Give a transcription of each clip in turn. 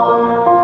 Thank you.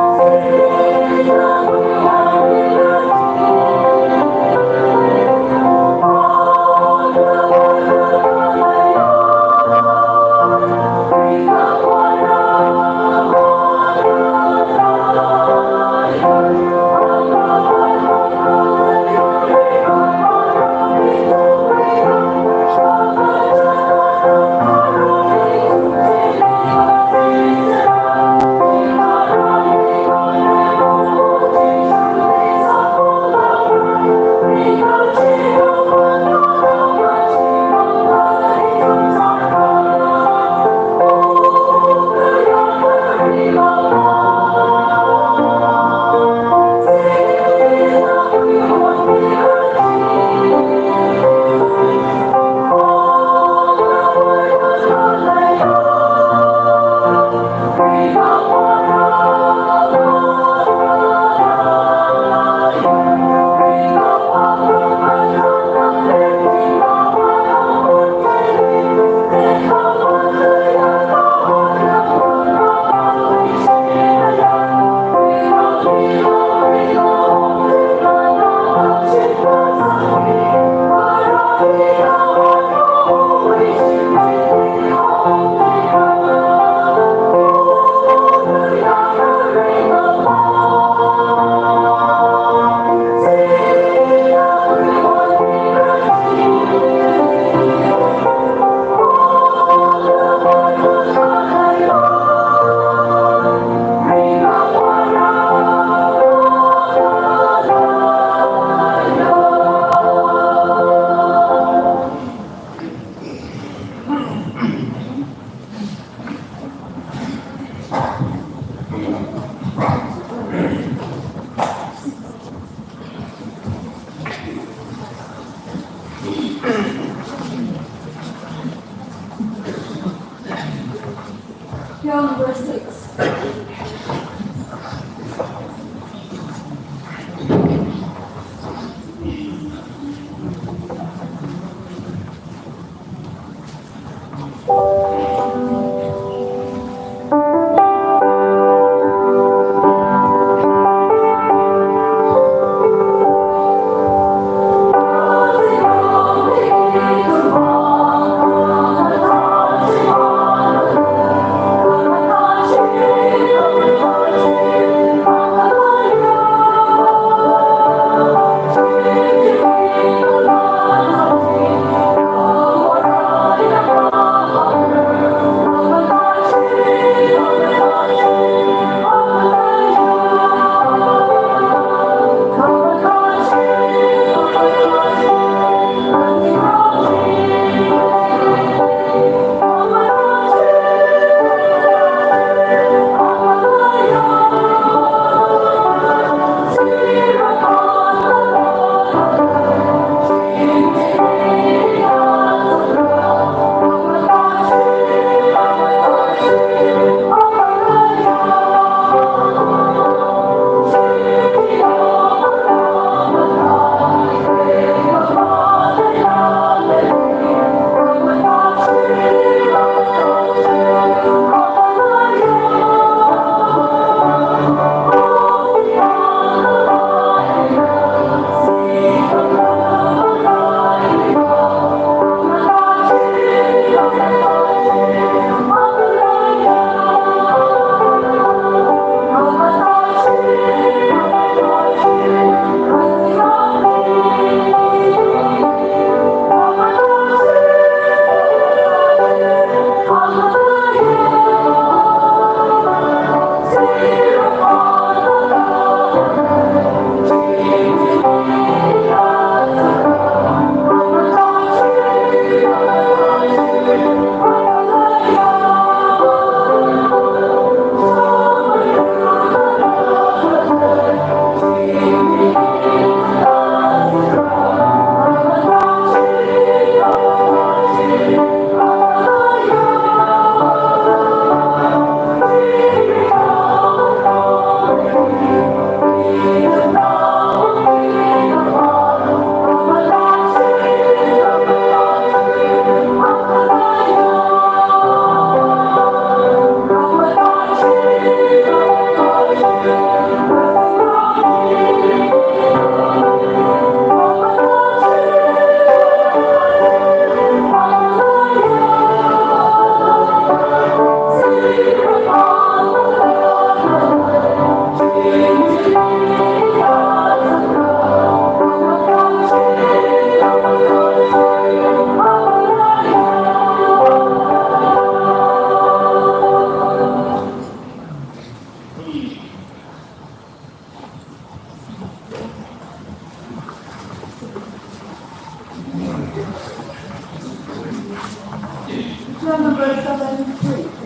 Number 73.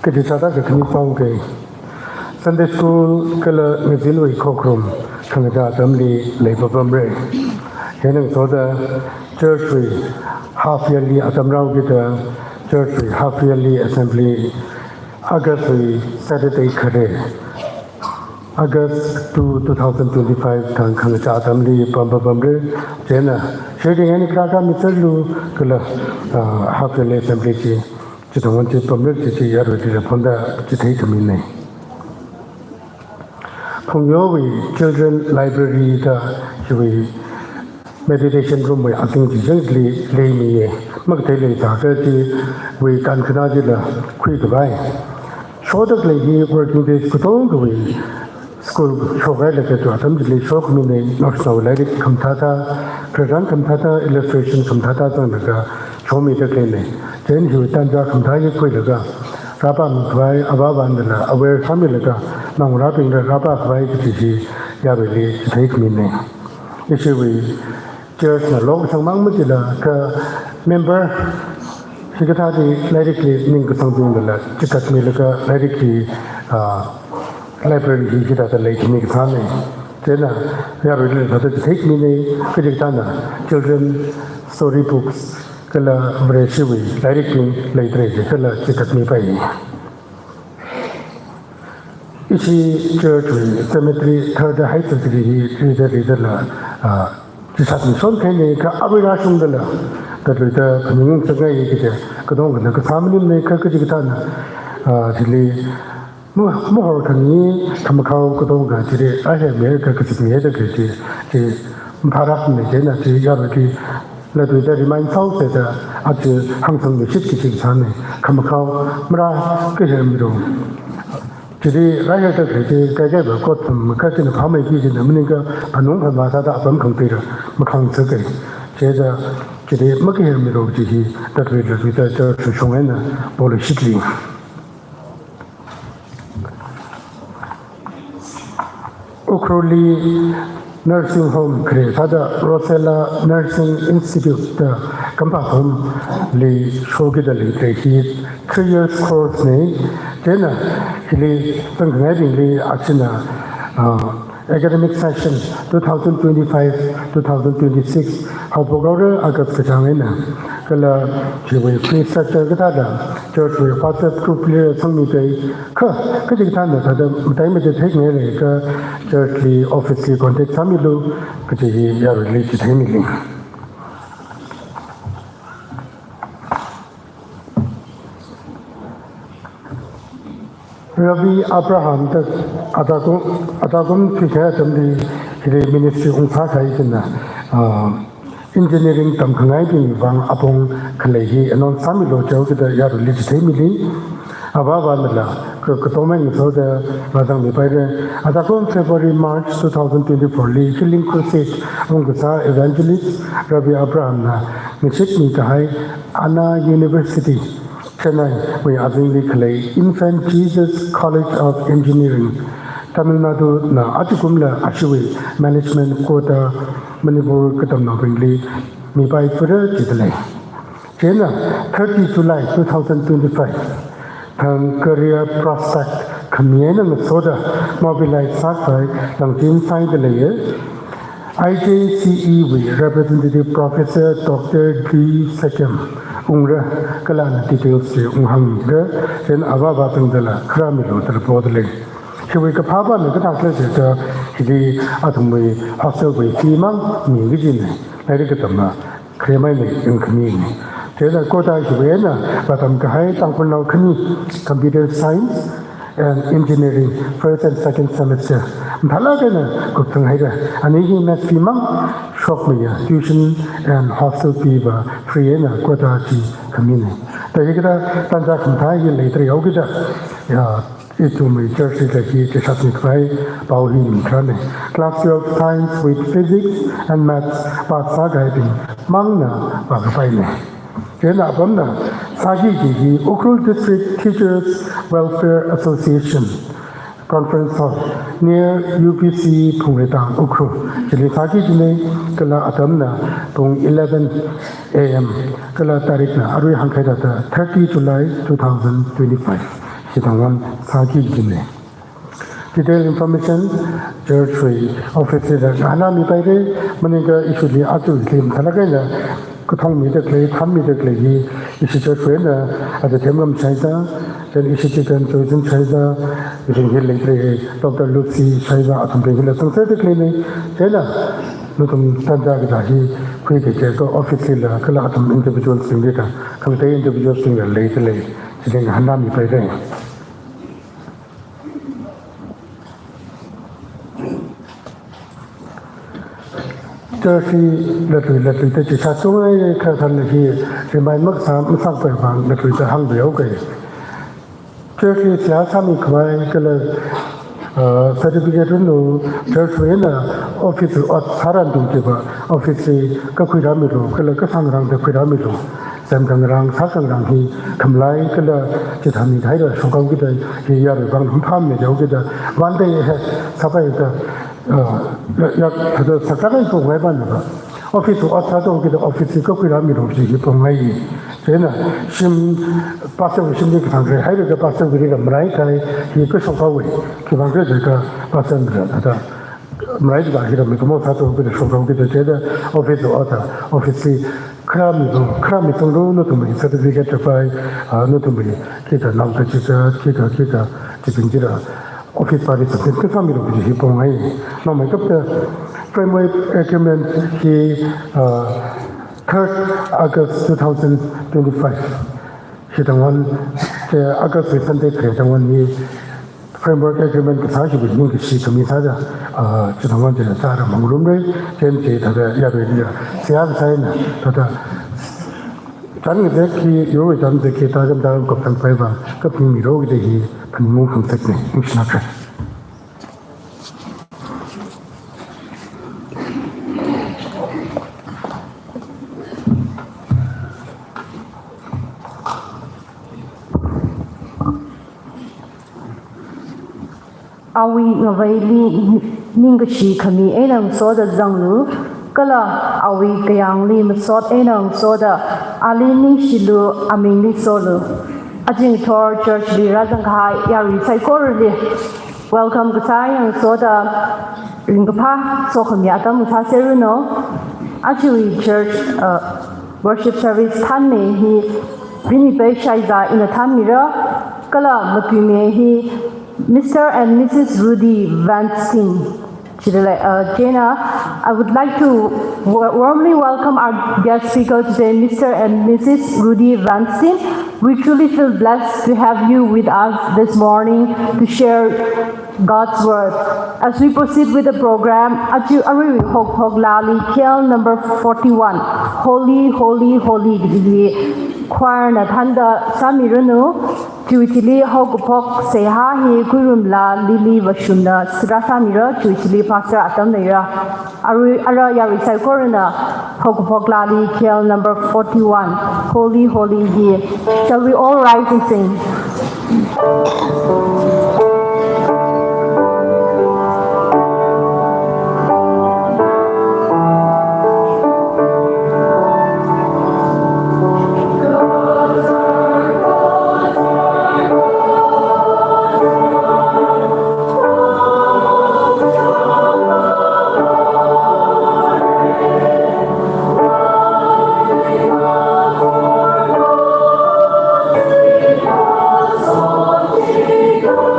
Kejisada kekini Phungyo Sunday school kala ngizilwi Ukhrul kanga tamli labor bamre yenang soda church half yearly atamrao kita church half yearly assembly August Saturday khare August 2025 kanga tamli bamre jena sharing any kraka mitsalu kala half yearly assembly ki Chitang want to permit to yard upon the Chitatamine. Phungyo children library the meditation room I think gently lay me Magdalene Target we can Kanadilla quick by. Short of lady working days could all go school show related to assembly shock me not so like cantata, present cantata illustration cantata and show me the clinic. Then he would turn back from Thai Quilaga, Rabba Kwai, Ababandala, aware Samilaga, now wrapping the Rabba Kwai Kiti, Yabili, take me name. Issue we church a long Samang Mutila, member, Sikatati, lyrically, Ninkusang the Chikat Milaka, lyrically, library, he at the lake Niksami. Then Yabili, take me name, Kajitana, children, storybooks. Kala Bresciwi, directing literature, Kala Chikatmi Pai. Ishi church, cemetery, third height of the reader, Chisatmi Son Kenny, Abirashundala, that with the communion Sagai, Kadong, the family maker Kajitana, Tilly, more Kani, Kamakao, Kadonga, today I have made a Kakasi, Parak, Jena, Yabaki. Let me remind folks that at the Hong Kong City Sun, Kamakao, Mra, Kajamiro. Today, right at the Kajaba got from Katin of how many in the Minica, Panunga Masada from Computer, Makang Sake, Jada, today, Makimiro, that we with the church to Shongana, Bolishitli. Ukhrul Nursing Home created Rosella Nursing Institute, the Kampahom, Lee Shogidali, 3 years course name, then he Lee Achina academic session 2025-2026, Hopogora Agapitangena, Kala, she will please such a Gata, Church will pass a group player Sangite, Kajitana, the time of the technique, Churchly officially contact Samilu, Kaji Yarili Chitani. Rabbi Abraham, the Atagum Pikatam, the ministry on engineering Tamkangai, Van Apong Kalehi, and on Samilo Joke, the Yarili Chitani, Avavamila, Kotoman, so the Madame Pire, Atagum February, March 2024, Healing Crusade, Ungasa Evangelist, Rabbi Abraham, Mishik Mikahai, Anna University. Chennai, we are doing the Infant Jesus College of Engineering, Tamil Nadu, na Atikumla Ashiwi, Management Quota, Manipur, Katamnabingli, Mibai Fura, Chitale. Chena, 30 July 2025, Tang Career Prospect, Kamiana Soda, Mobilized Sakai, Langin Sai the Layer, IJCE, we Representative Professor Dr. D. Sekem. Ungra Kalan details Unhanga, then Avava Tundala, Kramilo, the reportedly. She wake up Papa and the doctor said, he Atomwe, hostel with Tima, Mingin, Ericatama, Kremani, and Kamini. Tell a quota Juena, but I'm Kahai, Tampano Kani, Computer Science and Engineering, first and second semester. Palagana, Kutanhaga, and he met Fima. Shock me, tuition and hostel fever, free and Quatachi community. แต่ก็ตอนจากสุดท้ายยังเลยแต่เอาก็จะอีกตัวมีเจอสิ่งที่จะชัดมีใครเป่าหินครั้งนี้ Class of Science with Physics and Maths ภาษาไทยเป็นมั่งนะว่ากันไปเนี่ยเจ้าหน้าผมนะสากีจี Ukhrul District Teachers Welfare Association Conference Hall near UPC Phungyo Ukhrul จะเรียกสากีจีนี่ก็ละอัตมนะตรง11 a.m. ก็ละตาริกนะอรุยหังไคดาตา30 July 2025ที่ทางวันสากีจีนี่ Detailed information Church Office 的งานมีไปได้มันก็อิสุลีอาจุลิมท่านก็เนี่ยก็ท่องมีแต่เลยทำมีแต่เลยอิสุจะช่วยนะอาจจะเทมกันใช้จ้าจะอิสุจะกันช่วยจนใช้จ้าอิสุเห็นเลยดร. ลูซี่ใช้จ้าทำเป็นเลยต้องเสียแต่เลยเนี่ยใช่ละเราต้องตั้งใจกันที่คุยกับเจ้าก็ Office เลยก็เราทำ individual สิ่งเดียวกันคำว่า individual สิ่งเลยจะเลยจะได้งานมีไปได้เจอที่เลือดแต่จะชัดตรงไหนข้าท่านที่ที่ไม่มักสร้างไปฟังเลือดจะหั่งเดียวกันเจอที่เสียสามีควายก็เลยcertificate นู้เจอช่วยนะออฟฟิศอัดสารันดูจีบออฟฟิศก็คุยรามิโลก็เลยก็สั่งรังแต่คุยรามิโลเซมกังรังสักกังรังที่ทำลายก็เลยจะทำยังไงด้วยสงครามก็ได้ที่ยาบางทุ่มพามเนี่ยเดี๋ยวก็จะวันเดียวสบายก็อยากจะสักการะตัวไว้บ้างนะครับออฟฟิศอัดสาต้องก็ออฟฟิศก็คุยรามิโลที่ผมไม่ใช่นะชิมภาษาวิชิมนี่ก็ทางเรื่องให้เรื่องภาษาวิริยะไม่ใช่ที่ก็สงครามที่บางเรื่องก็ภาษาวิริยะแต่ไม่ได้ที่เราไม่ต้องมาสาต้องก็สงครามก็จะเจอได้ออฟฟิศอัดออฟฟิศครามิตรงรู้นู่นตรงนี้ certificate ไปนู่นตรงนี้ที่จะนำไปที่จะเป็นที่เราออฟฟิศบริษัทก็สามีเราไปที่ผมให้น้องไม่ก็เป็น framework agreement ที่ 3rd August 2025ที่ทางวันที่ August 2023ทางวันนี้ framework agreement ก็สาธิตยิ่งที่สิ่งมีสาจะที่ทางวันจะสาระมังรุมเลยเช่นที่ถ้าจะอยากไปเรียนเสียใจนะถ้าจะฉันก็จะคิดอยู่ว่าฉันจะคิดตามจำกับทางไปว่าก็เพิ่งมีโรคที่พันมุ่งคำสักหนึ่งมิชนาครับอาวินวัยลีนิ่งก็ชีขมีนังโซดจังลูก็ละอาวิกยังลีมโซดนังโซดอาลีนิ่งชิลูอามิงลิโซลูอาจิงทอร์เชิร์ชลีรัจังไคยาริไซโคร์ลี welcome ก็ใช้ยังโซดริงกพาโซขมีอาตมุทาเซรุโนอาจิวิเชิร์ชworship service ท่านนี้ฮีวินิเปชัยจาอินท่านมีระก็ละเมื่อกี้นี้ฮี Mr. and Mrs. Rudy Van Steen. Jana, I would like to warmly welcome our guest speaker today, Mr. and Mrs. Rudy Van Steen. We truly feel blessed to have you with us this morning to share God's word. As we proceed with the program, Aju Ariwi Hok Lali KL number 41, Holy, Holy, Holy, choir na thanda samirunu chuitili hokupok seha hi kurumla lili vashuna srasamira chuitili pastor atam neira ara yari saikorna hokupok lali KL number 41 holy holy hi. Shall we all rise and sing? Go!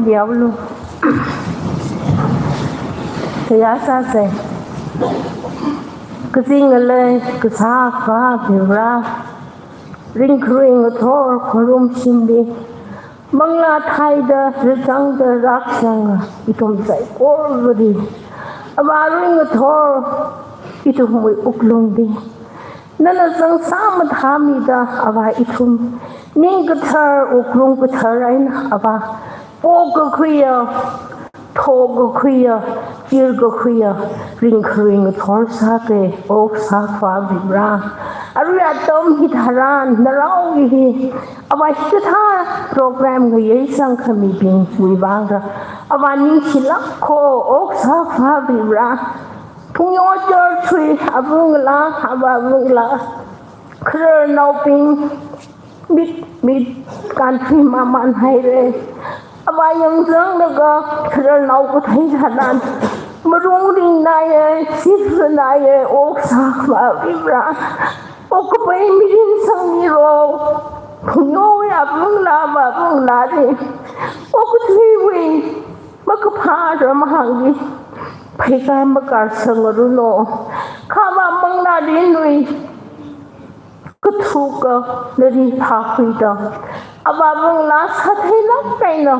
biablu saya sase kesing le kesa fa bira ring kring thor khorum simbi bangla thai da rang da raksang itom sai kor budi abaring thor itum uklung di nana sang sam thami da aba itum ning gathar uklung gathar ain aba pog khriya thog khriya chir khriya ring kring thor sa ke ok sa fa bira aru atom hi dharan narau hi aba hitha program ge ye sang khami bin wi bang da aba ning silak kho ok sa fa bira Phungyo church abung la khrer nau ping bit country maman hai re aba yang jang da ga khrer nau ko thai hadan marung ring na ye sif na ye ok sa fa bira ok pai mi rin sang ni ro Phungyo ya abung la de ok thui wi mak pha ra ma hang ni phai ka makar sang ru no khama mangla din nui kuthu ka nari pha hui da aba bung la sathai la kai na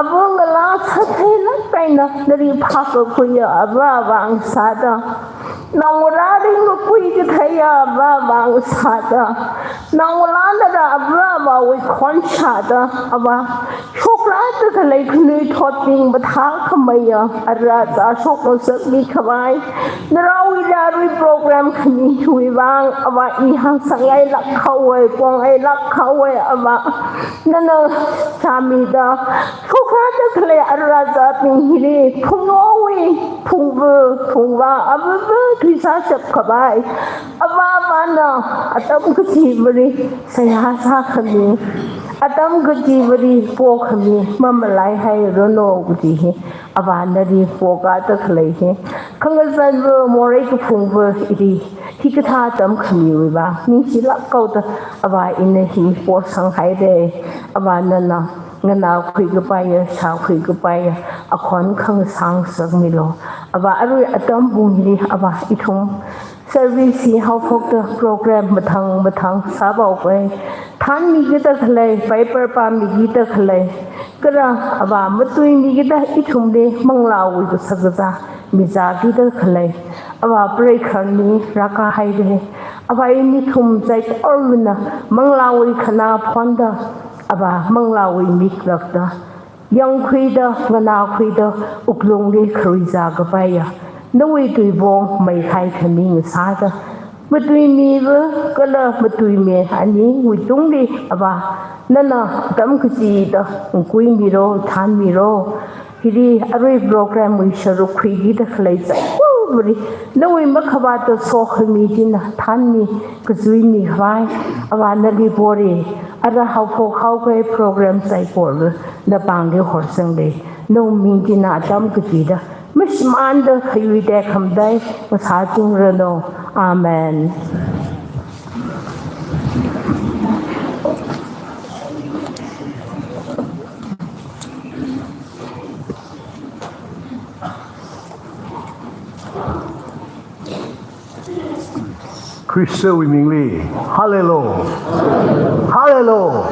abung la sathai la kai na nari pha ko kuya aba bang sa da nawra ring ko kui ke thaya aba bang sa da nawla na da aba ba wi khon sha da aba chokra ta lai khni thot ping ba tha khamaya ara za shok no sak mi khawai narawi da ri program khni hui bang aba I hang sangai lak khawai pong ai lak khawai aba nana sami da chokra ta khle ara za ping hi phungoi phungwa aba thisa sap khabai aba bana atam kchi bari saya sa khami atam gji bari po khami mamalai hai rono gji he aba nari po ka ta khlai he khangasan bo morai ku phungbo iri hikatha tam khami wi ba ni sila kau ta aba in hi po sang hai de aba nana ngana khui ga pa ya sa khui ga pa ya akhon khang sang sak mi lo aba aru atam bung hi aba ithum service how for the program mathang sa bau kai than mi ge ta khlai paper pa mi gi ta khlai kara aba matui mi ge ta ithum de mangla wi ko sagza mi za gi ta khlai aba break kharni raka hai de aba mi thum jai oruna mangla wi khana phonda aba mangla wi mi klakta yang khui da ngana khui da uklong de khriza ga pa ya Noi tui bo mai khai khami sa da matui mi ba kala matui me ani wi tung di aba nana tam kchi da kui mi ro than mi ro hiri aroi program wi sharu khui gi da khlai sai buri noi ma khaba to so khmi din than mi kzui mi vai aba na li bore ara how pho how kai program sai por da bang ge hor sang de no mi din na tam kchi da Mishman the Hayu de Kamdai was Hatung Reno. Amen. Christo Wimingli. Hallelujah. Hallelujah.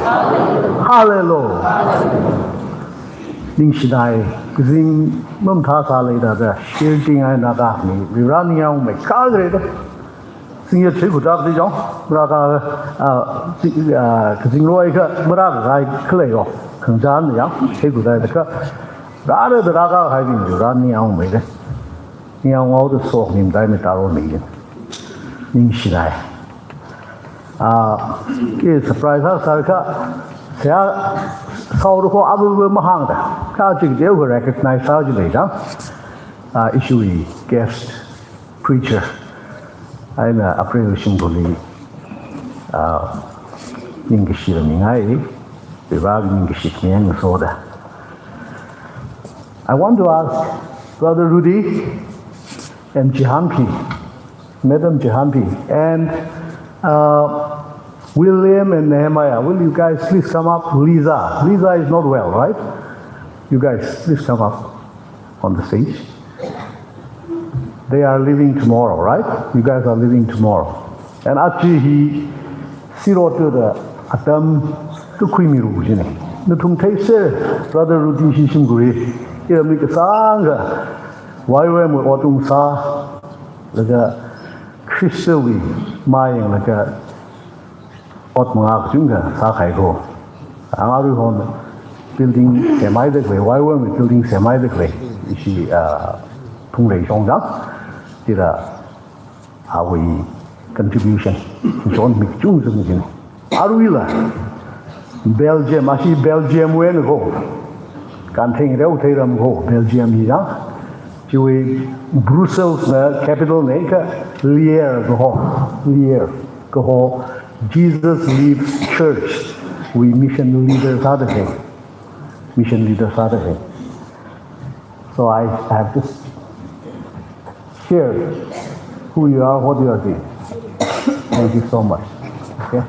Hallelujah. Missionary, kizing mum tha sa lai da da shielding ai na ga ni viran yang me ka gre da sing ye chhe ku da de jong bra ga kizing loi ka bra ga khlai go khang jan yang chhe ku da da ka da da ga hai bin viran yang me de yang wo de so nim dai me ta ro ni Missionary ke surprise ha sa ka saya sau đó có áp dụng mà hàng đó, các chính điều của recognize sao như vậy đó, issue guest preacher, ai là appreciation của đi, những cái sự mình hay, về bao những cái sự mình so đó. I want to ask Brother Rudy and Jihampi, Madam Jihampi, and William and Nehemiah, will you guys please come up? Lisa is not well, right? You guys, please come up on the stage. They are leaving tomorrow, right? You guys are leaving tomorrow. And actually, he wrote to the Adam to Kwimiru, you know. The Tumtaser, brother Rudi Shimguri, here make a song. Why were we autumn sa? Like a Christian, my like a Otmag Junga, Sakaigo. Another home building semi the way. Why were we building semi the way? She Punglei Shongda did our contribution. John McJones, Arwilla, Belgium, I see Belgium when go. Can't think Reuteram go, Belgium here. Brussels, capital name, Lier, go. Jesus Lives Church. We mission leaders are the same. Mission leaders are the same. So I have just shared who you are, what you are doing. Thank you so much. Okay?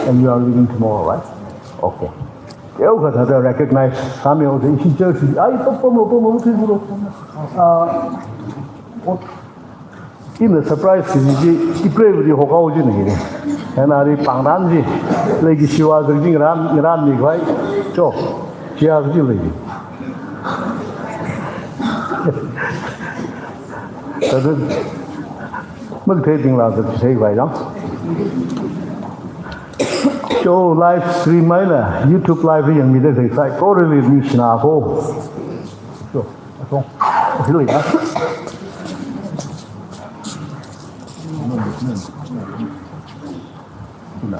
And you are leaving tomorrow, right? Okay. You got to recognize Samuel. He just, in the surprise, he played with the Hokao. And I Pangranji, like she was reading around me, right? So, she has the lady. Meditating loud to say right now. So live stream mana YouTube live yang mi de sai ko re ni sna ko. So, so. Really ha. No.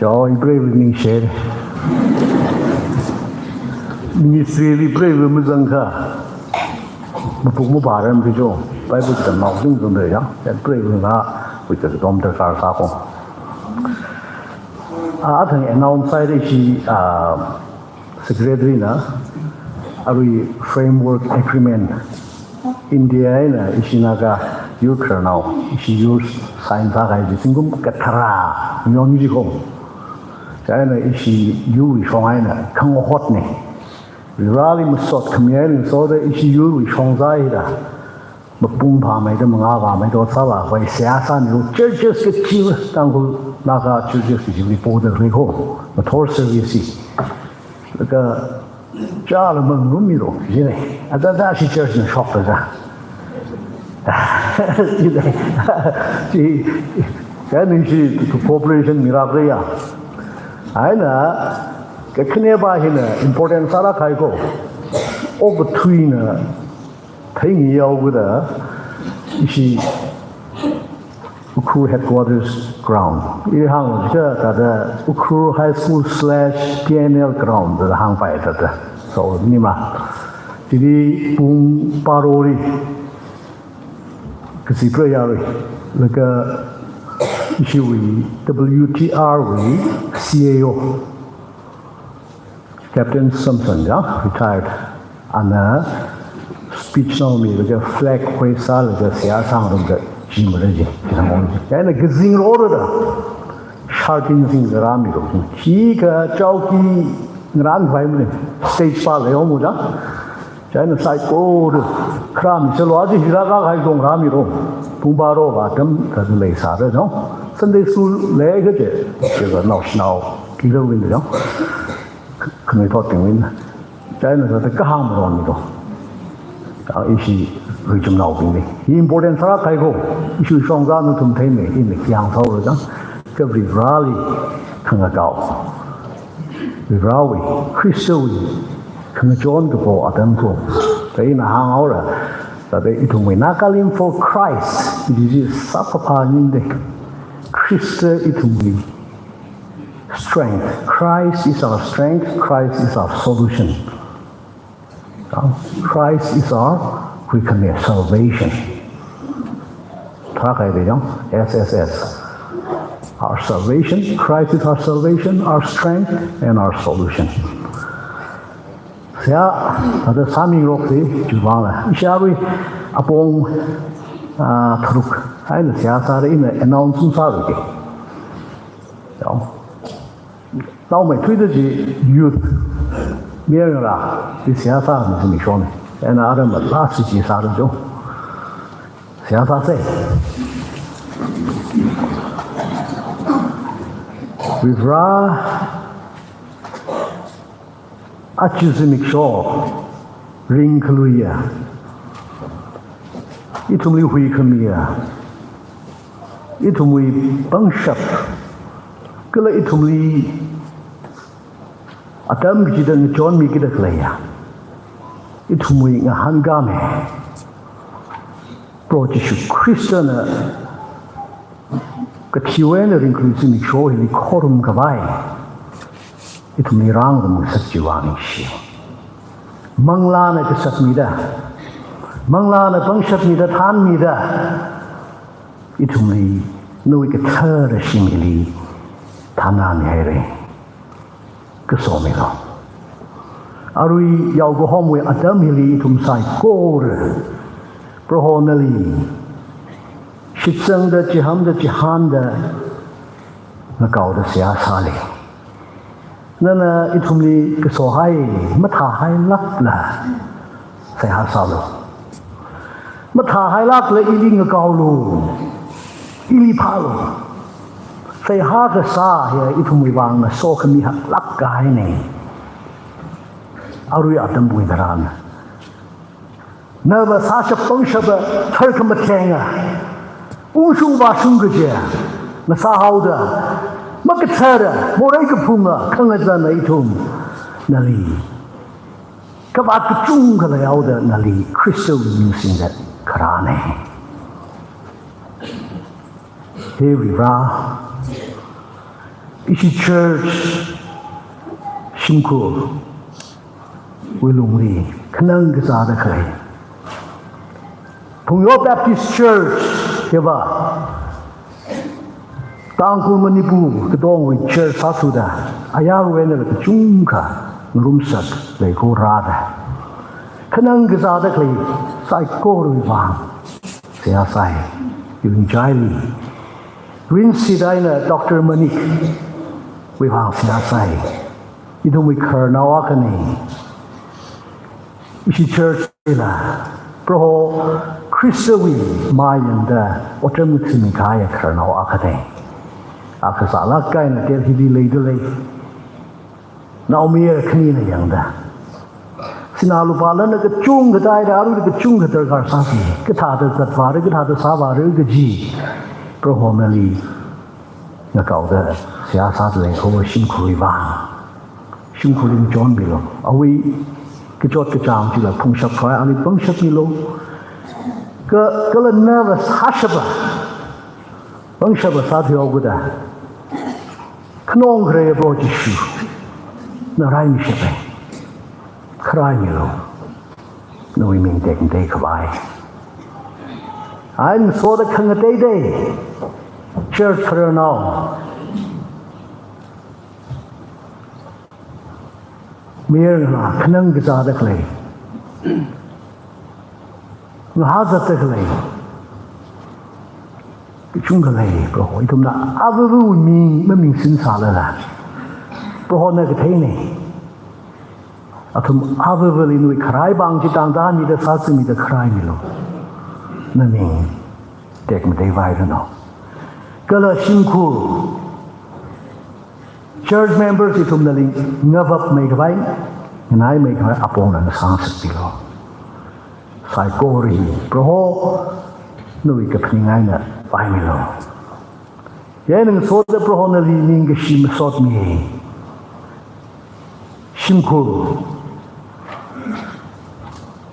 Cho brave mình share. Ministry brave mình dân cả. Một phút một bà em thì cho. Bây giờ tận nào cũng dùng được nhá. Cái brave mình là bây giờ tóm được sao sao không. Thằng announce sai đấy thì secretary na. Ari framework agreement. India na isinaga Ukhrul now. She use sign ra cái gì cũng cái thara. Nhon gì không. Cái này is you from ai nè không hot nè, rally mà sốt community số đấy is you from ai đó, mà bung phá mấy cái mga phá mấy đồ sao là phải xé san rồi churches cái chiu đang có naga churches cái chiu report được rồi, mà thor service cái cha là mình muốn mi rồi, gì này, đó là church nó shop rồi ra, gì này, thì cái này là corporation miracle à. I know cái khné ba hi na important sara khai ko o between thấy nhiều với đó is Ukhrul headquarters ground. Ini hang je ada Ukhrul high school / PNL ground ada hang pai ada. So ni ma. Jadi pung parori kasi prayari laga issue WTR CAO Captain Simpson retired and speech now me the flag hoisa the sia sang the jim reji cái này cái zing road đó shouting zing rami ro chi ka chauki ran vai me stage pa le mo da cái này sai ko ro kram se lo ji hira ka khai dong rami ro pung ba ro ba tam ka le sa de no Sunday school le cái cái nào kí đâu bên đó không phải thoát tiếng bên cái này là cái hàng mà rồi đó ý người chấm nào bình này important sao cái go issue song ra nó thùng thấy mình in được giang sâu rồi đó cái việc rally thằng cao việc rally Christian thằng John cái bộ ở đằng sau cái là hàng áo rồi là cái thùng mình nakalim for Christ thì sắp phải nhìn đấy Christ thùng mình strength Christ is our strength Christ is our solution Christ is our weakness, salvation. Thắc hay đấy không? SSS. Our salvation, Christ is our salvation, our strength, and our solution. Sẽ ada sami rok thì chú vang là. Ishawi apong thuk hay là sẽ sa đấy là announcement sa rồi kì. Đúng. Tao mới thấy được gì youth. Miếng là đi sẽ sa mình nói này. And other mà last chỉ sa rồi. Sẽ sa thế. We've ra achuzimik shaw ring kaluya. Itumli hui kamia. Itumli bangshap. Kala itumli atam gidan John mi gidak laya. Itumli ngahangame. Pro Jesu Christian cái thiếu ấy là riêng cái gì mình show thì khorum cái vai, ít mình rang cái mình sắc chịu anh xí, mangla này cái sắc mi đó, mangla này bang sắc mi đó than mi đó, ít mình nuôi cái thơ là xí mi li, than anh hay rồi, cái số mi đó, rồi giàu cái hôm với Adam mi li ít mình sai cố rồi, pro hôn li. Shitsang da chiham da chihan da na kau da siya sali na itumli kaso hai matha hai lak la say ha salo matha hai lak la ili nga kau lu ili palo say ha ka sa ya itumli wang na so kami ha lak ka hai ne arui atam bui daran na ba sa sha pang sha ba thar ka mathenga Usung ba sung ke je, na sahau da, mak tsara, morai ke punga, kanga zana itum, nali. Kabat ke chung ke layau da nali, Christo using that karane. Here we are, ishi church, shimkur, wilungli, kanang gazada kare. Phungyo Baptist Church, Keba Tangku Manipu Kedong with Church Sasuda Ayaru Vener the Chunka Rumsak Leko Rada Kanang Gazada Clay Sai Koru Vang Sea Sai Yung Jaili Rin Sidaina Dr. Manik Wivang Sea Sai Idum we Kernawakani Ishi Church Ila Pro Christowi Mayan da Otamutimi Kaya Kerno Akade Akasala Kaina Del Hidi Ladele Naomi Kanina Yanda Sinalupala the Chung the Daida the Chung the Garsaki Katata Zatvari Katata Sava Rugaji Prohomeli Nakauda Siasat over Shinkurivan Shinkurin John below Awi Kijot Kacham Chila Pungshap Fire Ali Pungshap below Kalau nervous hashaba, bangshaba sathi oguda, knong kre bro Jesu, narai mi shabe, krai mi lo, no we mean dek dek kabai. I'm so the kanga day, church prayer now. Mir na knang gazada clay. Ngahazat teglay, kichungalay, bro. Itum na avu ming sin salala, bro na kitene. Atum avu inui krai bang jitang da mi da satsi mi da krai milo. Na ming tek me devai no. Kala shinku. Church members itum na ling ngavap me gavai, and I make my upon and sansit below. sai ko ri pro ho nui ka phni ngai na pai mi lo ye nang so de pro ho na li ning ge shim sot mi shim ko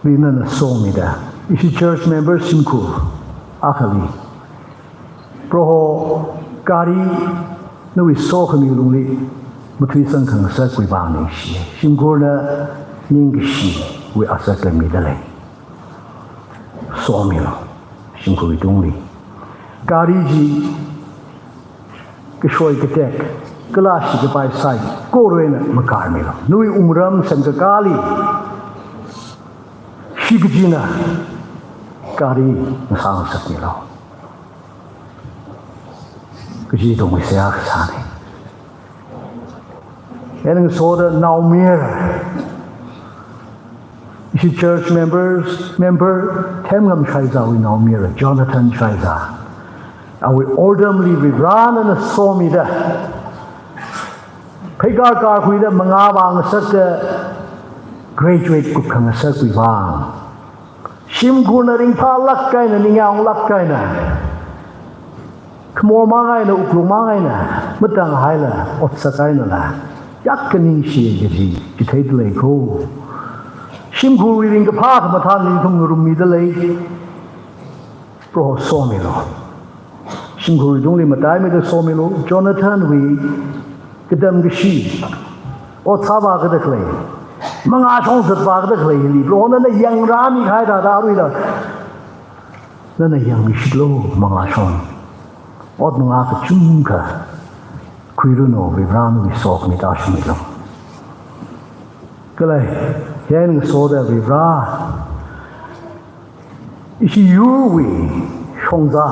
li na na so mi da isi church member shim ko akhali pro ho kari nui so khami lu li muthui sang khang sa kwi ba ni shi shim ko na ning ge shi we asa ka mi da le so mi lo shim ko wi dong li kari ji ke shoi ke tek kala shi ke pai sai ko re na ma kar mi lo nui umram sang ka kali shi ke ji na kari na sang sak mi lo ke ji dong wi sa ka sa ni and so the now mirror isi church member Temgam Chaiza we now mirror Jonathan Chaiza and we orderly we run and saw me da Pegar kar hui da manga bang sak graduate ku khang sak wi wang shim guna ring pha lak kai na ningang lak kai na khmo ma ngai na ukhrul ma ngai na mutang hai la ot sa kai na la yak kaning shi ge ji ki thai le ko shim gu ring ka pha ma than ni thum rum mi da le pro so mi lo shim gu dong le ma dai me da so mi lo Jonathan we kedam ge shi ot sa ba ga da kle manga chong sa ba ga da kle li pro na na yang ra mi khai da da ri da na na yang mi shi lo manga chong ot nga ka chung ka Kuiruno we ran we saw me da shi lo kale yen so da we ra ishi yu we shong za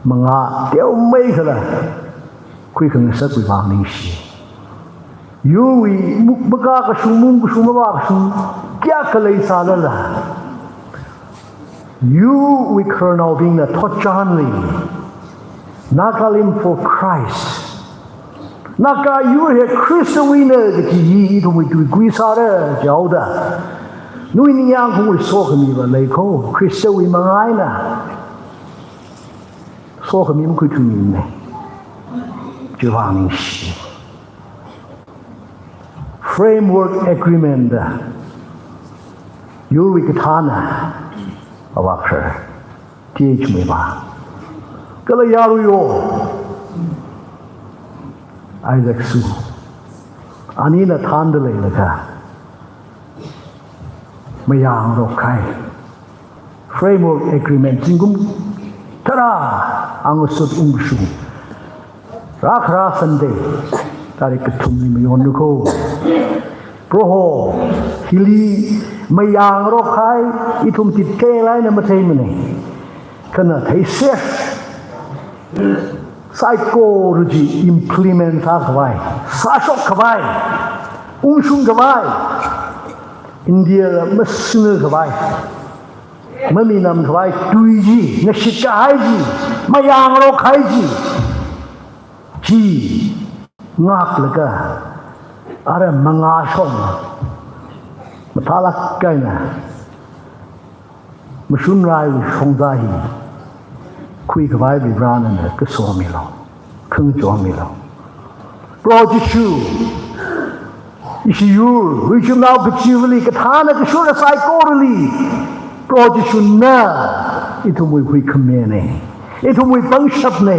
manga deu mei khala kui khang sa kui ba ning shi yu we muk ba ka shu mung ku shu ma ba shu kya kalai sa la you we colonel being the Tochanli Nakalim for Christ. Naka you he Christ winner the ki to we do guisara jauda. Nui ni yang hu so khami ba lai ko Christ wi mangai na. So khami mu ku tu ni ne. Ju wa ni shi. Framework agreement da. You we katana awakher. Teach me ba. Kala yaru yo Isaac su anina thandale laka mayang ro khai framework agreement singum tara angusut ungshu rakra sande tarik thumni mayon ko proho hili mayang ro khai ithum ti ke lai na mathai mane kana thai se psychology implement khawai sashok khawai ungshung khawai India masnu khawai mami nam khawai tuiji nashika hai ji mayang ro khai ji ngak laga are manga shom mathala kaina mashun rai shongdahi kui khawai bi ran na ka so mi lo khung jo mi lo project shu ishi yu which now bchivli ka thana ka shura psychology project shu na itu mui kui khme ne itu mui pangshap ne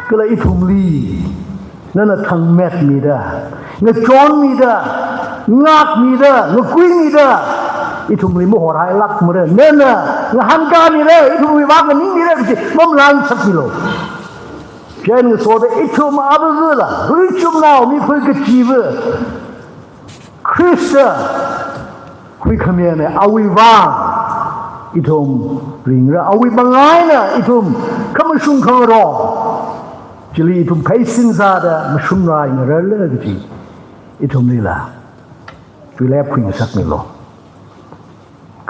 kala itu li na na thang met mi da na chon mi da ngak mi da na kui mi da itu mui mo horai lak mo de nena na han ka ni le itu mui wa ka ni ni le ki mom lan sak mi lo jen so de itu ma abu la ri chum na mi khoi ka chi bu krista kui khame ne awi wa itum ring ra awi bangai na itum kam shung khang ro jili itum pai sin za da ma shum ra ni ra le ki itum ni la tu le pring sak mi lo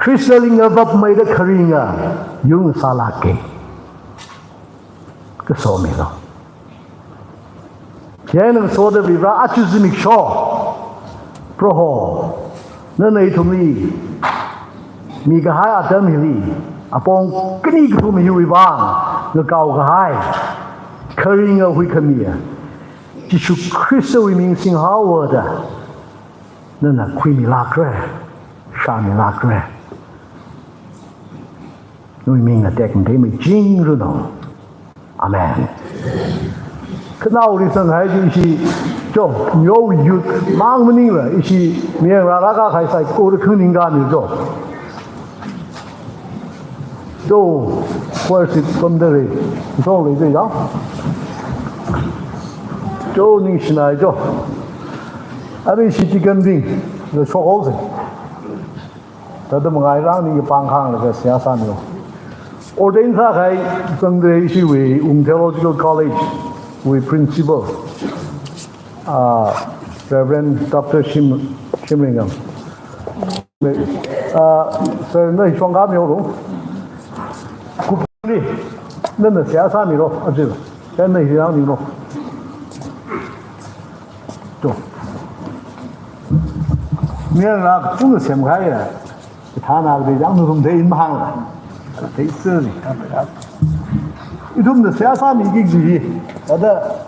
Christaling abab mai da kharinga yung sala ke ka so mi lo jen so da vi ra achu zimik sho Proho, Nene to me, Migahaya Demili, upon Knig to me, you Ivan, the Gaugahai, carrying a Wickamia. Jishu Christo means in Howard, Nana Quimi Lacre, Shami Lacre. No mean a deck and game, Jing Runo. Amen. Now listen, I see Joe, no youth, Mang Manila, is she near Raraga, I say, go to Kuningan, Joe. Joe, where's it from the way? It's only the young. Joe Nishina, Joe. I mean, she can be the show. The Mangai Rani Panghang, the Siasanio. Ordained Sakai from the issue with Theological College. With principal, Reverend Dr. Shimringham. Sir, no, he's from Gamio. Kupli, then the Siasamiro, Azil. Then the Hiramino. Mirror, full of some higher. The Tana, the young from the Imhang. They serve it took the Siasami gigs here. Other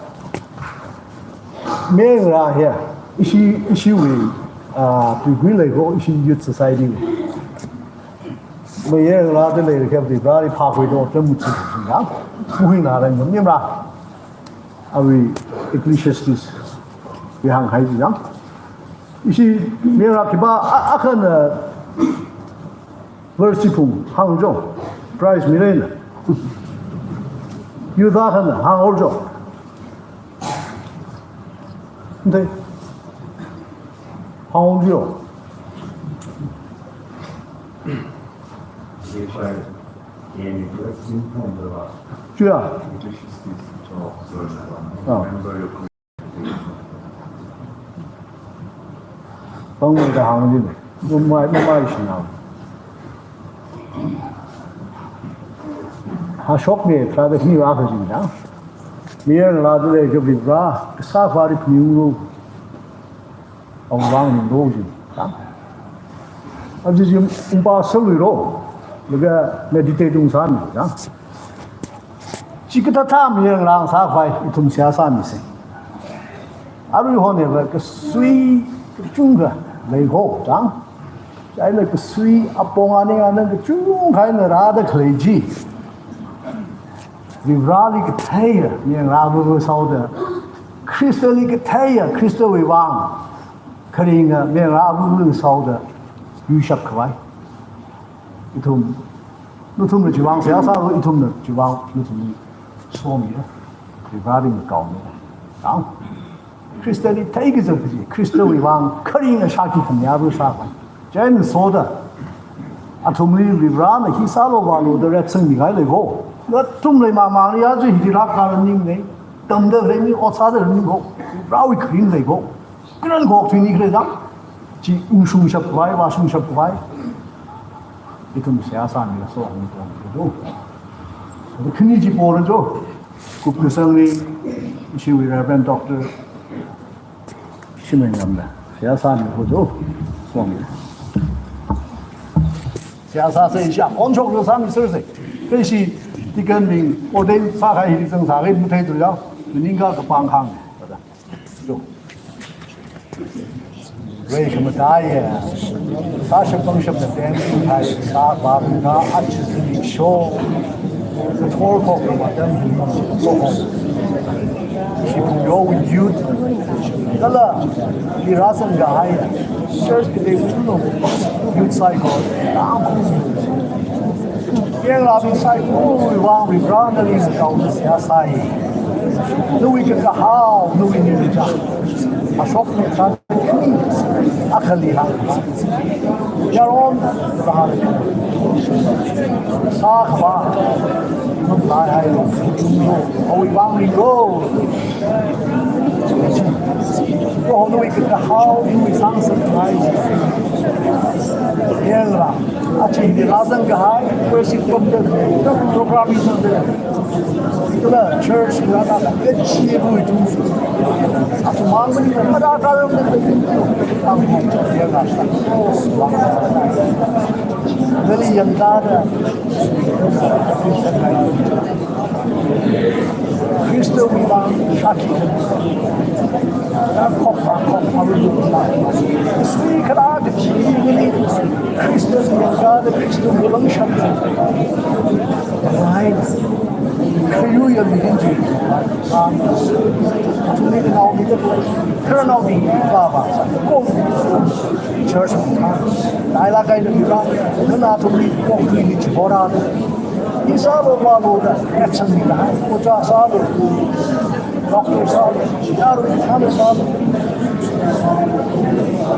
men are here. She will to really go, she youth society. My young lad, they kept the very pathway to the Mutsu. Moving out and Nimra. Are we Ecclesiastes? We hang high young. You see, Mirakiba, I can worship Hang Zhong, prize Milena. You thought on the Hang Zhong. They Hang Zhong. Yeah. Không người ta hàng gì này, không mai gì nào. Ha shock me, try to hear after you now. Me and la de que vibra, que safari piuro. Ông vang mình đôi gì, đó. Anh chỉ ba số người đó, cái meditate trong sáng này, đó. Chỉ cái ta tham mình làm safari, itum xia san mình. Aru ho ne cái suy chung cái lấy hộ, đó. Cái này cái suy apong anh cái chung cái này ra được lấy gì. Vibrali cái thay à, nhưng là vừa sau đó, Christoli cái thay à, Christoli vang, cái này nhưng là vừa sau đó, yushap cái, itum, nó thùng là chỉ vang sẽ sao rồi itum là chỉ vang, nó thùng số mi đó, Vibrali cái cầu mi đó, Christoli thay cái gì, Christoli vang, cái này là sao cái nhà vừa sao vậy, cho nên số đó, atum li Vibrali khi sao lo vào lo direction bị cái này vô. Nó tung lên mà đi á, thì ra cả lần những này, tầm đó lên những ở xa đó những hộ, rau ít khinh này hộ, cái này hộ thì những cái đó, chỉ sung sập vai và sung sập vai, thì cũng sẽ sang những số những cái đó, cái khinh gì chỉ bỏ ra cho, cục cái sang này, she will Reverend Dr. Shimringham đó, sẽ sang những cái đó, xong rồi, sẽ sang sẽ xem, con chồng nó sang những cái gì, cái gìที่กันมิงโอเดนสาขาหิริสังสาริมุทัยตัวแล้วนิ่งก็กระปังขังดูเรื่องธรรมดาเนี่ยสาชิบังชับเต็มที่ไทยสาบาร์นาอัจฉริโชจะทอร์คอกมาเต็มที่โลกชิบุโยวิยุดนั่นแหละที่รัสังกายเชิร์ชกิเลสนุ่มยุดไซโคตามคุณยังเราเป็นไซโควางวิบรานนั่นเองเราเสียไซนู่นก็ข้าวนู่นนี่จ้ะมาชอบเนี่ยจ้ะอัคลีฮังยาร้อนจะหาอะไรซาขวานุ่มตายให้ลงเอาวิบางลิโก้ก็นู่นก็ข้าวนู่นสังสรรค์ยังเรา Achen di lazang gahai worship from the program is on the church rada echi bu itu atu mangni ada kalau the very young dada Kristo bilang hati dan kopah Sui kerana ini Kristo yang ada Kristo bilang hati lain kayu yang begini tuli kenal kita kenal di bawah kau church Naila kayu bilang kenal tuli kau ini orang Isalo Baluda, Etsamila, Uja Salo, Doctor Salo, Yaru Khan Salo,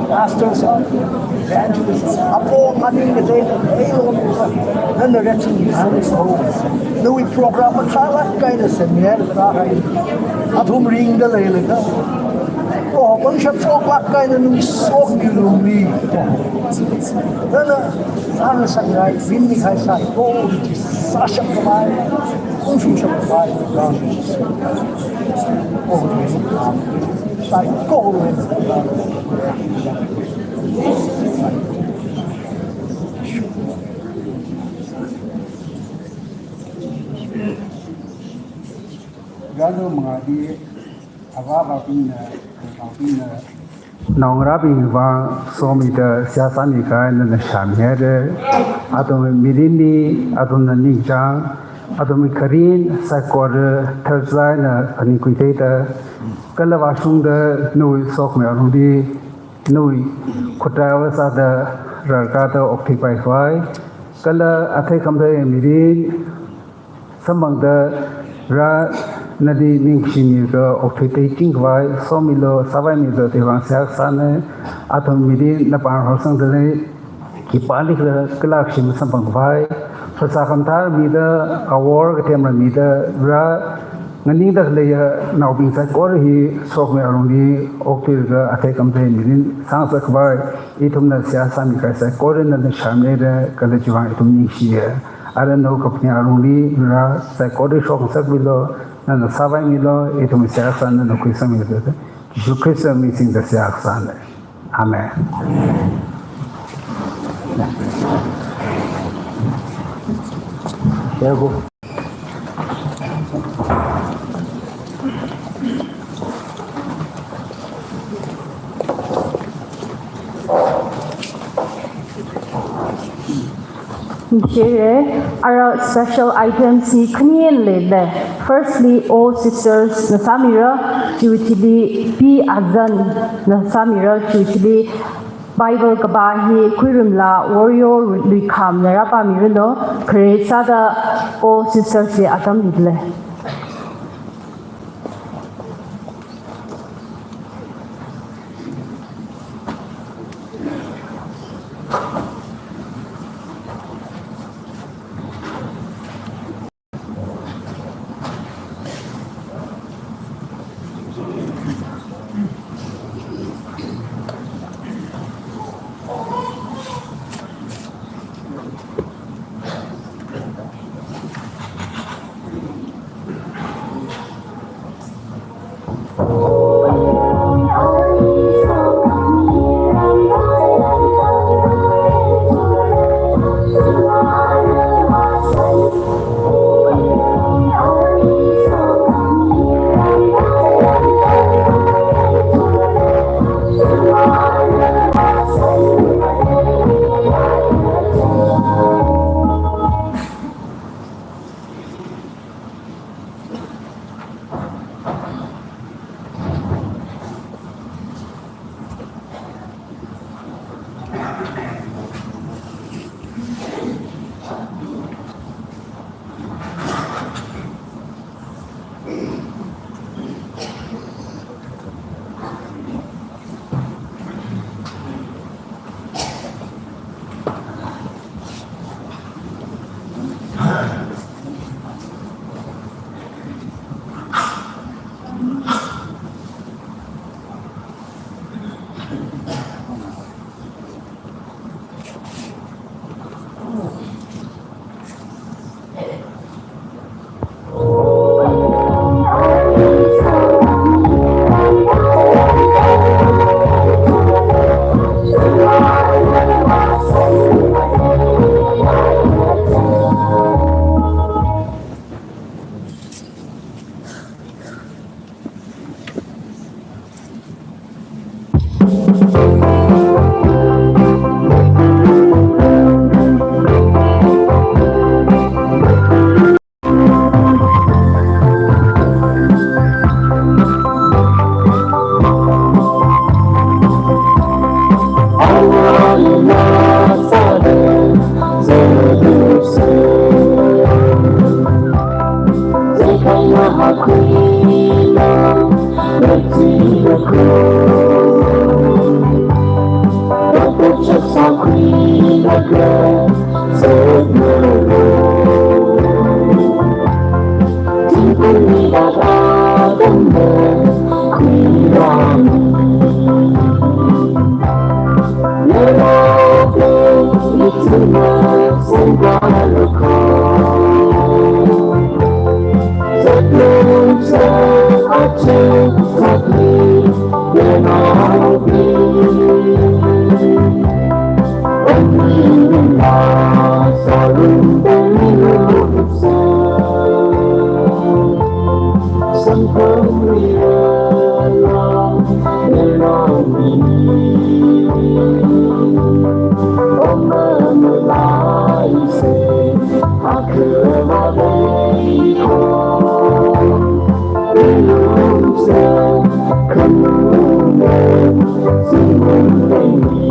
Pastor Salo, Evangelist, Apo Money the day, Alon, then the Etsamila is home. The we program a Kala kind of seminar, Atum ring the Lalita. Oh, bunch of folk like kind of new song you know me. Then Sana Sangai, Winnie Kai Sai, oh, Sasha Kamai, Unfusha Kamai, oh, Sai, go Gano mengadi apa Nong rabi wa somi de siasani ka na shamhe de atom mirini atom na nijang atom karin sakor thursday na ani kuite ta kalawa sung de noi sok me arudi noi khota sa da raka ta okthi pai khwai kala athai kam de mirin samang da ra Nadi Ningshini go occupating by Somilo Savani the Devansa Sana Atom Midi Napan Hosang the Kipalik the Kalakshim Sampang Vai Fasakantar Mida Award Temra Mida Ra Nanida layer now being said or he soak me around the Oktilga Atakam Midin Sansak Vai Itumna Siasami Kasa Korin and the Shameda Kalajivan Itum Nishia. I don't know company around Ra Sakori Shok Sakvilo. And the Savai Milo, it was Saxon and the Christian Milo. You Christian meeting the Saxon. Amen. There you go. Here are special items he cleanly there. Firstly, all sisters Nasamira, Juitili, P. Azan, Nasamira, Juitili, Bible Gabahi, Kurimla, Warrior, Rikam, Narapa Mirino, Kresada, all sisters Atam Lidle. Queen again, save the Lord. Deeply that Adam Queen on Yellow it's and the blooms are changed at me, then I'll be. Only in my sorrow, some hungry love, then I'll be. Oh, mama, I say, I could have been home. Blooms come on, sing baby.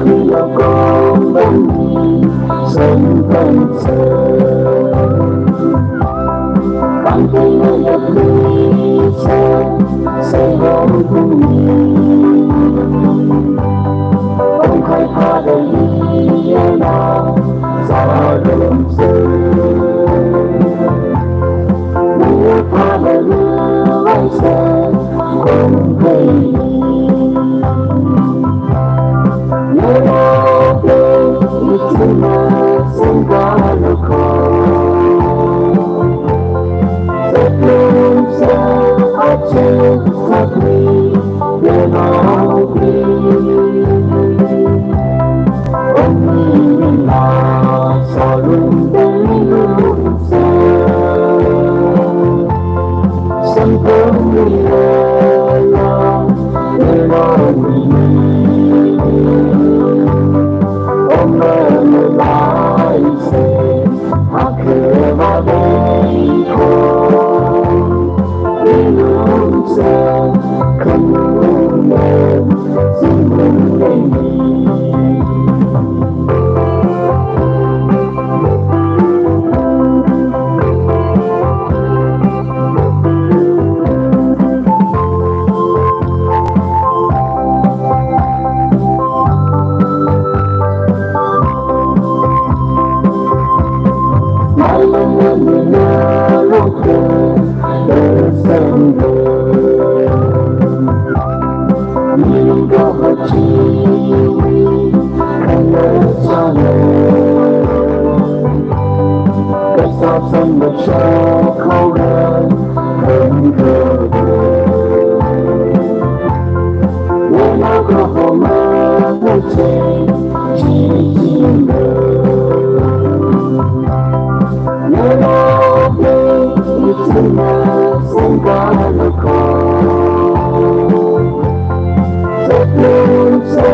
Khi là con đông sân thân bằng tay người nhập đi sẽ bóng cùng ông khai phá đầy nào xa đêm sơ mưa phá đầy mưa vai xe không thấy it's in us and God will call. The blooms are changed at me, then I'll be. Only in my sorrow, blooms some hungry love, then I'll be. I say, I could have been home. Blooms come on, sing baby. Sân một cho khâu đơn thân cơ Nếu nào có hồ mơ nơi trên chỉ chìm Nếu nào biết ít thân mơ xem có là khó Rất luôn sẽ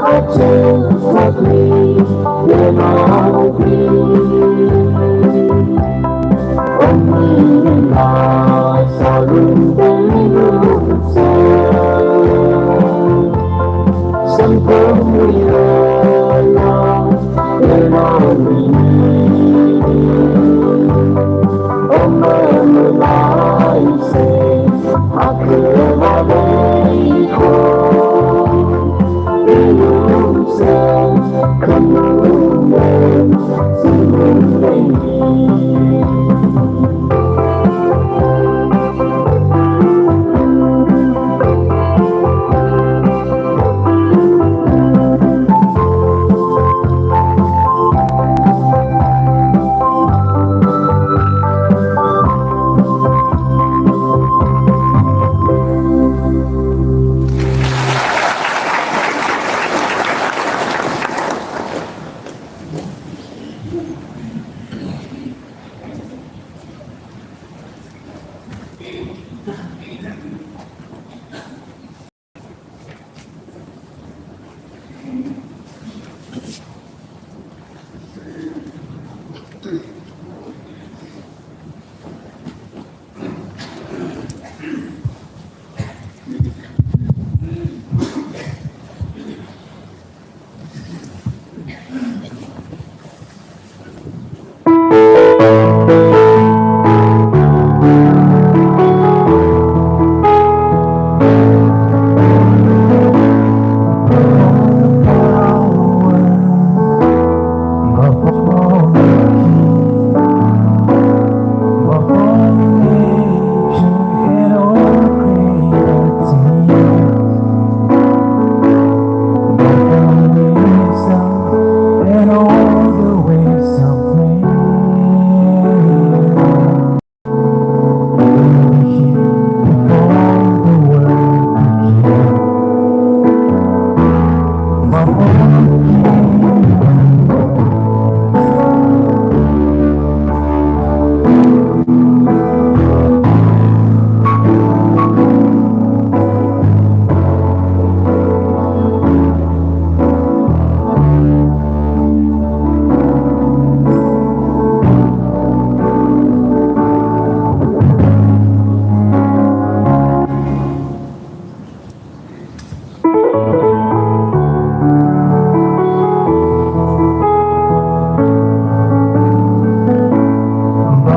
ở trên thật lý Nếu nào biết Only in my sorrow, blooms some hungry love, then I'll be. Oh, mama, I say, I could have been home. Blooms come on, sing baby.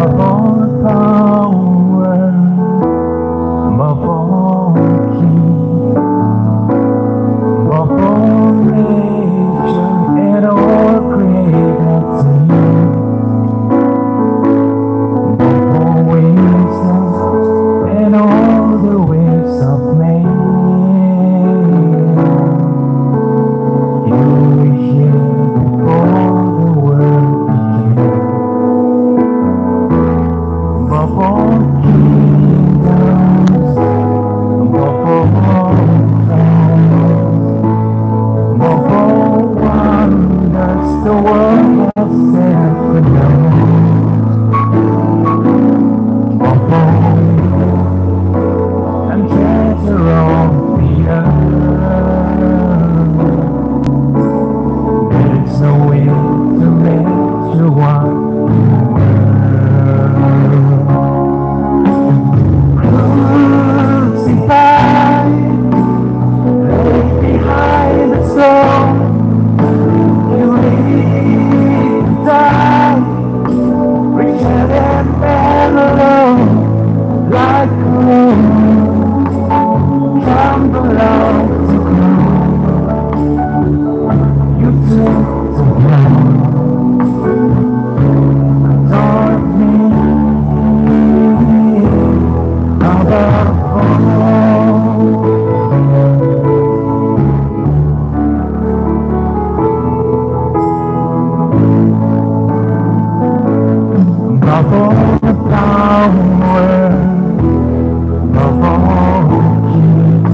above all power, above all king, above all nature and all created above all wisdom and all the ways of man. You were here before the world began. Above all kingdoms, above all thrones, above all wonders the world has ever known. Above all and treasure of the earth, there's no way to measure what you were. Crucified, laid behind the stone, you lived to die, wretched and alone, like a load, tremble out to ground. You took the ground, taught me above all power, above all king,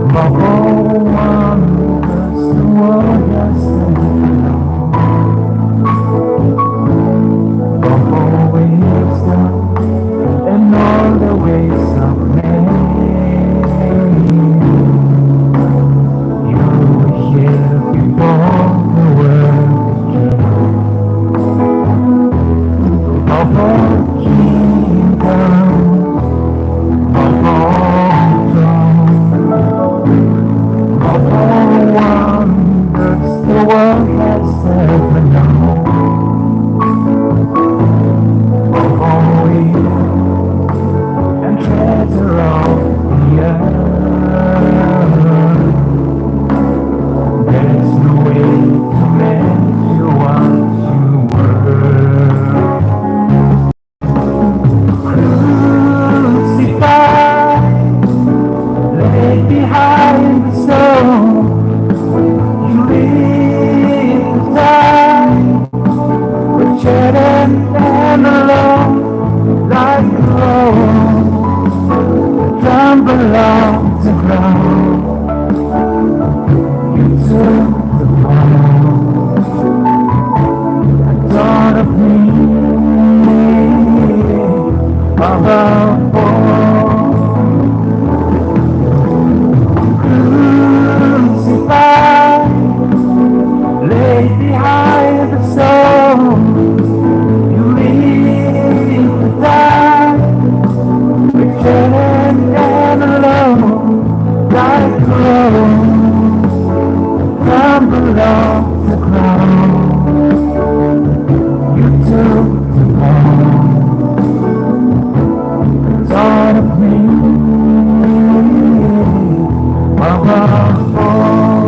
above all wonders the world has ever known, above all wisdom and all the ways of man. You were here before the world began. Above all kingdoms, above all thrones, above all wonders the world has ever known, above all wisdom and treasure of the earth, there's no way to measure what you were. Crucified, laid behind the stone, you lived to die, wretched and alone, like a load, tremble on the ground. You took the ground, and thought of me above all. Crucified, laid behind the stone, you lived to die, wretched and alone, like a load, tremble off the ground. You took the ground, thought of me above all,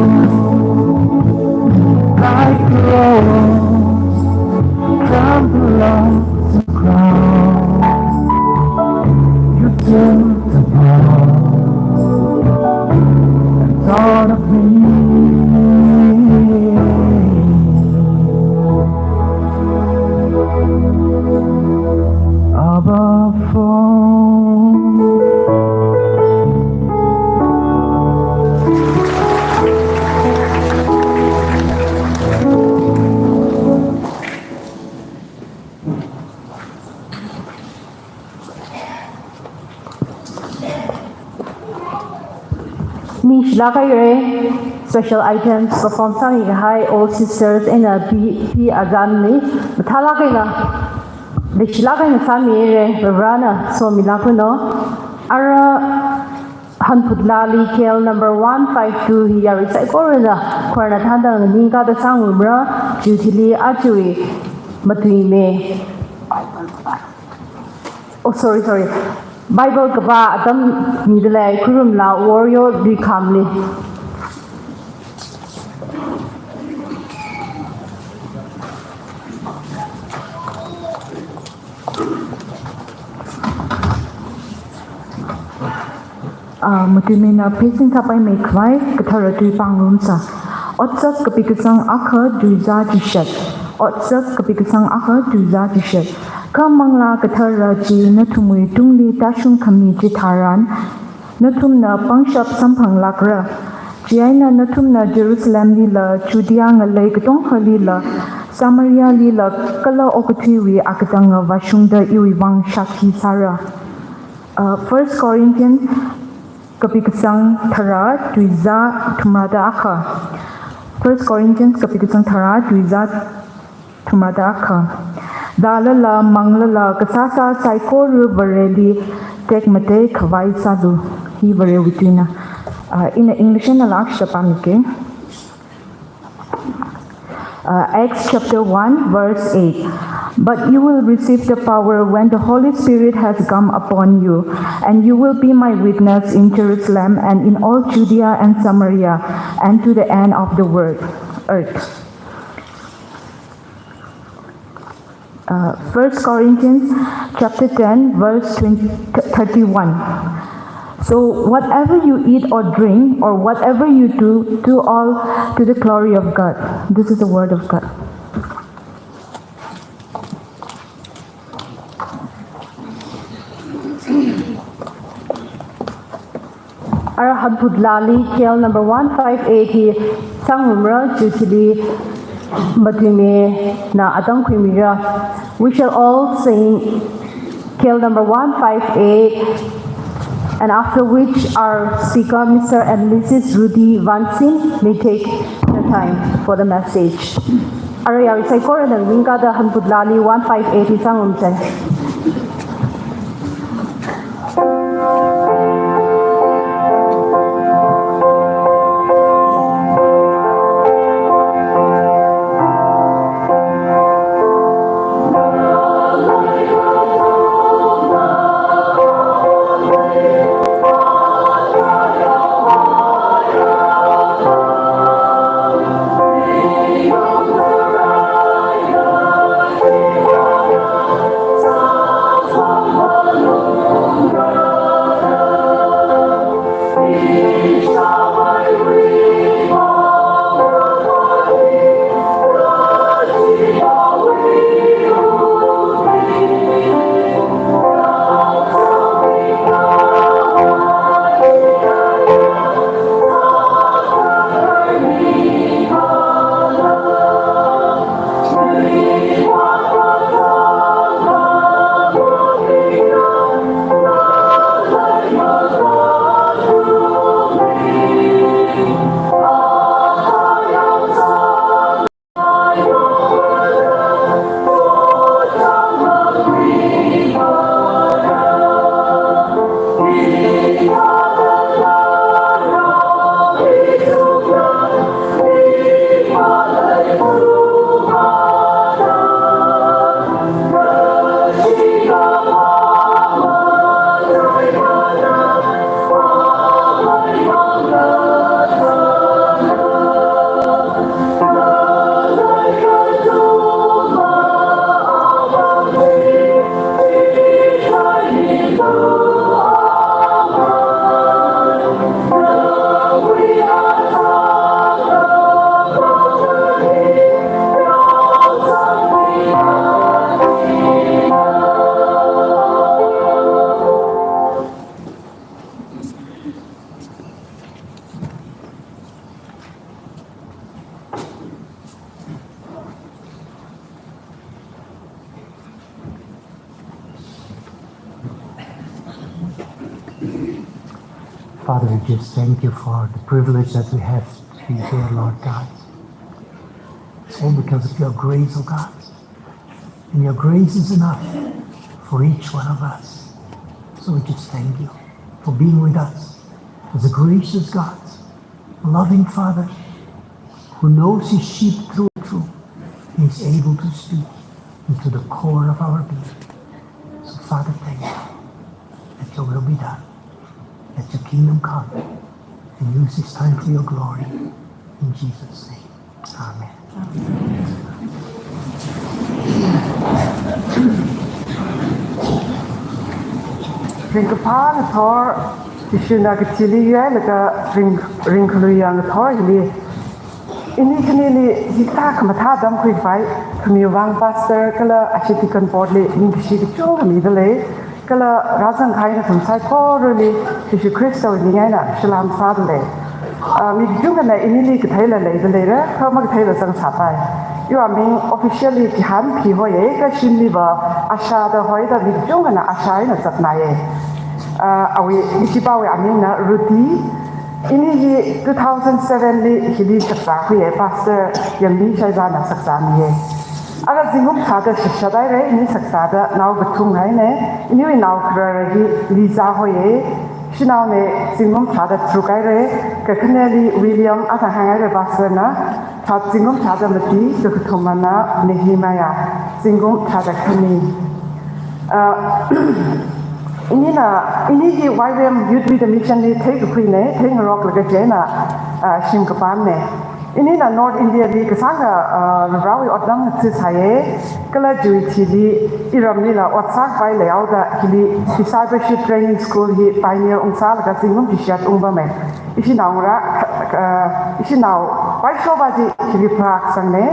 like a rose, tremble off the ground. You took the ground and thought of me above all. Niche Lakayre, special items perform sang high all sisters in a P Azanli, Matalakina, the Chilaka Sami, Verana, so Milakuno, Ara Hanputlali, Kel number 152, Yarisa Corona, Quarnatanda, Ninga, the Sangumra, Jutili, Achui, Matuime. Oh, sorry. Bible kaba adam ni dele kurum la warrior di kamli. Mutimina pacing kapai mekwai ketara tui pangrunsa. Otsak kepikesang akha duza jishat. Otsak kepikesang akha duza jishat. Kamangla ketara ji natumui tungli tashung kami jitaran. Natumna pangshap sampang lakra. Jiaina natumna Jerusalem lila Judea ngalai ketong halila. Samaria lila kala okutiwi akatanga vashungda iwiwang shakhi sara. 1 Corinthians kapikasang thara tuiza tumrada akha. 1 Corinthians kapikasang thara tuiza tumrada akha. Dalala manglala kasasa saikoru vareli tekmate kawai sadu hi vare wituna. In English na lak shapamike. Acts chapter 1 verse 8. But you will receive the power when the Holy Spirit has come upon you, and you will be my witness in Jerusalem and in all Judea and Samaria and to the end of the earth. 1 Corinthians chapter 10 verse 31. So whatever you eat or drink or whatever you do all to the glory of God. This is the word of God. Arahad Budlali, KL number 158, Sangumra, Jutili, Matime, Na Adam Kwimira. We shall all sing KL number 158, and after which our speaker, Mr. and Mrs. Rudy Vansin, may take the time for the message. Arayari Saikora and Winga the Hanpudlali 158 Sangumse. Father, we just thank you for the privilege that we have to be here, Lord God. It's all because of your grace, oh God. And your grace is enough for each one of us. So we just thank you for being with us as a gracious God, a loving Father who knows his sheep through and through. He's able to speak. into the core of our being. So, Father, thank you that your will be done, that your kingdom come, and use this time for your glory. In Jesus' name, amen. Ring kapal thor isuna kecili ya lega ring keluyang thor ini kini kita kematha dam kui fai kami wang pastor kala asitikan board le ning kisi kecil kami dale kala razang kai na tumsai kor le kisi Kristo ni na salam sad le mi juga na ini li ketai le dale ra kau mak ketai le sang sapai you are being officially jihan pi hoye ka shin li ba asha da hoye da mi juga na asha na sat na ye awi isipawe amina ruti ini hi 2007 li hili saksa huye pastor yangli shaiza na saksa ni ye aga jingum khada shisha dai re ini saksa da naw bathung hai ne ini we naw khra hi liza hoye shinau ne jingum khada trukai re kakhneli william ata hangai re pastor na tha jingum khada mati thomana nehimaya jingum khada khani ini di YWAM Youth with the Missionary take a queen, take a rock like a Jena, Shinkapane. Ini na North India di kesanga rawi odang tsisaye, kala juiti di iramila otsak bai leo da hili discipleship training school hi pioneer ungsal ka singum dishat umbame. Isi now bai shoba di hili prak sangne.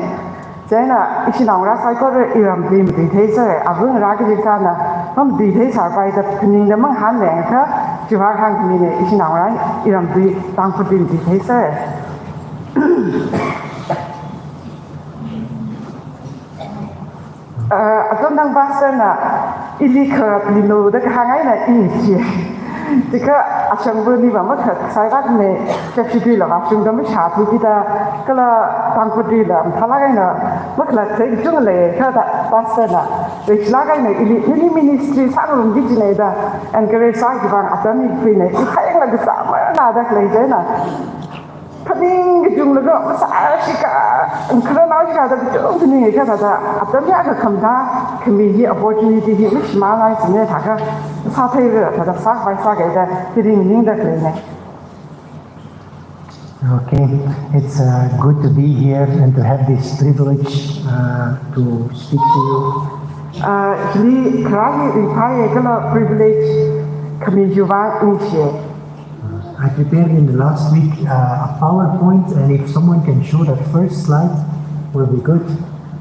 Jena isinawra saikor iram dim di these abung ragi jana ham di the sarpai da kning da mang han leng kha jiwa khang kni ne isinawra iram di tang phu dim di these atom nang basana ili khat lino da hangai na i chi tika achangbu ni ba ma khat saigat ne chepsi la ga chung da ma sha thu kita kala tangpudi la thala ga na ma khala thai chung le kha da pasana de sla ga ne ili ministry sa rum gi ji ne da encourage sa gi bang atami pri ne i khai la ga sa ma na da le je na Paning chung la ga sa shika khra na shika da chung ni kha da atami ga kham da khmi hi opportunity hi mish ma lai ne tha ga sa thai re da sa bai sa ga da tiring ning da le ne. Okay, it's good to be here and to have this privilege to speak to you. Hili kragi ripaye kala privilege kami juwa inche. I prepared in the last week a PowerPoint, and if someone can show that first slide, will be good.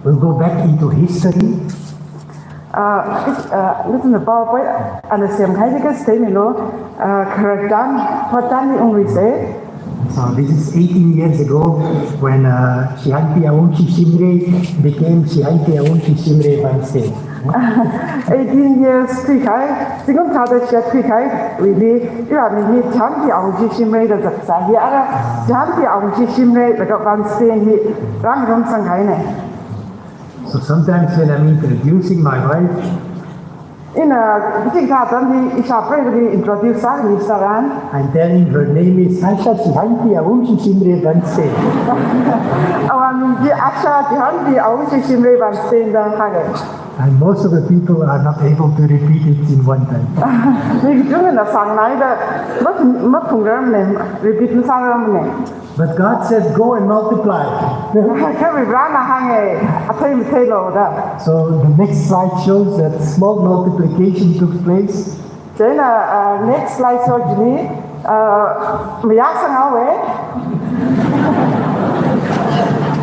We'll go back into history. Listen to PowerPoint, and the same kind of statement, Karadan, what time only say? So this is 18 years ago when Shihanti Aonchi Shimre became Shihanti Aonchi Shimre Banse. 18 years kai singum thada chat kai really you are me Shihanti Aonchi Shimre da zaksa hi ara Shihanti Aonchi Shimre da Banse hi rang rong sang hai ne. So sometimes when I'm introducing my wife, in a introduce I'm telling her name is Asha Shihanti Aonchi Shimre Banse. And most of the people are not able to repeat it in one time. But God says, go and multiply. So the next slide shows that small multiplication took place. Next slide shows me.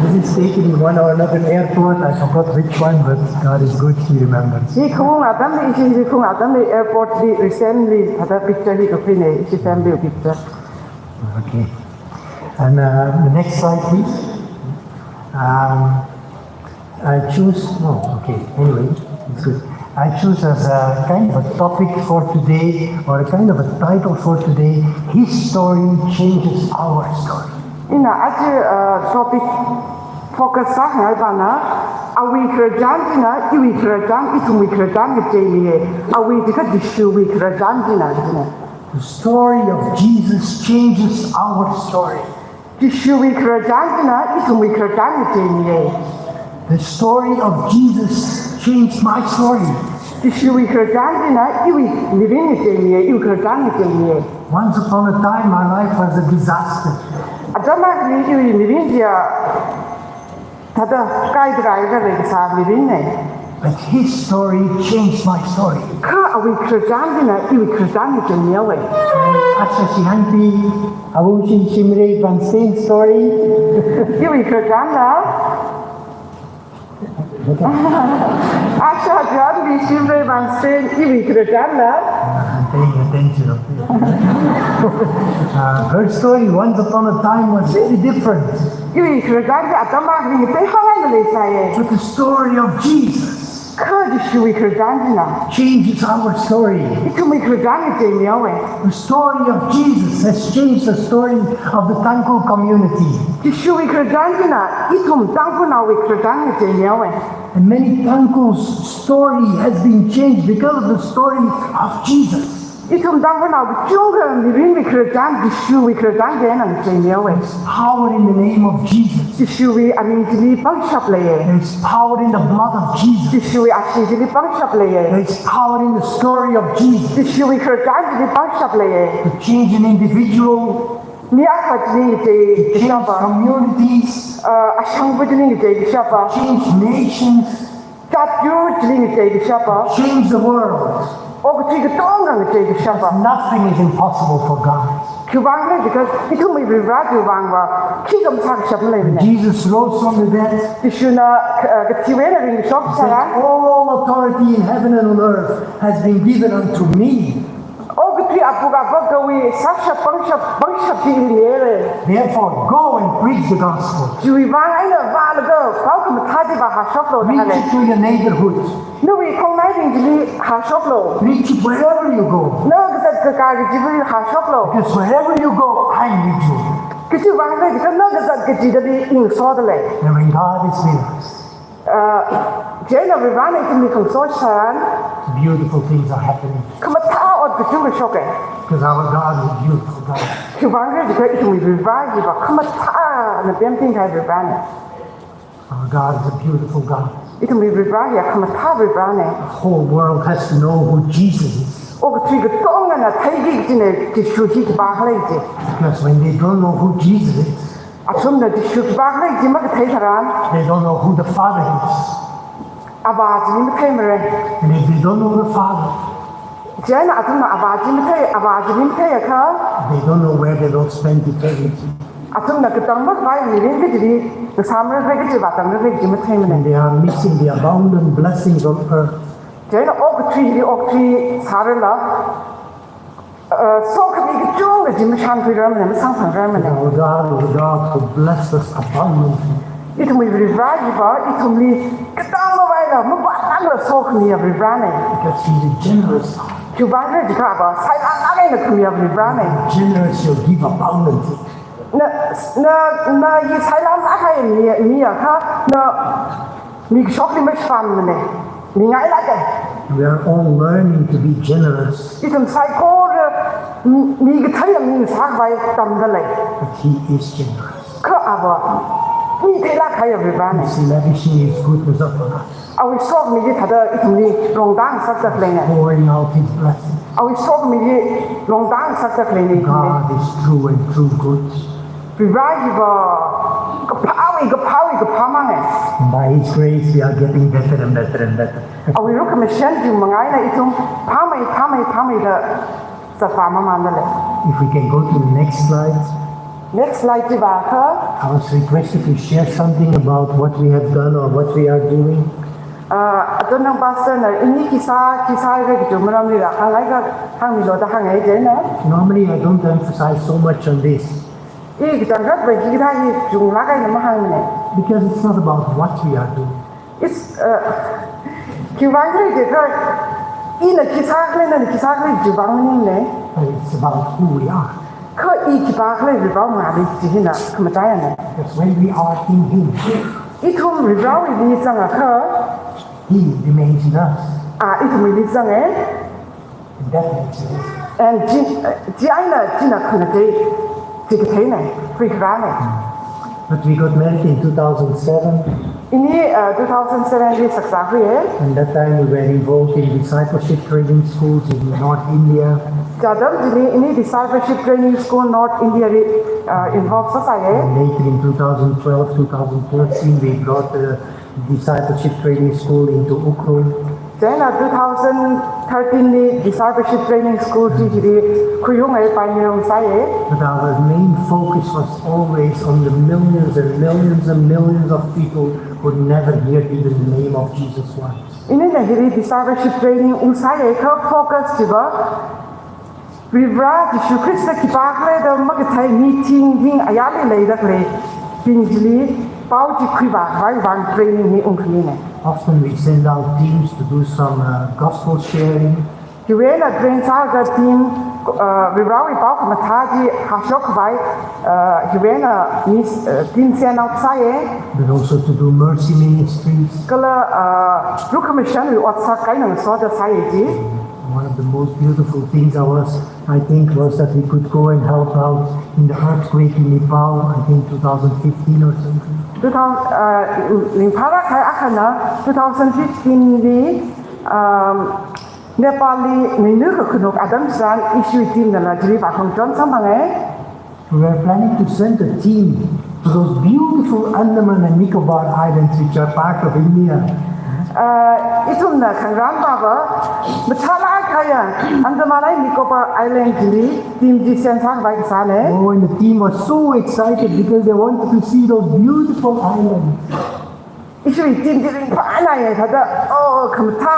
This is taken in one or another airport. I forgot which one, but God is good, He remembers. Airport recently had a picture. He family picture. Okay. And the next slide, please. I choose, anyway, it's good. I choose as a kind of a topic for today, or a kind of a title for today, His story changes our story. In a topic focus on a week Rajantina, you week Rajan, it week Rajan, Jamie, a week at the shoe week Rajantina. The story of Jesus changes our story. The shoe week Rajantina, it week Rajan, Jamie. The story of Jesus changed my story. Tishui kerjanya iwi living jemiye, iwi kerjanya jemiye. Once upon a time, my life was a disaster. Adama ni iwi living dia, tada kai drai ka lagi sa living ne. But his story changed my story. Ka awi kerjanya iwi kerjanya jemiye we. Acha si hanti, awong si Simre van same story. Iwi kerjanya. Asha John bi Simre van sen iwi kerjanya. I'm paying attention. Her story once upon a time was very different. Iwi kerjanya adama ni pe halan le saya. But the story of Jesus Ka tishui kerjanya. changes our story. Itu mi kerjanya jemiye we. The story of Jesus has changed the story of the Tangkul community. Tishui kerjanya itu tangku na we kerjanya jemiye we. And many Tangkul's story has been changed because of the story of Jesus. Itum tangku na junga living we kerjanya tishui kerjanya na jemiye we. Power in the name of Jesus. Tishui amin jili pangshap le. There's power in the blood of Jesus. Tishui asin jili pangshap le. There's power in the story of Jesus Tishui kerjanya jili pangshap le. to change an individual, Ni apa jili je change siapa? communities, Asang jili je siapa? change nations, Jatuh jili je siapa? change the world. Oh kecil ketongang je siapa? Nothing is impossible for God. Kubang le because itu mi berat kubang wa. Kikam sak siapa le ni? Jesus rose from the dead. Tisuna ketiwen ring shop Said, sarang. all authority in heaven and on earth has been given unto me. Oh kecil apa gawi sasha pangshap di liere. Therefore, go and preach the gospel. Jui bang aina bal go. Kau kem tadi bah shop lo Preach dah le. it to your neighborhood. Nui kong nai ring jili shop lo. Preach it wherever you go. No kesat kekal jili shop lo. Because wherever you go, I'm with you. Kecil bang le because no kesat kecil jadi ing so le. And when God is with us, Jana rivana itu mi kong so saran. beautiful things are happening. Kamu tahu od kecil ke shoke. Because our God is a beautiful God. Kubang le juga itu mi rivana juga. Kamu tahu na bimping kai rivana. Our God is a beautiful God. Itu mi rivana ya kamu tahu rivana. The whole world has to know who Jesus is. Oh kecil ketongan na tadi jine disuci kebang le je. Because when they don't know who Jesus is, Asum na disuci kebang le je mak tadi saran. they don't know who the Father is. Abah jini mak tadi mere. And if they don't know the Father, Jana asum na abah jini mak tadi ya kau. they don't know where they will spend eternity. Asum na ketong mak bayi ni ring jadi bersama mereka je batang mereka je mak tadi mere. And they are missing the abundant blessings on earth. Jana okti saran lah. So kami kecung je mak sampai ramai mak sampai ramai. Our God is a God who blesses us abundantly. Itu mi rivana ba itu mi ketong mak bayi lah. Mak batang lah so kami rivana. Because He's a generous God. Kubang le juga ba saya nak nak kami rivana. Generous, He'll give abundantly. Na yi sai lam na kai mi ya ka na mi shop ni mas fam ne mi ngai la ke We are all learning to be generous, itum sai ko mi ge thai mi sa bai tam da le but He is generous. ka aba mi thai la kai ri ba ne He's lavishing His goodness upon us, awi sok mi ge thada itum ni rong dang sak sak le ne pouring out His blessings. awi sok mi ge rong dang sak sak le ne God is true and true good. ri ba ji ba ka pau ma ne And by His grace, we are getting better and better and better. awi ro ka me shen ji mangai na itum pa mai da sa pa ma man da le If we can go to the next slide. next slide ji ba ka I was requested to share something about what we have done or what we are doing. Adon ng pastor na ini kisah ke gitu malam ni lah hang ai hang mi lo da hang ai je na Normally, I don't emphasize so much on this kita gat ba ji da hi jung la kai na ma hang ne because it's not about what we are doing. is ki wang le je ka ina kisah le ji bang ni ne But it's about who we are. ka i ki ba le ji bang ma li ji na ka ma ja ne Because when we are in Him, i thum ri ra wi ni sang ka He remains in us. i thum ni sang And that makes it. and ji ai na ka na ji ke thai ne free ra ne But we got married in 2007, Ini 2007 di saksa huye. and that time we were involved in discipleship training schools in North India. Jadam jini ini discipleship training school North India ri involved sa saye. And later in 2012, 2013, we brought the discipleship training school into Ukhrul. Then 2013 ni discipleship training school ji jiri khuyung ai painirong saye. But our main focus was always on the millions and millions and millions of people who never heard even the name of Jesus once. Ini na jiri discipleship training saye ka focus jiba. Vibra Jisu Krista ki pakle da magatai meeting ding ayali lei da kle. Pinjli pau ji khiba vai bang training ni ungkhni ne. Often we send out teams to do some gospel sharing. Hiwena train sa ga team vibra wi pau ka tha ji ha shok vai hiwena mis team sen outside But also to do mercy ministries. kala rukha missionary otsa kai nang so da sai ji. One of the most beautiful things I think was that we could go and help out in the earthquake in Nepal, I think 2015 or something. 2015 ni Nepali ni nu ka khunok adam san issue team na jiri ba khong chon samang We were planning to send a team to those beautiful Andaman and Nicobar Islands which are part of India. itum na khangran ba ba bchala khaya Andaman Nicobar Island jiri team ji sen sang ba sa ne. Oh, and the team was so excited because they wanted to see those beautiful islands. Issue team jiri ba na ye thada khamtha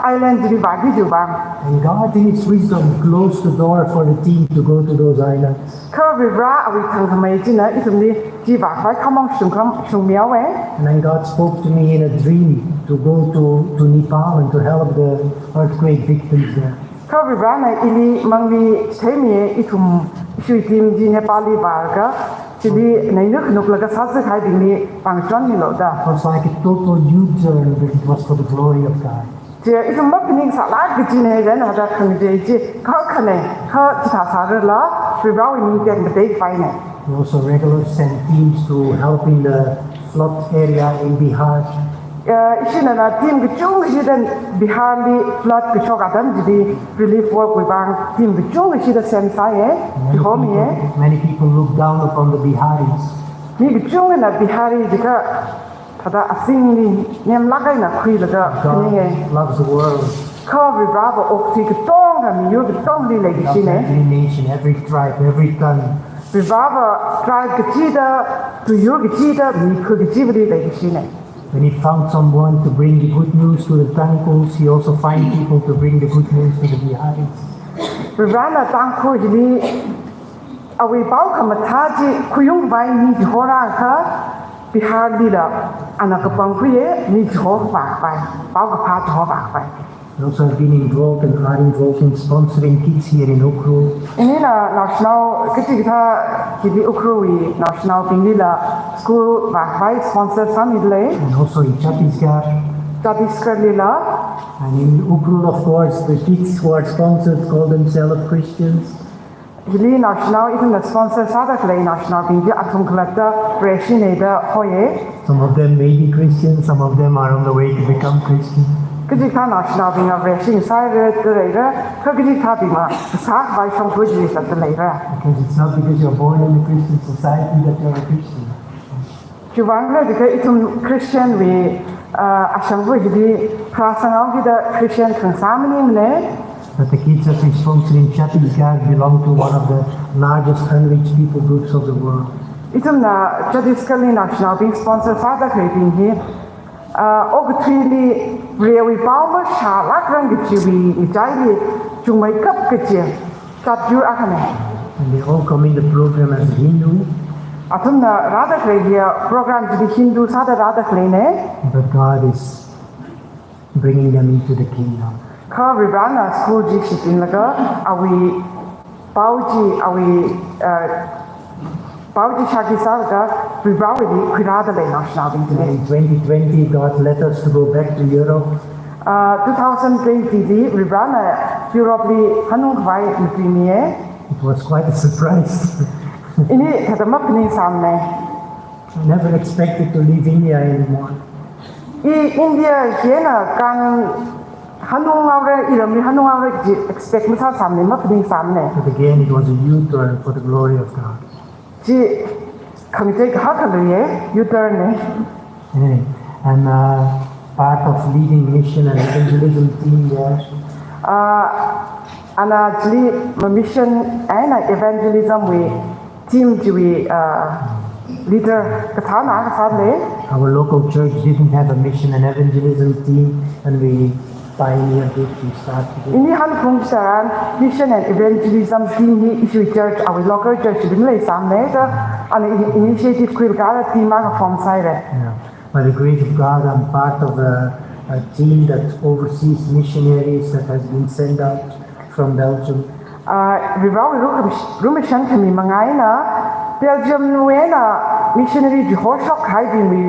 island jiri ba gi ju ba. And God in His wisdom closed the door for the team to go to those islands. Ka vibra awi thang thamai ji na itum ni ji ba khai khamong sung miao we. And then God spoke to me in a dream to go to Nepal and to help the earthquake victims there. Ka vibra na ili mangli themi itum issue team ji Nepali ba ga jiri nei nu khunok laga sa sa khai ding ni pangchon ni lo da. It was like a total U-turn, but it was for the glory of God. Je itum mak ning sa la gi ji ne ren ha da khang je ji ka khane ka ji tha sa ra la vibra wi ni ten de fai ne. We also regularly send teams to help in the flood area in Bihar. Ishi na team gi chung ji den Bihar li flood gi chok adam ji relief work wi bang team gi chung ji da sen sa ye ji ho mi ye. Many people look down upon the Biharis. Ni gi chung na Bihari ji ka thada asing ni nem lagai na khui la ga ni ye. God loves the world. Ka wi bra ba ok ti gi tong ga mi yo gi tong li le gi Loves shi ne. every nation, every tribe, every tongue. Wi bra ba tribe gi ji da tu yo gi ji da mi khu gi ji bi le gi shi ne. When he found someone to bring the good news to the Tangkuls, he also find people to bring the good news to the Biharis. Wi bra na tang khu ji ni awi pau ka ma tha ji khuyung bai ni ji ho ra ka Bihar li la ana ka pang khu ye ni ji ho ba bai pau ka pha ji ho ba bai. We also have been involved and are involved in sponsoring kids here in Ukhrul. Ini la national kiti kita kidi Ukhrul national pingli la school ba bai sponsor sam idle And also in Chhattisgarh. jadi sekali la And in Ukhrul, of course, the kids who are sponsored call themselves Christians. Hili national itu na sponsor sada kle national pingli atum kelata reshi ne da hoye Some of them may be Christians, some of them are on the way to become Christians. kiti ka national pinga reshi sai re re re ka kiti ka pinga sa bai song pu ji sa de le ra Because it's not because you're born in a Christian society that you're a Christian. ki wang le de itum Christian we asang pu ji prasangau ki da Christian kan samani ne. But the kids that we sponsor in Chhattisgarh belong to one of the largest unreached people groups of the world. Itum na Chhattisgarh national being sponsor sada creating here. Ogtili rewi palma shala krang gichibi ijali chumai kap gichi tatjur akane. And they all come in the program as Hindu, Atum na rada kregia program jadi Hindu sada rada klene. but God is bringing them into the kingdom. Ka ribana school ji shitin laga awi pauji awi pauji shaki sarga ribawi di khirada le national And bing. in 2020, God led us to go back to Europe. 2020 di ribana Europe li hanung vai mutimiye. It was quite a surprise. Ini kata mak ni samne. I never expected to leave India anymore. India hiena kang hanung awre irami hanung awre expect masa samne ma pning samne But again, it was a U-turn for the glory of God. ji khamite ha khaliye U-turn ne Anyway, I'm part of leading mission and evangelism team there. ana jli mission and evangelism we team ji we leader kathana ka samne Our local church didn't have a mission and evangelism team, and we pioneered it. We started it. ini han khung saran mission and evangelism team hi issue church our local church din le samne da an initiative kwil ka team ma form sai re Yeah. By the grace of God, I'm part of a team that oversees missionaries that has been sent out from Belgium. Rivawi rumishan kami mangai na Belgium nuena missionary di hoshok hai di mi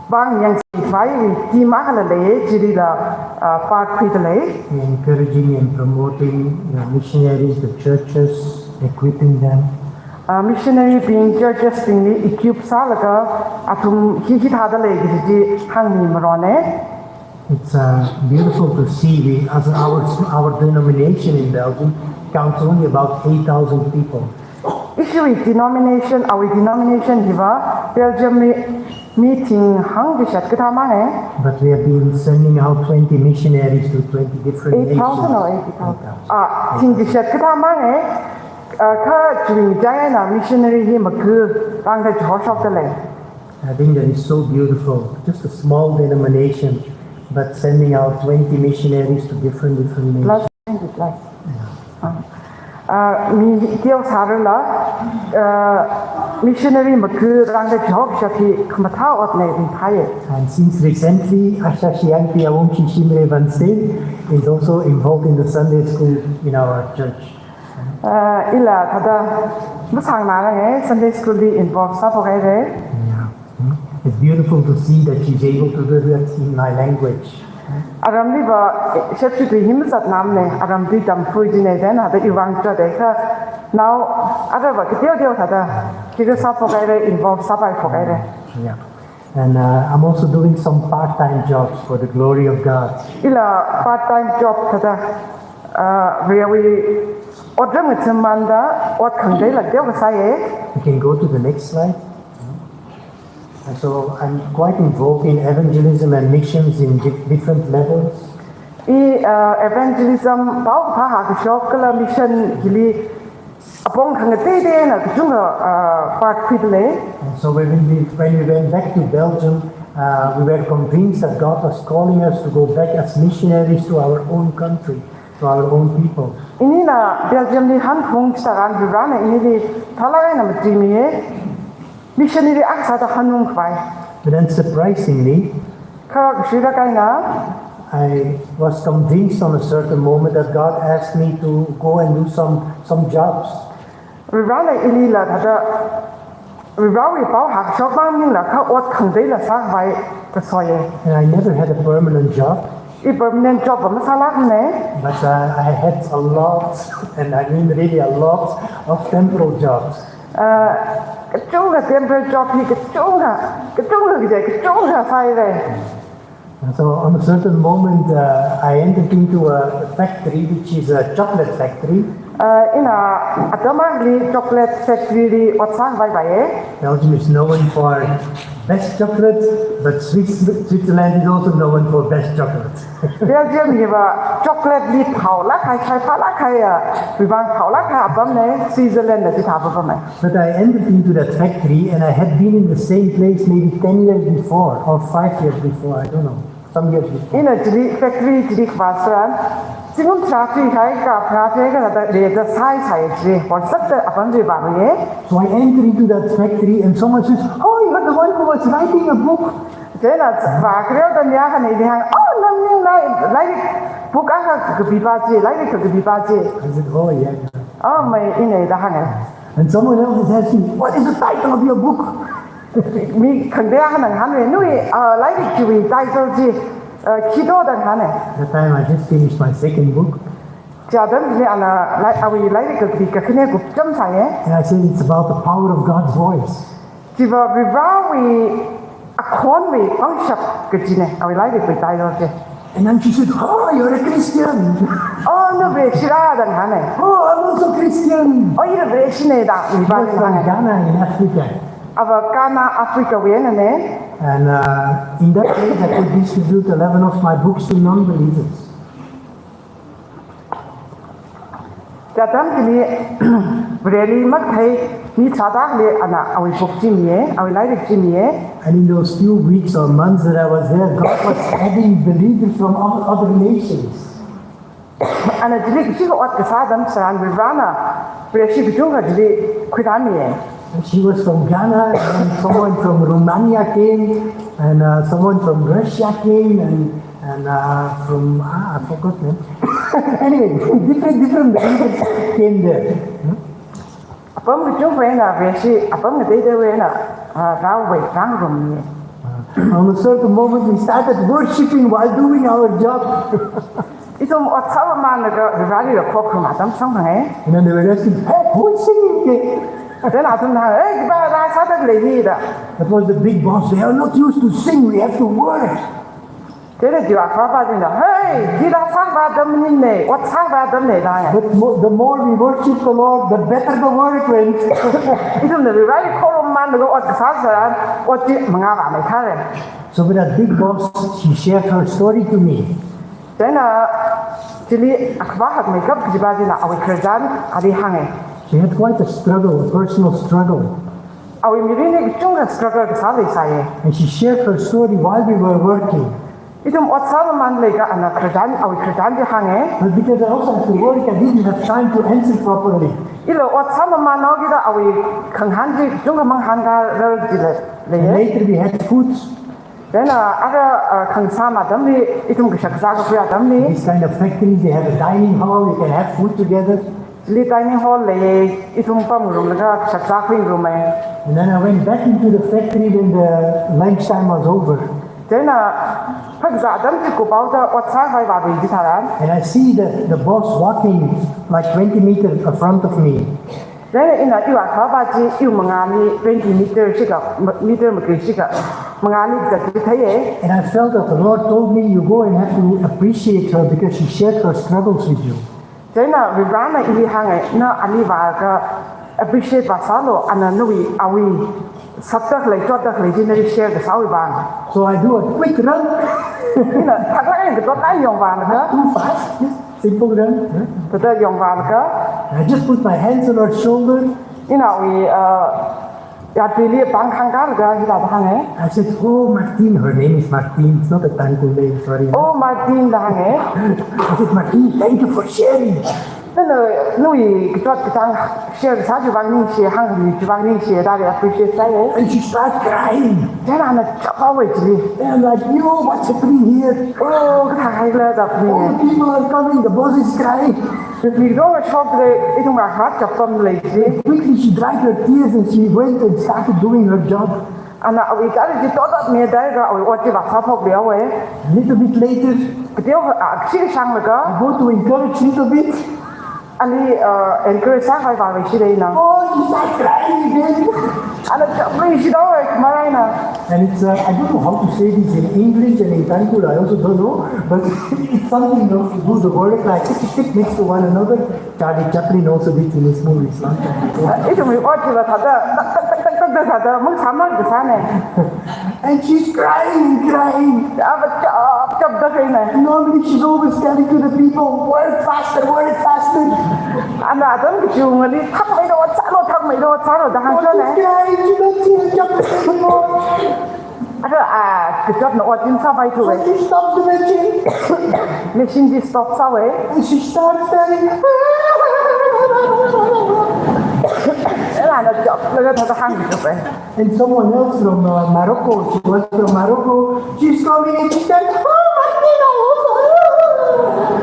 bang yang sifai di mahala le jiri la part kwit le We're encouraging and promoting missionaries, the churches, equipping them. missionary being churches being equip salaga atum hi thada le ji hang ni marone It's beautiful to see. As our denomination in Belgium counts only about 8,000 people. issue denomination our denomination hiva Belgium meeting hang di shat ka ma hai But we have been sending out 20 missionaries to 20 different 8,000 or nations. 80,000ting di shat ka ma hai ka jwi jai na missionary hi ma ku tang da hoshok le I think that is so beautiful. Just a small denomination, but sending out 20 missionaries to different plus nations. plus mi tiao sarala missionary ma ku tang da job shaki khamtha ot ne din thai And since recently, Asha Shianti Awongchi Shimre Van Steen is also involved in the Sunday school in our church. ila thada musang na la nge Sunday school di involve sa pho kai re Yeah. It's beautiful to see that she's able to do that in my language. aram li ba shepsi tu him sat nam ne aram di dam phui di ne den ha da iwang cha de kha now ada ba kieu deu thada ki ga sa pho kai re involve sa pai pho kai re Yeah. And I'm also doing some part-time jobs for the glory of God. ila part time job thada really odram chamanda ot khang dei la deu ka sa ye You can go to the next slide. And so I'm quite involved in evangelism and missions in different levels. evangelism pau pha ha ka shok kala mission hili apong khang te de na chung part kwit le And so when we went back to Belgium, we were convinced that God was calling us to go back as missionaries to our own country, to our own people. ini na Belgium ni han khong staran rana ini di thalai na mati mi missionary aksa ta hanung khwai But then surprisingly, kha shira kai na I was convinced on a certain moment that God asked me to go and do some jobs. rana ini la thada rivawi pau ha shok bang ni la kha ot khang dei la sa vai ka soye And I never had a permanent job, I permanent job ma sala ne but I had a lot, and I mean really a lot, of temporal jobs. cái chung là temporary job hi cái chung là cái chung là sai rồi And so on a certain moment, I entered into a factory, which is a chocolate factory. ina atama li chocolate factory di otsang vai vai Belgium is known for best chocolate, but Switzerland is also known for best chocolate. Belgium hi ba chocolate li phau la khai pha la khai vi bang phau la khai apam ne Switzerland na ti tha ba mai But I entered into that factory, and I had been in the same place maybe 10 years before, or 5 years before, I don't know, some years before. ina jili factory jili khwasan singum traffic hai ka phra ka da de da sai ji or sat apam ji ba ye So I entered into that factory, and someone says, "Oh, you're the one who was writing a book." thế là và cái đó tên nhà này thì hàng năm nhưng lấy bút cá cái bị ba chi lấy cái bị ba chi I said, "Oh, yeah." mày in này đã hàng này And someone else is asking, "What is the title of your book?" mi khẩn đeo hàng hàng này nuôi lấy cái chữ tay cho chi khi đó đằng hàng này That time I just finished my second book, cha đến thì anh lấy cái bị cái này cũng chấm sai ấy and I said it's about the power of God's voice. Jiwa bibawi akon we bangshap kejine awi lai de petai roke. And then she said, oh, you're a Christian. Oh no be shira dan hane. Oh, I'm also Christian. Oh ira be shine da She was bibawi from hane. Ghana in Africa. Aba kana Africa we ne. And in that place, I could distribute 11 of my books to non-believers. Jatam kini really mat hai ni chada le ana awi bukji miye awi lai de miye. And in those few weeks or months that I was there, God was adding believers from other nations. Ana jili kisi ko wat kesadam saran bibrana presi bijunga jili kuidamiye. And she was from Ghana, and someone from Romania came, and someone from Russia came, and from, I forgot them. Anyway, different believers came there. Apam bijung we na presi apam ngade de we na rau we rang rom ye. On a certain moment, we started worshiping while doing our job. Itum ot sawa man ga rali ro khok ma tam sang hai. And then they were asking, hey, who is singing? Then atum na eh ba ba sa ta le hi da. That was the big boss. They are not used to sing, we have to work. Tere jiwa kha ba jin da hey ji da sang ba dam ni ne ot sang ba dam ne da ya. But the more we worship the Lord, the better the work went. Itum ne rali khol man ga ot sa saran ot ji manga ba mai tha le. So with that big boss, she shared her story to me. Then jili akba hak makeup jiba jin awi khrejan adi hange. She had quite a struggle, a personal struggle. Awi mirini chunga struggle ka sa le sa ye. And she shared her story while we were working. Itum ot sa man le ga ana khrejan awi khrejan ji hange. But because I also had to work, I didn't have time to answer properly. Ilo ot sa man no gi da awi khang han ji chunga mang han ga rel ji le And ye. later we had food, Then aga khang sa ma dam ni itum ka shak sa ka pya dam ni. these kind of factories, they have a dining hall, you can have food together. Li dining hall le itum pam room la ga shak sa khing room ai. And then I went back into the factory when the lunchtime was over. Then phak za dam ti ko pau da ot sa hai ba bi ji tharan. And I see the boss walking like 20 meters in front of me. Then ina iwa kha ba ji yu manga ni 20 meter shi ka meter ma shi ka manga ni da ti thai ye. And I felt that the Lord told me, you go and have to appreciate her because she shared her struggles with you. Then we ran na ili hangai na ali ba ka appreciate ba sa lo ana nui awi satak lai chot dak lai ji na share ka sa wi ba. So I do a quick run, Ina thak lai ka tot ai yong ba na ka. too fast, just simple run. Ta ta yong ba na ka. I just put my hands on her shoulder. Ina we ya ti li bang khang ka ga hi la ba hangai. I said, oh, Martine, her name is Martine, it's not a Tanko name, sorry. Oh Martin da hangai. I said, Martine, thank you for sharing. Then nui ka tot ka tang share ka sa ju bang ni share hang ni ju bang ni share da ya appreciate sa ye. And she started crying. Then ana chap ba we ji. And I'm like, yo, what's happening here? Oh ka thai la da All ni. the people are coming, the boss is crying. Ni do ga shop le itung ga hat chap pam le ji. Quickly, she dried her tears and she went and started doing her job. Ana awi ka ji to da me dai ga awi ot ji ba sa phok le we. A little bit later, Ka teo ga chi sang le ga. I go to encourage a little bit. Ani encourage sa hai ba we shi dei na. Oh, she started crying again. Ana chap le shi do we marai na. And it's, I don't know how to say this in English and in Tankul, I also don't know, but it's something to do the word like sit next to one another. Charlie Chaplin also did in his movies. Itu mi ot ji ba tha da tak tha da mung sam ma ka sa ne. And she's crying, crying. Aba chap da kai na. Normally she's always telling to the people, work faster, work faster. Ana adam ki chu ngali thak mai do sa lo da hang But sa she's ne. crying, she don't see her job anymore. Ada ka chap na ot jin sa bai thu we. So she stops the machine Machine ji stop sa we. and she starts telling, Ela na chap la ga tha hang ki we. and someone else from Morocco, she was from Morocco, she's coming and she said, oh, Martina,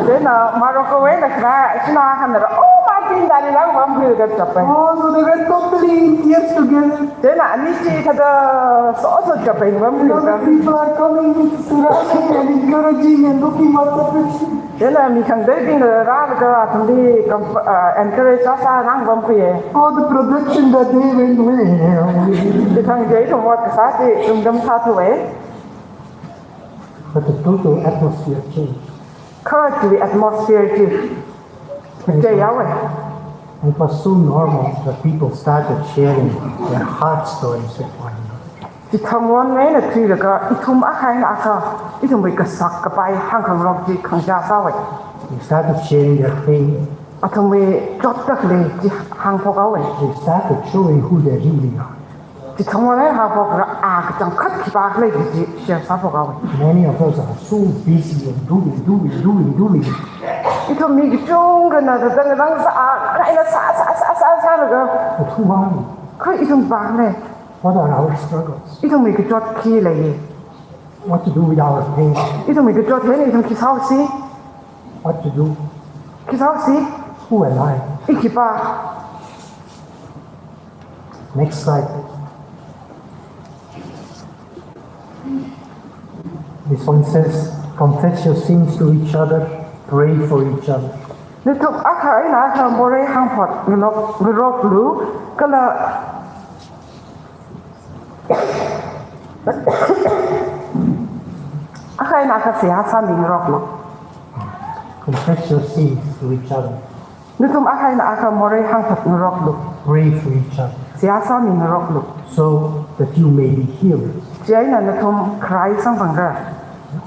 Then Morocco we na kra sina han na oh tin dari lang bam hui ga chapai Oh, so they were totally in tears together. tena ani chi kada so chapai bam And hui all ga the people are coming, surrounding and encouraging and looking at the picture. tena mi khang dei bin ra ga thum di encourage sa nang bam hui Oh, the production that they went with. di khang dei thum wat sa ti tum dam sa thu e But the total atmosphere changed. kha ti atmosphere ti te yawe And it was so normal that people started sharing their heart stories with one another. ti tham won me na ti ga i thum a khai na kha i thum bai ka sak ka pai hang khang rok ji khang ja sa we They started sharing their pain. a thum we chot tak le ji hang pho ka we They started showing who they really are. ti tham won ha pho ka a ka chang khat ki ba le ji share sa pho ka we Many of us are so busy and doing. I thum mi ki chung ga na da dang sa a kai la sa ga But who are we? khai i thum ba le What are our struggles? I thum mi ki chot ki le What to do with our pain? I thum mi ki chot he ni thum ki sao si What to do? ki sao si Who am I? I ki pa Next slide, please. This one says, confess your sins to each other, pray for each other. ni thum a khai na kha mo re hang phot ni rok lu ka la a khai na kha sia sa ni rok lu Confess your sins to each other, ni thum a khai na kha mo re hang phot ni rok lu pray for each other, sia sa ni rok lu so that you may be healed. jai na ni thum khai sang bang ra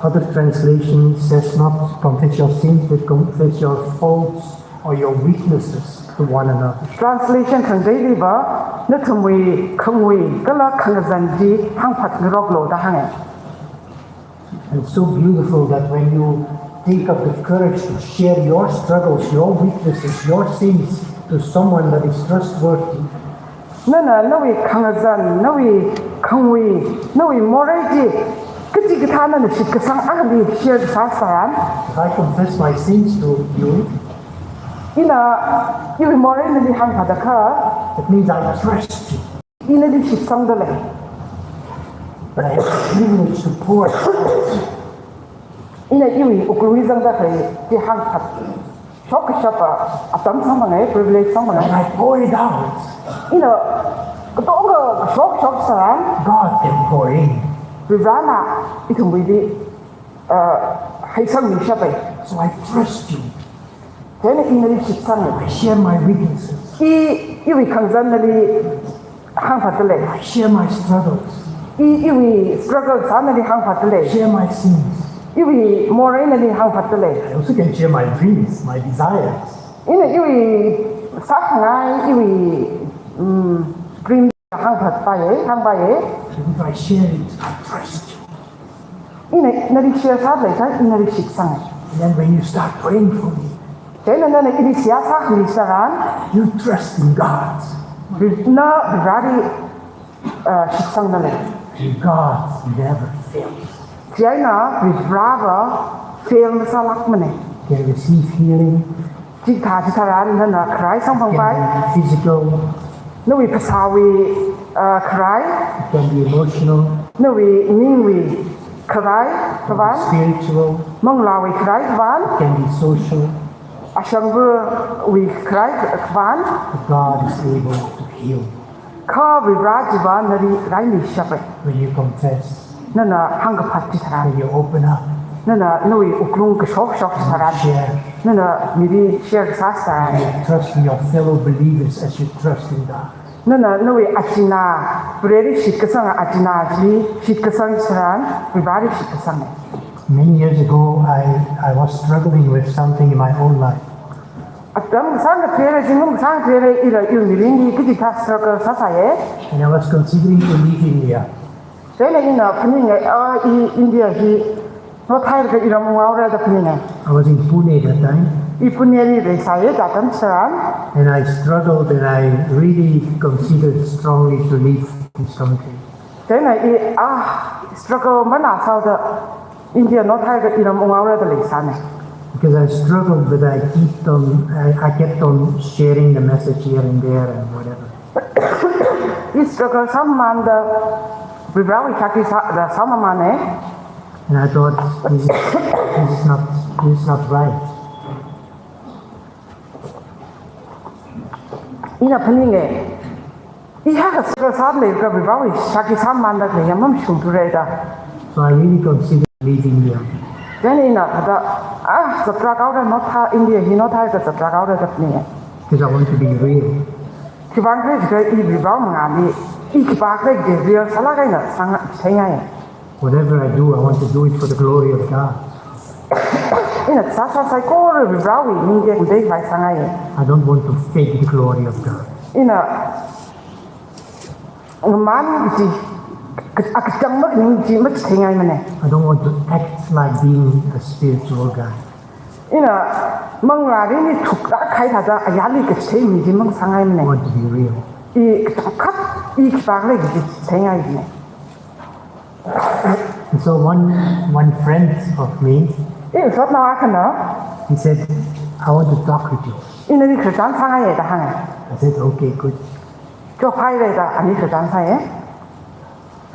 Other translation says not confess your sins, but confess your faults or your weaknesses to one another. translation khang dei li ba na thum wi khang wi ka la khang zan ji hang phat ni rok lo da hang And it's so beautiful that when you take up the courage to share your struggles, your weaknesses, your sins to someone that is trustworthy, na wi khang zan na wi khang wi na wi mo re ji ka ji ka tha na ni ka sang a li share sa san if I confess my sins to you, ina i wi mo re ni hang phat da kha it means I trust you. ina li shi sang da le But I have the privilege to pour ina i wi ukhrul zang da khai ji hang phat chok ka cha pa atam sang ma ngai privilege sang ma and ngai I pour it out. ina ka to ga chok san God can pour in. Rizana itu mesti hai sang ni siapa? So I trust you. Jadi ini sang I share my weaknesses. iwi kangzan nali hang patale. I share my struggles. Iwi struggle sana nali hang I patale. share my sins. Iwi morai nali hang patale. I also can share my dreams, my desires. Ini iwi sahangai iwi dream hang pat paye hang paye. And if I share it, I trust you. Ini nali share sad lagi kan ini nali sik sang. And then when you start praying for me, Jadi nana ini siasa ni saran. you trust in God. Na berari sik sang nali. And God never fails. Jadi na berapa film salak mana? Can receive healing, Jika citaran nana kerai sang can pangpai. be physical, Nawi pasawi kerai. it can be emotional, Nawi ningwi kerai kawan. spiritual, Menglawi kerai kawan. it can be social. Asyang wi kerai kawan. But God is able to heal Kau berada jiwa nari rai ni siapa? when you confess, Nana hanggapat citaran. when you open up, Nana nawi uklung kesok citaran. share, Nana miri share sasa. you trust in your fellow believers as you trust in God. Nana nawi acina bereri sikasang acina jli sikasang seran berari sikasang. Many years ago, I was struggling with something in my own life. Atam sang kere jingum sang kere ira yu milingi kiti tasra ke sasaye. And I was considering to leave India. Saya ina peninga India hi no thai ke ira mawra da peninga. I was in Pune that time, Ipunyari re saya datang seran. and I struggled and I really considered strongly to leave this country. Saya struggle mana sao da India no thai ke ira mawra da le sana. Because I struggled, but I kept on sharing the message here and there and whatever. I struggle some man the without Shaki the summer money. And I thought, this is not right. In a penny, he has a struggle sadly without Shaki some man that the Yamam Shumpureda. So I really considered leaving here. Then in the drug out and not India, he not has the drug out of me. Because I want to be real. To Bangladesh, he be wrong, each back like the real Salagana, saying. Whatever I do, I want to do it for the glory of God. In a Sasa Psycho, we brow in India, day by Sangai. I don't want to fake the glory of God. In a man, I don't want to act like being a spiritual guy. In a Mangari took that kite as a Yali same Jimang I Sangai. want to be real. He cut each family saying. And so one friend of me, It's what now I can know. he said, I want to talk with you. In a Christian Sangai, the hanger. I said, okay, good. Joe Pirate, and Christian Sangai.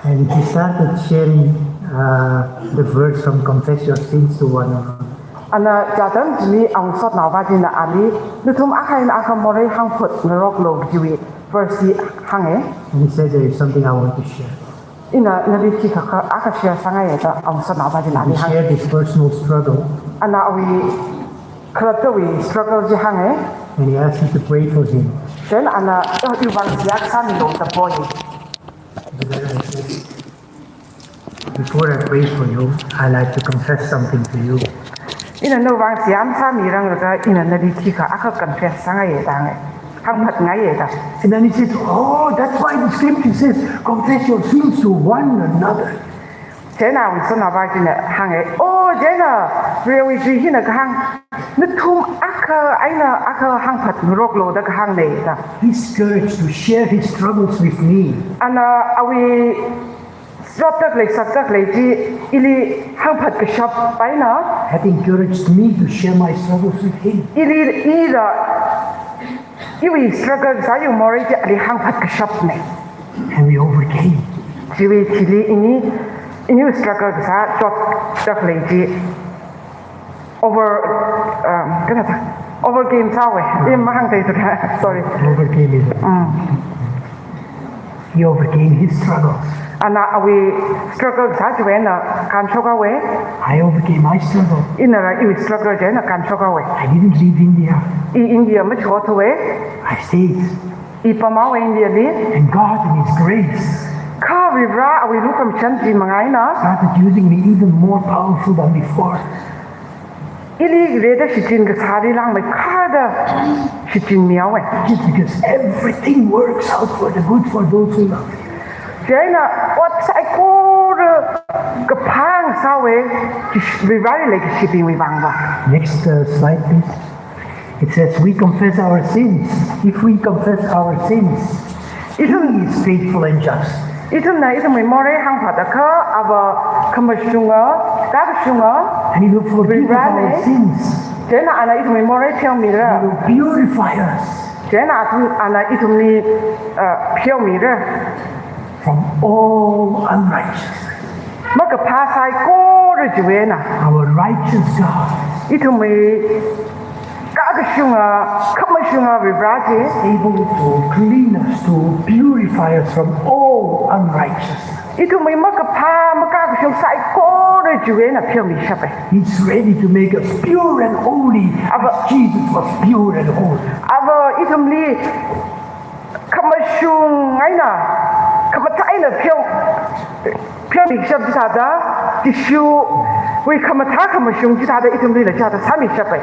And he started sharing the verse from Confess Your Sins to one another. And Jatan to me on Sot Navajin Ali, the Tum Akan Akamore hang put the rock log Jewy, first the hanging. And he said, there is something I want to share. In a Naviki Akashia Sangayeta on Sot Navajin Ali. He shared his personal struggle. And now we struggle the hanging. And he asked me to pray for him. Then you want the accent of the boy. But then I said, before I pray for you, I like to confess something to you. In a no one Siam Samirang in a Naditika, I could confess Sangayeta. How much Nayeta? And then he said, oh, that's why the scripture says, confess your sins to one another. Jenna was son of hanging. Oh, Jenna, really, she in a hang. The tomb Aka hang pat Roglo, the hang later. He's courage to share his struggles with me. And we stopped like such lady, Ili hang pat the shop by now. Had encouraged me to share my struggles with him. Ili you struggle, so you more hang pat the shop name. And we overcame. Jiwi Chili in you struggle, so lady. Over game tower. In Mahang, sorry. Overcame it. He overcame his struggles. And we struggle such when can't choke away. I overcame my struggle. In a you struggle then can't choke away. I didn't leave India. In India much hot away. I stayed. Ipamawa India did. And God in His grace Car we brought we look from Chanti Mangaina. started using me even more powerful than before. Ili later she didn't get lang my car she didn't meow. Just because everything works out for the good for those who love you. Jana, what's I call the pang sawe? We very like shipping with Bangba. Next slide, please. It says, we confess our sins. If we confess our sins, He is faithful and just. Itu memori hang pada ke apa kemesunga, kasunga. And He will forgive us our sins. Jana anak itu memori piau He mira. will purify us Jana anak itu ni piau mira. from all unrighteousness. Maka pasai ko rejuena. Our righteous God Itu me kasunga, kemesunga vibrasi. is able to clean us, to purify us from all unrighteousness. Itu me maka kasung sai ko rejuena piau mi siapa. He's ready to make us pure and holy as Jesus was pure and holy. Apa itu me kemasung aina. Kamata'ina piau mi siapa sada. Isu we kamata kemasung sada itu me la sada sami siapa.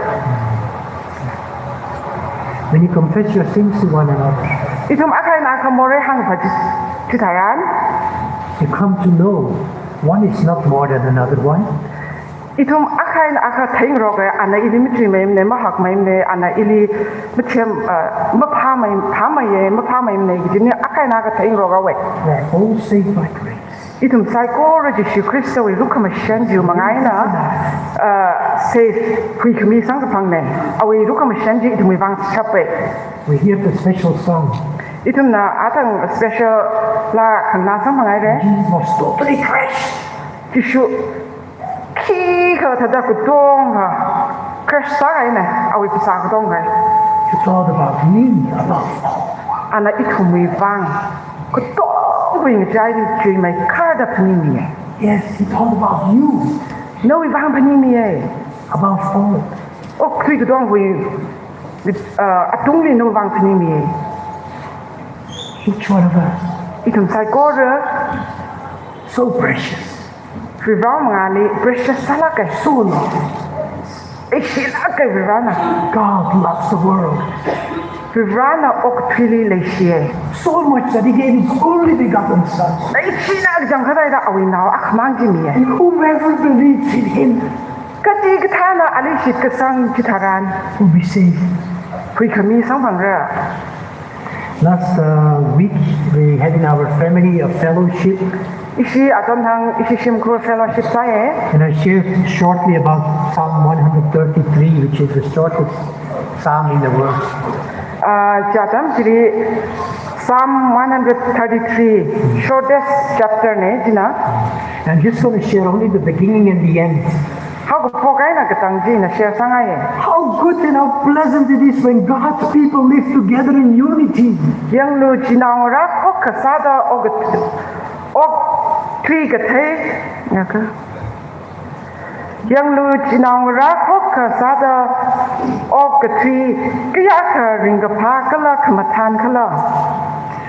When you confess your sins to one another, Itu akan more hang pada citayan. you come to know one is not more than another one. Itu akan teng roga anak ini mesti main ne mahak main ne anak ini macam mapamai ne gitu ni akan teng roga we. We are all saved by grace. itum psycho register Christo we look ma shan ju mangai na safe pui khmi sang phang ne awi look ma shan ji itum we wang chape We hear the special song. itum na atang special la khna sang mangai re Jesus was totally crushed. tishu ki kha thada ku tong ha crash sai ne awi pisa ku tong hai You thought about me above all. ana itum we wang ku tong we ngai ji mai kha da phni mi Yes, he thought about you no we wang phni mi above all. ok kui ku tong we atung ni no wang phni mi Each one of us, itum psycho re so precious. we wang ngani precious sala ka So loved. ishila ka we wang God loves the world Virana ok pili le shie. so much that he gave his only begotten Son. Ishina jang kada ida awi now akhmang ji mi. And whoever believes in him Kati katana ali shit ka sang chitaran. will be saved. Pui kami sang bang ra. Last week, we had in our family a fellowship, Ishi atom hang ishi shimkur fellowship sae. and I shared shortly about Psalm 133, which is the shortest psalm in the world. Jatam jiri Psalm 133 shortest chapter ne jina. I'm just going to share only the beginning and the end. How go pokai na katang ji na share sangai. How good and how pleasant it is when God's people live together in unity. Yang lu jinang ra ok kasada ok tri ka the ngaka. Yang lu jinang ra ok kasada ok tri kya ka ringa pa kala kamatan kala.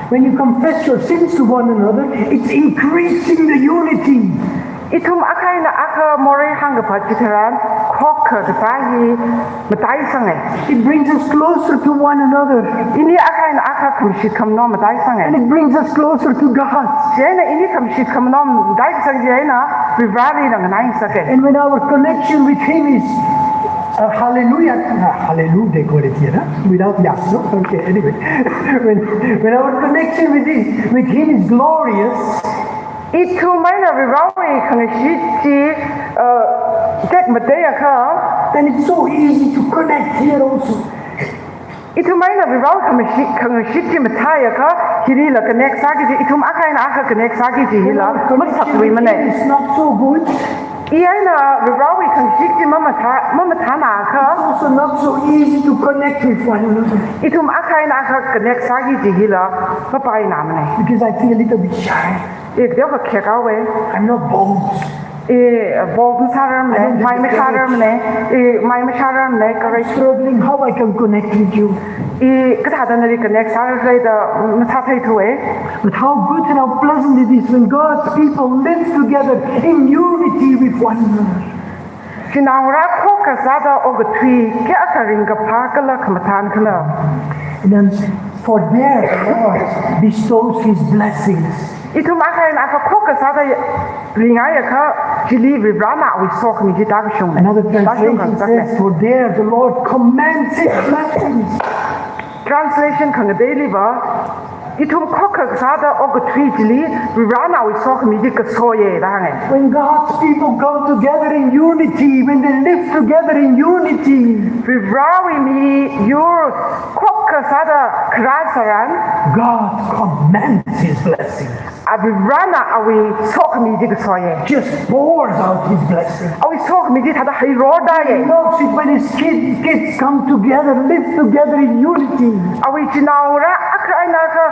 When you confess your sins to one another, it's increasing the unity. Itum akai na aka more hanga pa chitaran kok ka tahi matai sangai. It brings us closer to one another, Ini akai na aka kamshit kam no matai and sangai. it brings us closer to God. Jena ini kamshit kam no dai sang jena vivari nang nai sake. And when our connection with Him is hallelujah, hallelujah, they call it here, huh? Without yas, no? Okay, anyway. when our connection with Him is glorious, Itu mana vivari kamshit ji tek mataya ka. then it's so easy to connect here also. Itu mana viral kamshit ji mataya ka. Hiri la connect sagi ji itum akai na aka connect sagi ji When hila. our connection Masak wi with mane. Him is not so good, Iya na viral kamshit ji mama na ka. it's also not so easy to connect with one another. Itum akai na aka connect sagi ji hila. Mapai na mane. Because I feel a little bit shy. Ik deel ka keka we. I'm not bold. Bolden saram ne. Mai me saram ne. Mai me saram ne. I'm struggling how I can connect with you. Kata na ri connect saram le da masatai tuwe. But how good and how pleasant it is when God's people live together in unity with one another. Sinawra ko ka sada ogatwi ke akaring ka pakala kamatan kala. And then for there the Lord bestows His blessings. Itu makai na ka ko ka sada ringaya ka jili vibrana wi sok mi jita ka shung. Another translation says, for there the Lord commands His blessings. Translation kan daily ba. Itum ko ka sada ogatwi jili vibrana wi sok mi jita ka soye dangai. When God's people come together in unity, when they live together in unity, Vibrawi mi your ko ka sada krasaran. God commands His blessings. Vibrana awi sok mi jita ka soye. Just pours out His blessings. Awi sok mi jita da hiroda ye. He loves it when His kids come together, live together in unity. Awi jinawra akra na ka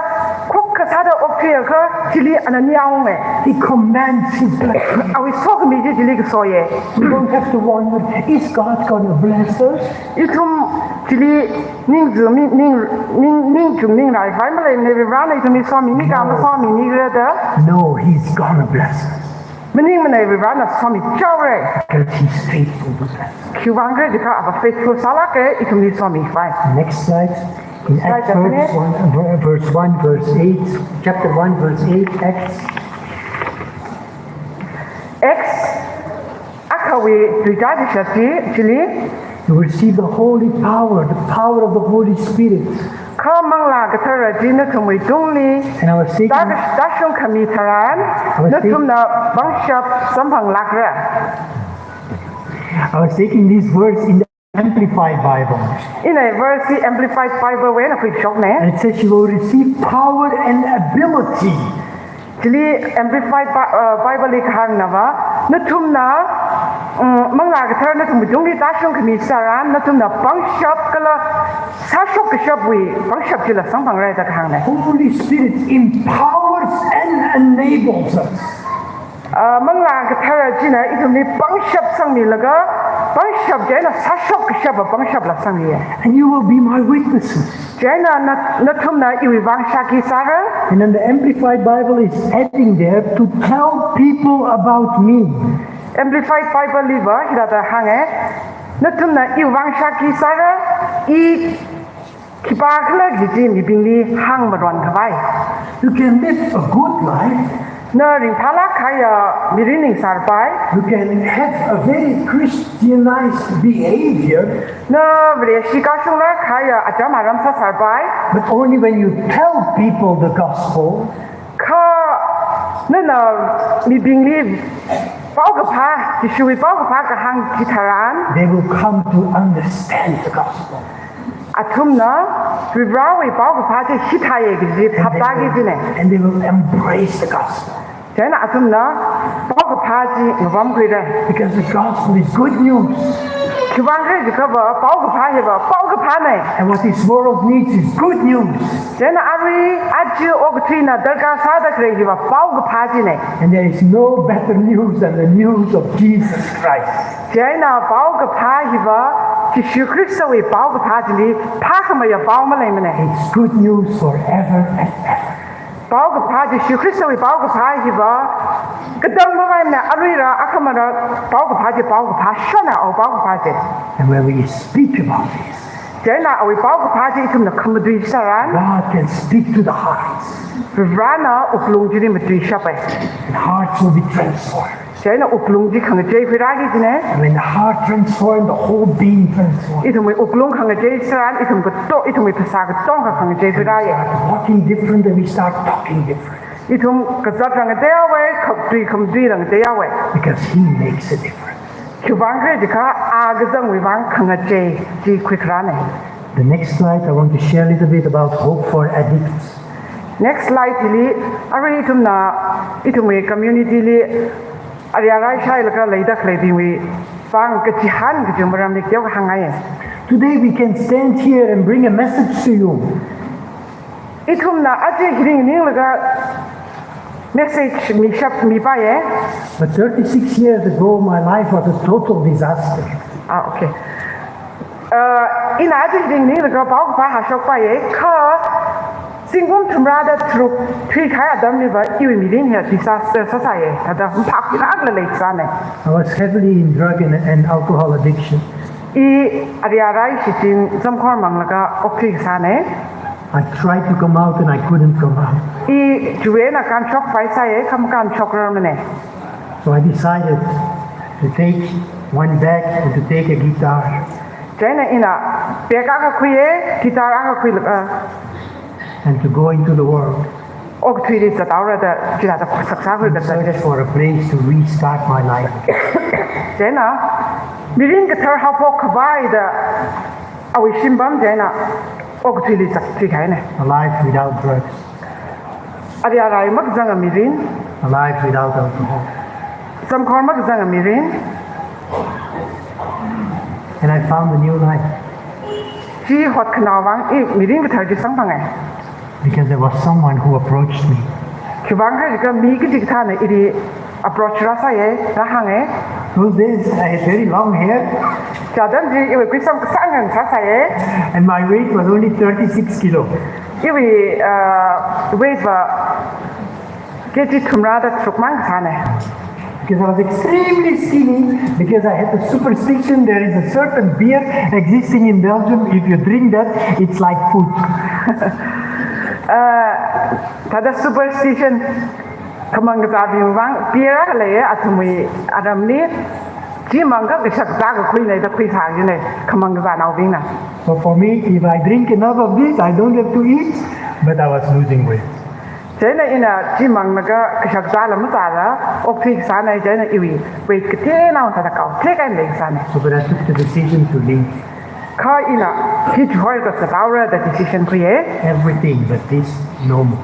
kokka sada okya ka jili ananyang me. He commands His blessings. Awi sok mi jili ka soye. We don't have to wonder, is God going to bless us? Itum jili ning zu ning jung ning lai fai ma le ne vibrana itum mi so mi ni ka ma so mi ni re da. No, He's going to bless us Mening me ne vibrana so mi chao re. because He's faithful to bless us. Kyuwang re dika aba faithful sala ke itum ni so mi fai. Next slide. In Acts verse 1, verse 8, chapter 1, verse 8, Acts. X akawi dika jili You receive the holy power, the power of the Holy Spirit. Ka mangla ka thara ji na thumui dungli. And I was taking, Da shung kami tharan. Na thumna bangshap sambang lakra. I was taking these words in the Amplified Bible. In a verse, the Amplified Bible, when we shock ne. And it says you will receive power and ability. Chili Amplified Bible ikhang nava. Na thumna mangla ka thara na thumui dungli da shung kami saran. Na thumna bangshap kala sashok kashap we bangshap chila sambang rai da khang ne. Holy Spirit empowers and enables us. Mangla ka thara jina itumni bangshap sangmi laga. Bangshap jena sashok kashap bangshap la sangmi. And you will be my witnesses. Jena na thumna iwi bangshaki sara. And then the Amplified Bible is adding there to tell people about me. Amplified Bible liver hida da hange. Na thumna iwi bangshaki sara I kibakla giji mi bingli hang madwan kabai. You can live a good life. Na ring thala kaya mirining sarpai. You can have a very Christianized behavior. Na vreshika shungla kaya ajama ramsa sarpai. But only when you tell people the gospel, Ka na mi bingli pau ka pha tishui pau ka pha ka hang kitaran. they will come to understand the gospel. Atumna vibrawi pau ka pha ti hitaye giji thapta gi ne. And they will embrace the gospel. Jena atumna pau ka pha ji ngam khoi da. Because the gospel is good news. Kiwang re ji ka ba pau ka pha he ba pau ka pha ne. And what this world needs is good news. Jena ari aji ogtrina darka sa da kre ji ba pau ka pha ji ne. And there is no better news than the news of Jesus Christ. Jena pau ka pha hi ba ki Shu Christ we pau ka pha ji li pha ka ma ya pau ma lai ma ne. It's good news forever and ever. Pau ka pha ji Shu Christ we pau ka pha hi ba kadang ma mai na ari ra akamara pau ka pha ji pau ka pha shona au pau ka pha ji. And when we speak about this, Jena we pau ka pha ji itum na khamdui saran. God can speak to the hearts. Rana uplung ji ni matui shapai. And hearts will be transformed. Jena uplung ji khang jai phiragi ji ne. And when the heart transformed, the whole being transformed. Itum we uplung khang jai saran itum ko to itum we phasa ka tong ka khang jai We phiragi. start walking different and we start talking different. Itum ka zat rang de awe kham dui rang de awe. Because He makes a difference. Kibang re ji ka agazang we bang khang jai ji kwikrane. The next slide, I want to share a little bit about hope for addicts. Next slide li ari itum na itum we community li ariarai shai laka leida khledi we bang ka jihan ka jumram ni kyo hangai. Today we can stand here and bring a message to you. Itum na aje hiring ni laga message mi shap mi pa ye. But 36 years ago, my life was a total disaster. Okay. In aje hiring ni laga pau pa ha shok pa ye ka singum tumrada through three khai adam ni ba iwi mi here disaster sa sa ye ada phak lag la lek sa ne. I was heavily in drug and alcohol addiction. I ariarai sitin zamkhor manglaga okthi sa ne. I tried to come out and I couldn't come out. I juena kan chok pai sa ye kam kan chok ram ne. So I decided to take one bag and to take a guitar. Jena ina peka ka khuye guitar ka khui And to go into the world ok thủy đi sa tao ra da chỉ là sắc sắc hơn and da search for a place to restart my life. thế na mirin cái thar hao phok khwai da awi shimbam thế na ok thủy đi sắc thủy khai này A life without drugs. ari arai mak jang mirin A life without alcohol. sam khor mak jang mirin And I found a new life chi hot khna wang i mirin cái thar ji sang bang ai because there was someone who approached me. khi bang cái cái mi cái dik tha này đi approach ra sa ye ra hang ai Who's this? I had very long hair cha dan ji i wi sam sang ngang sa sa ye and my weight was only 36 kilo. i wi weight ba ke ji thumra da truk mang sa ne Because I was extremely skinny, because I had the superstition there is a certain beer existing in Belgium, if you drink that, it's like food. Tada superstition kamang ka bi wang pira le athumi adam ni ji mang ka sak ta ka khui nei da khui tha ji nei kamang ka nau bing na So So for me, if I drink enough of this, I don't have to eat, but I was losing weight. China ina chi mang naga kashak zala mutala okti sana jana iwi wait kete na ta ka take and leg sana. So but I took the decision to leave Ka ina hit hoy ka sa the decision kriye everything, but this no more.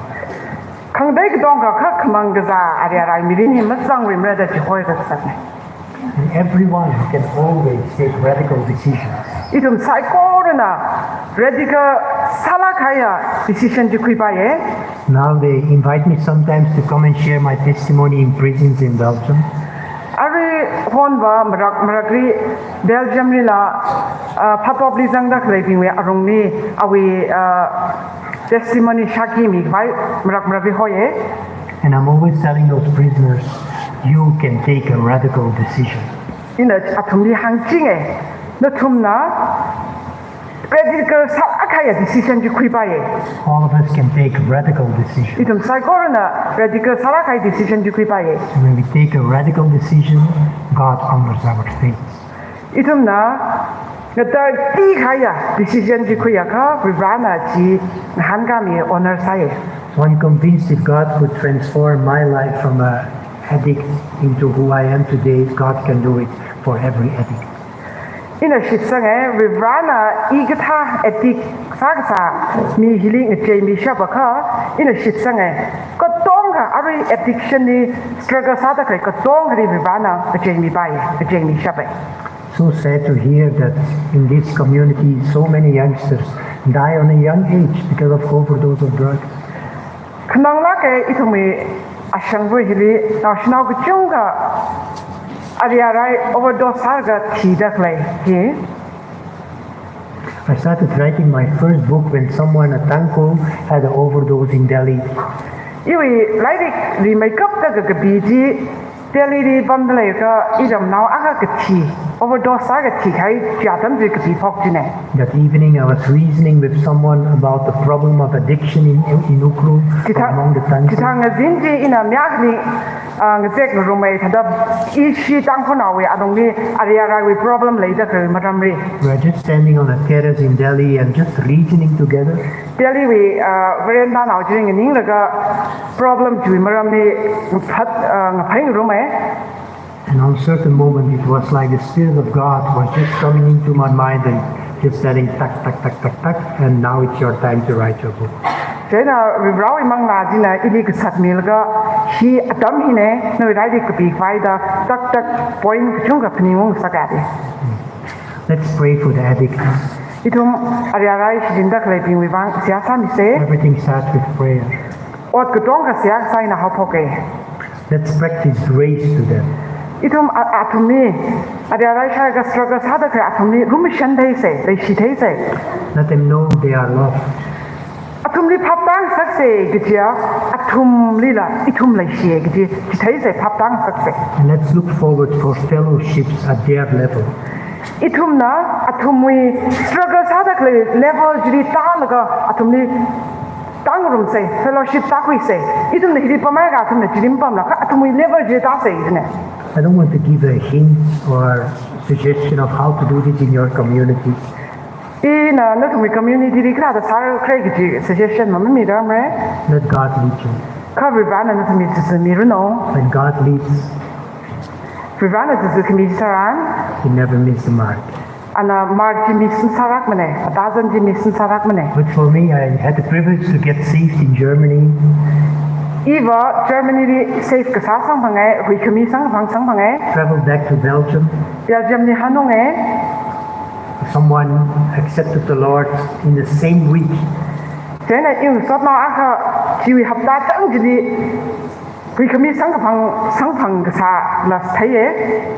khang dai ka dong ka kha khamang ga za ari rai mi rin ma sang rim ra da chi hoy ka sa ne. And everyone can always take radical decisions. Itum sai ko na radical sala khaya decision ji khui ba ye. Now they invite me sometimes to come and share my testimony in prisons in Belgium. Ari hon ba marakri Belgium ni la phatop li jang da khlai ping we arong ni awi testimony shaki mi bai marakri hoye. And I'm always telling those prisoners, you can take a radical decision. Ina athum li hang ching e na thum na radical sa akaya decision ji khui ba ye. All of us can take radical decisions. Itum sai ko na radical sala khai decision ji khui ba ye. And when we take a radical decision, God honors our faith. Itum na ngata ti khaya decision ji khui ka vibrana ji hanga mi honor sai. So I'm convinced if God could transform my life from an addict into who I am today, God can do it for every addict. Ina shitsang vibrana igata etik sagsa mi healing e mi shabaka ina shitsang ko tonga ari addiction ni struggle sa ta kai ko tonga ri vibrana e mi bai e mi shabai. So sad to hear that in this community so many youngsters die on a young age because of overdose of drugs. Khnang la ke itumi ashang bu hili national ku chunga ariarai overdose sarga thida klai ki. I started writing my first book when someone at Tanko had an overdose in Delhi. Iwi like the makeup ka ga biji Delhi ri bandle ka idam now aga ka thi overdose sarga thi khai chatam ji ka phok jine. That evening I was reasoning with someone about the problem of addiction in Ukhrul among the Tanko. Kitang zinji ina myak ni ngzek rumai thada ishi tang khona we adong ni ariara we problem leida ka matamri. We are just standing on a terrace in Delhi and just reasoning together. Delhi we veranda now jing ning laga problem ju maram ni phat ngaphai rumai. And on a certain moment it was like the Spirit of God was just coming into my mind and just saying tak tak tak tak tak, and now it's your time to write your book. Jena vibrau imang la jina ili ka sat mil ga hi atam hi ne no rai de ka bi vai da tak tak point chung ka phni mong sakari. Let's pray for the addicts. Itum ariarai jinda klai ping wi bang sia sa mi se Everything starts with prayer. ot ka tong ka sia sai na ha phoke. Let's practice grace to them. Itum atumi ariarai sha ka struggle sa da ka atumi rumishan dei se dei shi dei se Let them know they are loved. atum li phap tang sak se gtia atum li la itum lai shi gti chi thai se phap tang sak se. And let's look forward for fellowships at their level. Itum na atumui struggle sa da level jiri ta laga atum li tang rum se fellowship ta khui se itum ni ri pamai ga atum na jirim pam la atumui level jiri ta se isne. I don't want to give a hint or suggestion of how to do this in your community. Ina na tumi community ri kra da sar krai gi suggestion ma mi da mre Let God lead you. ka ri ba na tumi tsu mi ru no When God leads, ri ba na tsu kmi saran He never miss the mark. ana mar ji mi sun sarak mane dazan ji mi sun sarak mane. But for me, I had the privilege to get saved in Germany. Eva Germany ri safe ka sa sang bangai ri kmi sang bangai Traveled back to Belgium. Belgium ni hanong Someone accepted the Lord in the same week. Jena yung sot na aka jiwi hapta tang jidi ri kmi sang phang ka sa la thaye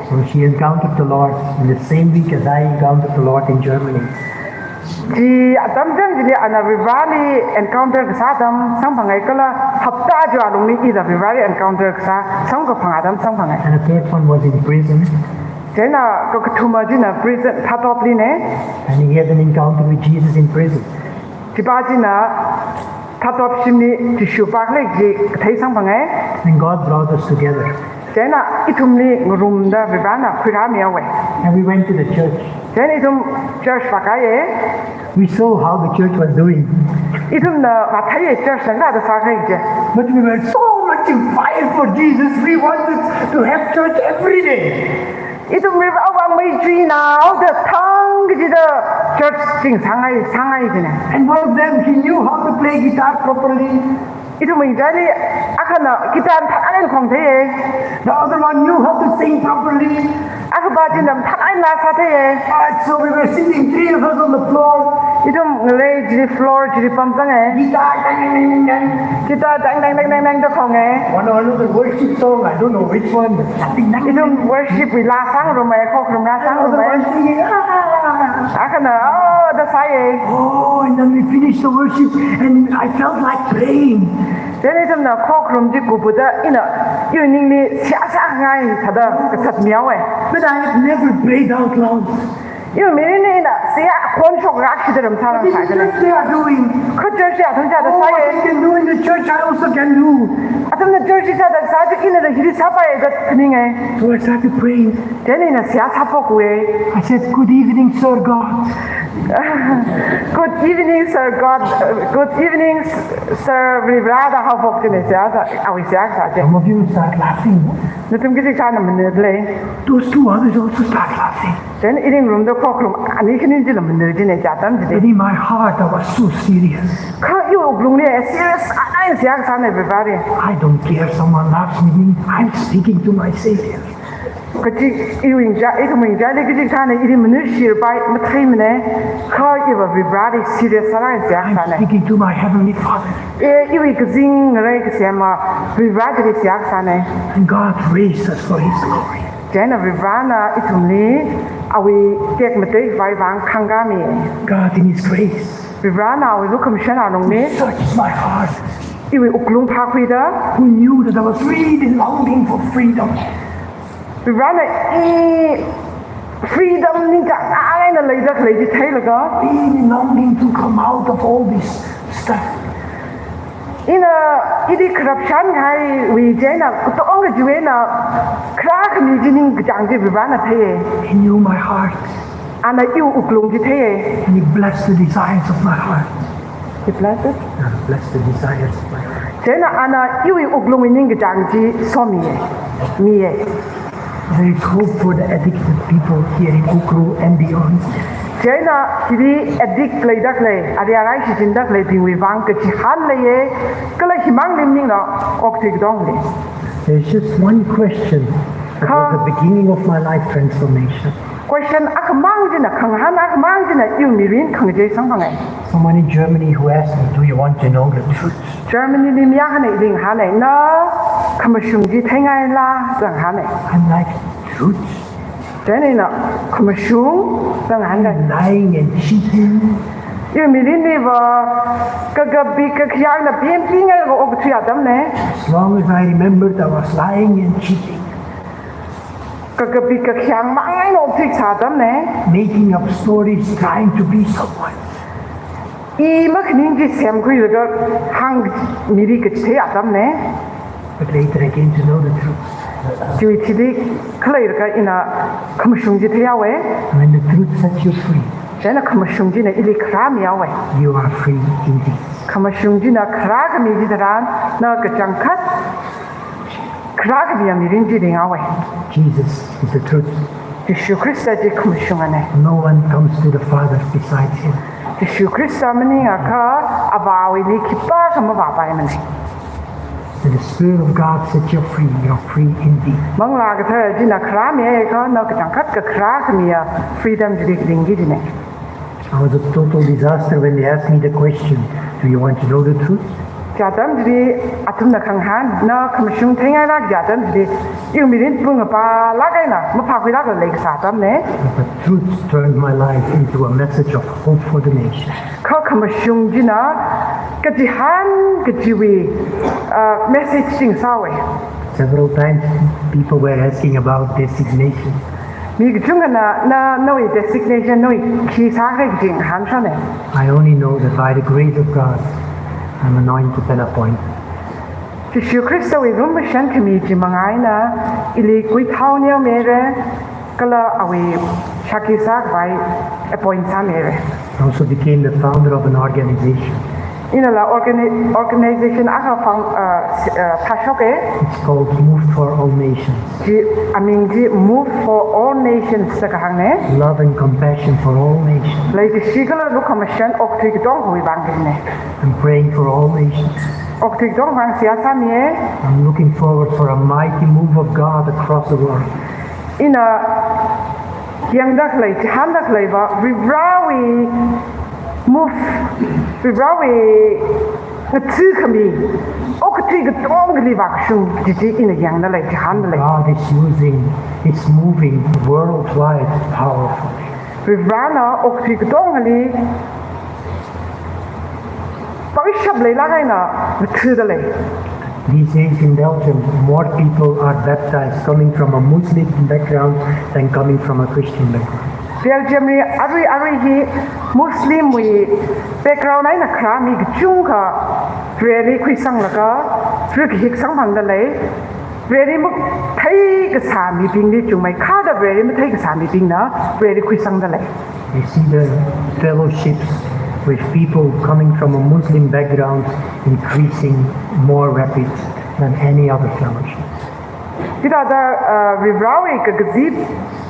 So she encountered the Lord in the same week as I encountered the Lord in Germany. ji atam jang jidi ana rivali encounter ka sa dam sang phangai kala hapta jo alung ni ida rivali encounter ka sa sang ko phang adam sang phangai And the third one was in prison. jena ko thuma jina prison thatop li ne And he had an encounter with Jesus in prison. jiba jina thatop simni ji shupak le ji thai sang phangai And God brought us together. jena itumni ngrum da rivana khira mi awe And we went to the church. Then itum church pakaye. We saw how the church was doing. Itum na pakaye church na da sakaye. But we were so much in fire for Jesus. We wanted to have church every day. Itum we awang mai ji na the tang ji the church sing sangai jine. And one of them, he knew how to play guitar properly. Itum mai jali akana gitar thanen khong the. The other one knew how to sing properly. Akabajin dam thanen la sa the. So we were sitting, 3 of us on the floor. Itum le ji floor ji pam sang Guitar, dang, dang, dang, dang. Kita dang da khong One or another worship song, I don't know which one, but something dang, dang, Itum dang. worship we la sang ro mai khok rum la sang ro Another mai. one singing, ah. Akana oh da sai. Oh, and then we finished the worship, and I felt like praying. Then itum na khok rum ji ku bu da ina yu ning ni sia sa ngai tha da ka sat miao But I had never prayed out loud. yu mi ni na sia kon chok rak chi da ram sa This sa is da. church they are doing. Kho church ya thong ja da Oh, sai. what I can do in the church, I also can do. Atam na church sa da sa ji ina da hiri sa pa da kning ai. So I started praying. Then ina sia sa po ku ai. I said, good evening, Sir God. Good evening, sir. God. Good evening, sir. Vibrada how folk ni sia sa awi sia sa je. Some of you start laughing. Nutum kisi sa na mun le. Those 2 others also start laughing. Then eating room the khok rum ani kini ji la mun ji ne ja tam ji But in my heart, I was so serious. Kha yu glung ni serious ai sia sa ne vibrada. I don't care someone laughs with me. I'm speaking to my Savior. Kati iwing ja itu ming ja le kisi sa ne iri mun shir bai ma thai mne kha yu vibrada serious sa ne sia sa I'm ne. speaking to my Heavenly Father. Iwi kazing re kisi ma vibrada ri sia sa ne. And God raised us for His glory. Jana vibrana itumni awi tek mate vai wang khanga mi. God in His grace Vibrana awi lukam shana nong ni searched my heart. iwi uklung pha khui da. Who knew that I was really longing for freedom. Vibrana freedom ni ka ai na lei da lei ji thai la ga. Really longing to come out of all this stuff. Ina idi corruption hai wi jana to ong juwe na kra mi jining jang ji vibrana thai. He knew my heart. Ana yu uklung ji thai. And He blessed the desires of my heart. He blessed. Blessed the desires of my heart. Jana ana iwi uklung ning jang ji so mi ye. There is hope for the addicted people here in Ukhrul and beyond. Jana kiri addict lei dak lei aria rai si jin dak lei ping wi wang ke chi han le ye kala himang lim ning na ok tik dong le. There's just one question that was the beginning of my life transformation. Question ak mang jin na khang han ak mang jin na yu mi rin khang je sang bang ai. Someone in Germany who asked me, do you want to know the truth? Germany lim ya han ding han ai na kham shung ji thai ngai la sang han ai. I'm like, truth? Jana na kham shung sang han ai. Lying and cheating? Yu mi rin ni wa ka ga bi ka khyang na pin pin ngai go ok thia dam ne. As long as I remembered I was lying and cheating, Ka ga bi ka khyang ma ngai no thik sa dam ne. making up stories, trying to be someone. I makning ji sem kui ga hang miri ke the adam ne But later I came to know the truth. ji ti di khlai ga ina khamshung ji thya we When the truth sets you free, jana khamshung ji ne ili khra mi we you are free indeed. khamshung ji na khra ga mi ji daran na ga chang khat khra ga mi mi rin ji ding we Jesus is the truth. Yeshu Christa ji khamshung ne No one comes to the Father besides Him. Yeshu Christa mani ka abawi li kipa kama ba ba mani When the Spirit of God sets you free, you're free indeed. mang la ga the ji na khra mi ka na ga chang khat ga khra ga mi freedom ji ding ji ne I was a total disaster when they asked me the question, do you want to know the truth? Jadam jadi atum na khang han na khamshung thengai la jadam jadi yu mirin pung pa la kai na ma pha khoi la ko lek sa tam ne But truth turned my life into a message of hope for the nation. kha khamshung ji na ka ji han ka ji wi message sing sa we Several times people were asking about designation. mi ga chung na no designation no ki sa ga jing han sa ne I only know that by the grace of God, I'm anointed and appointed. Yeshu Christ wi rum shan ki mi ji mangai na ili kui thau ne me re kala awi Shakisa by a point Samere. Also became the founder of an organization. In a organization aka found Tashoke. It's called Move for All Nations. I mean Move for All Nations sakahane. Love and compassion for all nations. Like the Shigala look commission of Tigdong who I'm praying for all nations. I'm looking forward for a mighty move of God across the world. In a young duck lake, hand duck labor, Vivrawi move, Vivrawi, a two can be, Okati the dog live action, in a young lake, hand lake. God is it's moving worldwide powerfully. Vivrana, Okati the dog These days in Belgium, more people are baptized coming from a Muslim background than coming from a Christian background. Belgium, every Muslim we background I krami junga really quicksang laka, Rick Sangmandale, very take a sami being the Jumai Kada, very take a sami being na, very quicksang the lake. You see the fellowships with people coming from a Muslim background increasing more rapid than any other fellowship.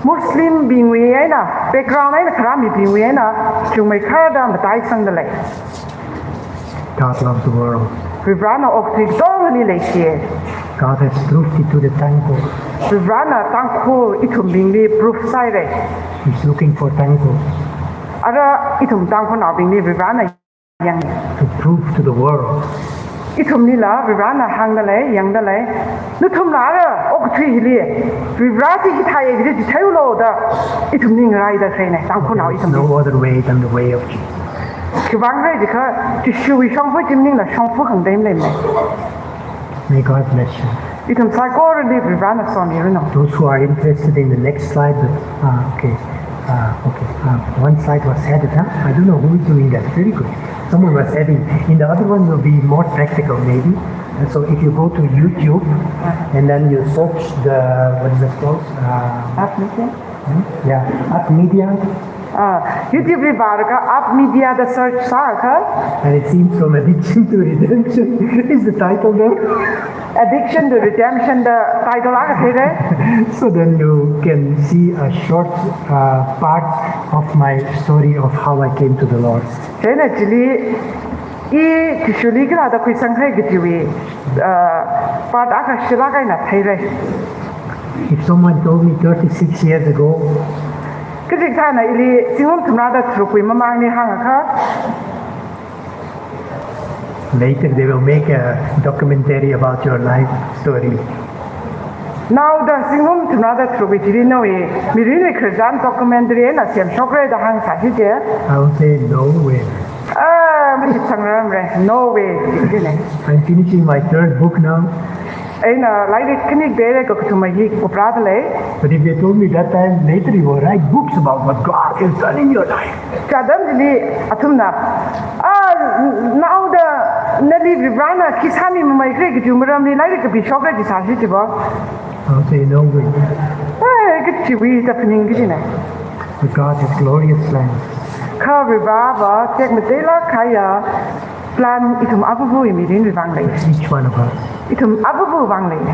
Muslim being Vienna, background and Karami being Vienna, to make her down the dice on the lake. God loves the world. Vivrana of the Dongani lake here. God has proved it to the Tanko. Vivrana Tanko, it will be proof side. He's looking for Tanko. Ada itum tangko na bing Vivrana yang to prove to the world. Itum nila Vivrana hang dale yang dale. Nutum nara ok three hili. Vivrati hitai gidi teulo da itum ning rai da train tangko na itum. No other way than the way of Jesus. Kibang rai dika to show we shang fu jim ning la shang fu hang dem le me. May God bless you. Itum psycho really Vivrana son you know. Those who are interested in the next slide, okay. One slide was added, huh? I don't know who is doing that. Very good. Someone was adding. In the other one will be more practical, maybe. And so if you go to YouTube and then you search what is it called? App Media? Yeah, App Media. YouTube App Media, the search sarka. And it seems from Addiction to Redemption is the title there. Addiction to Redemption, the title. So then you can see a short part of my story of how I came to the Lord. Then actually, if someone told me 36 years ago, later they will make a documentary about your life story. Now the single to another through which you know a really documentary and a same chocolate the hang I will say no way. No way. I'm finishing my third book now. Like can you go to my But if they told me that time later you will write books about what God has done in your life. Now the Nelly Vivrana Kisami my Greek to Muramli like a bishop at this I'll say no way. Get to read the Peningina. But God has glorious plans. Carve Baba, take Matela Kaya, plan itum abu immediately Vangling. Each one of us. Itum abu Vangling.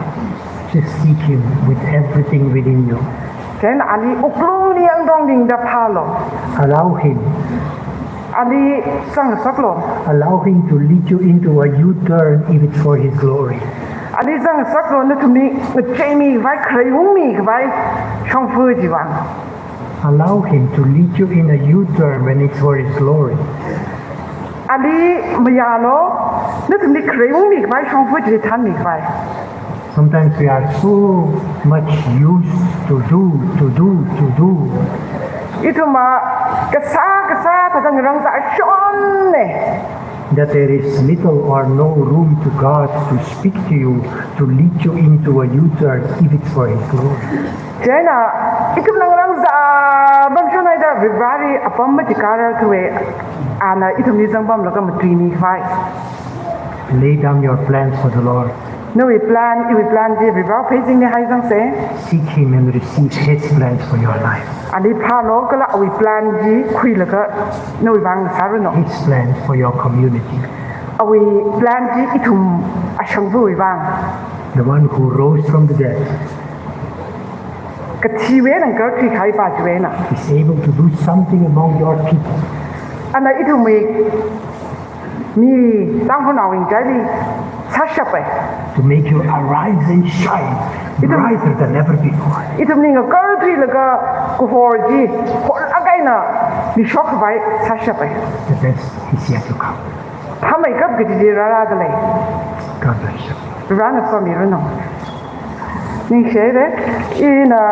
Just seek Him with everything within you. Then Ali Ukhrul and Donging the Palo. Allow Him. Ali sang Saklo. Allow Him to lead you into a U-turn if it's for His glory. Ali sang Saklo to me with Jamie by Krayumi by Shangfu Jivan. Allow Him to lead you in a U-turn when it's for His glory. Ali Mayalo, let me Krayumi by Shangfu Jitani by. Sometimes we are so much used to do. Ituma Kasa Tangrang Sean. That there is little or no room to God to speak to you, to lead you into a U-turn if it's for His glory. Jena, ikum nangrang bamshona ida vibari apam matikara to ana itum nizang bam lakam trini fai. Lay down your plans for the Lord. No, we plan the vibra facing the haizang say. Seek Him and receive His plans for your life. อันนี้พาน้องก็ละเอาอีแปลนยีคุยแล้วก็น้อยบางสารเนาะ His plan for your community. เอาอีแปลนยีอีทุ่มอาชังบุยบาง The one who rose from the dead กะชีเวนังก็คือใครป่าชีเวน่ะ is able to do something among your people. อันนั้นอีทุ่มมีตั้งคนเอาเองใจดีชัดชับไป To make you arise and shine brighter than ever before. อีทุ่มนี่ก็ที่แล้วก็กูพอจีคนอะไรน่ะมีช็อกไปชัดชับไป The best is yet to come. ทำไมกับกิจดีระดับเลย God bless you. ร้านก็มีแล้วเนาะนี่เชื่อเลยอีน่ะ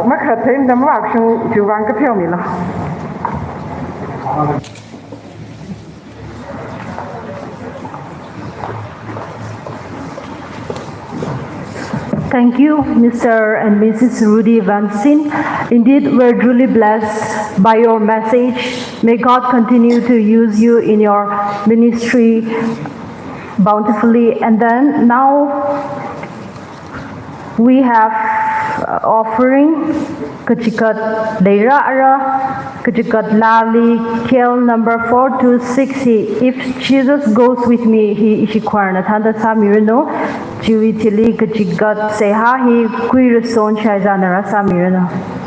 มะเขือเทศดำว่าช่วงช่วงวันก็เที่ยวมีแล้ว Thank you, Mr. and Mrs. Rudy Van Sin. Indeed, we're truly blessed by your message. May God continue to use you in your ministry bountifully. And then now we have offering Kachikat Leira Ara, Kachikat Lali, Kel number 4260. If Jesus goes with me, he ishikwarna Tanda Samirano, Jiwitili Kachikat Sehahi, Quirason Shazanara Samirano.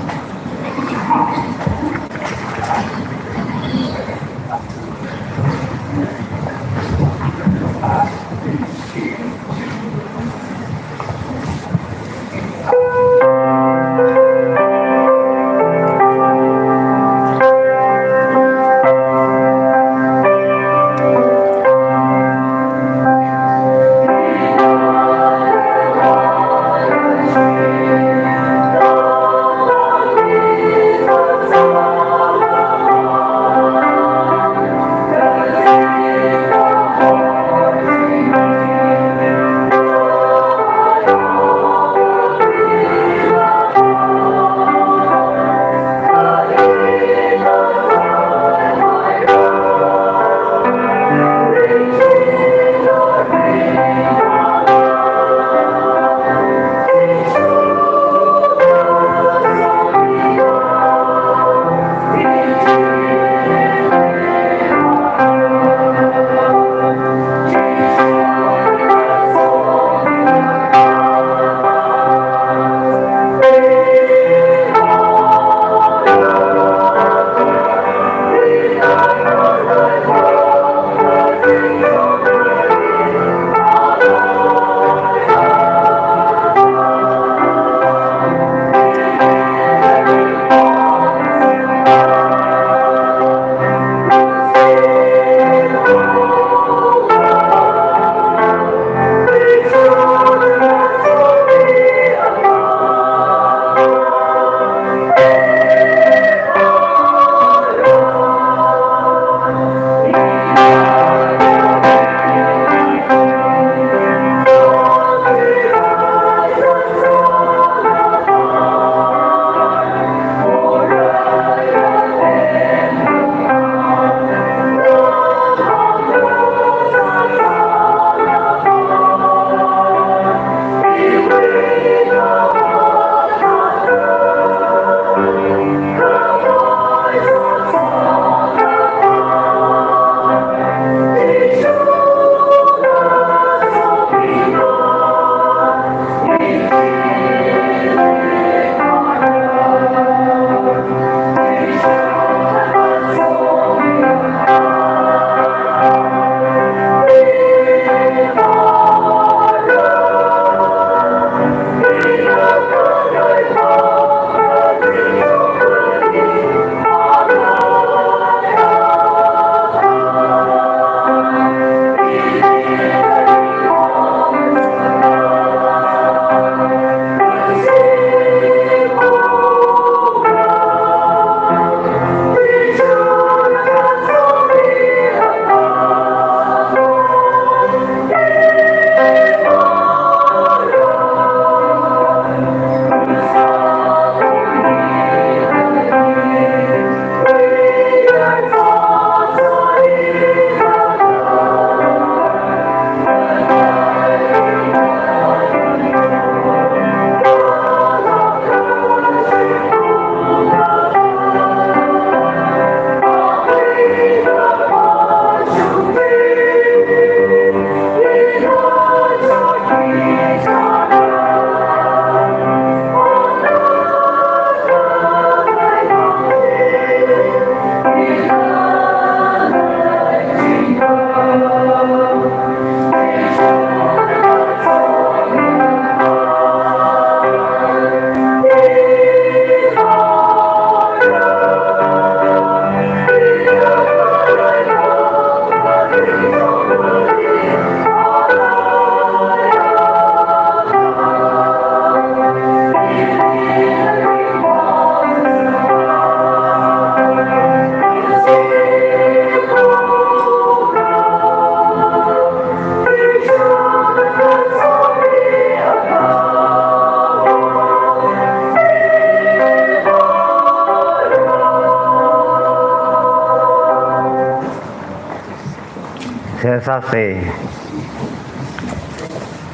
sẽ sa se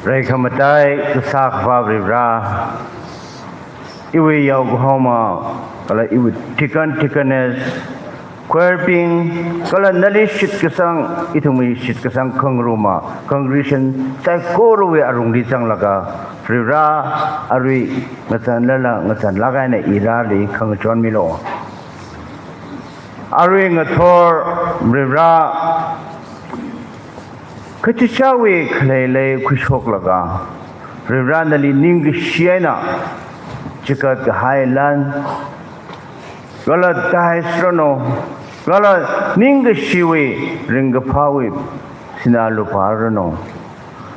rai khamatai sa khwa ra iwi yaw homa kala iwi tikanes querping kala nali shit kasang itumi shit kasang kongruma congregation sai korwe arung di chang laga frira arui ngatan laga na irali khang chon milo arui ngathor frira kachichawi khlele khushok laga frira nali ning shiena chikat highland gala dai srono gala ning shiwi ring phawi sinalu parano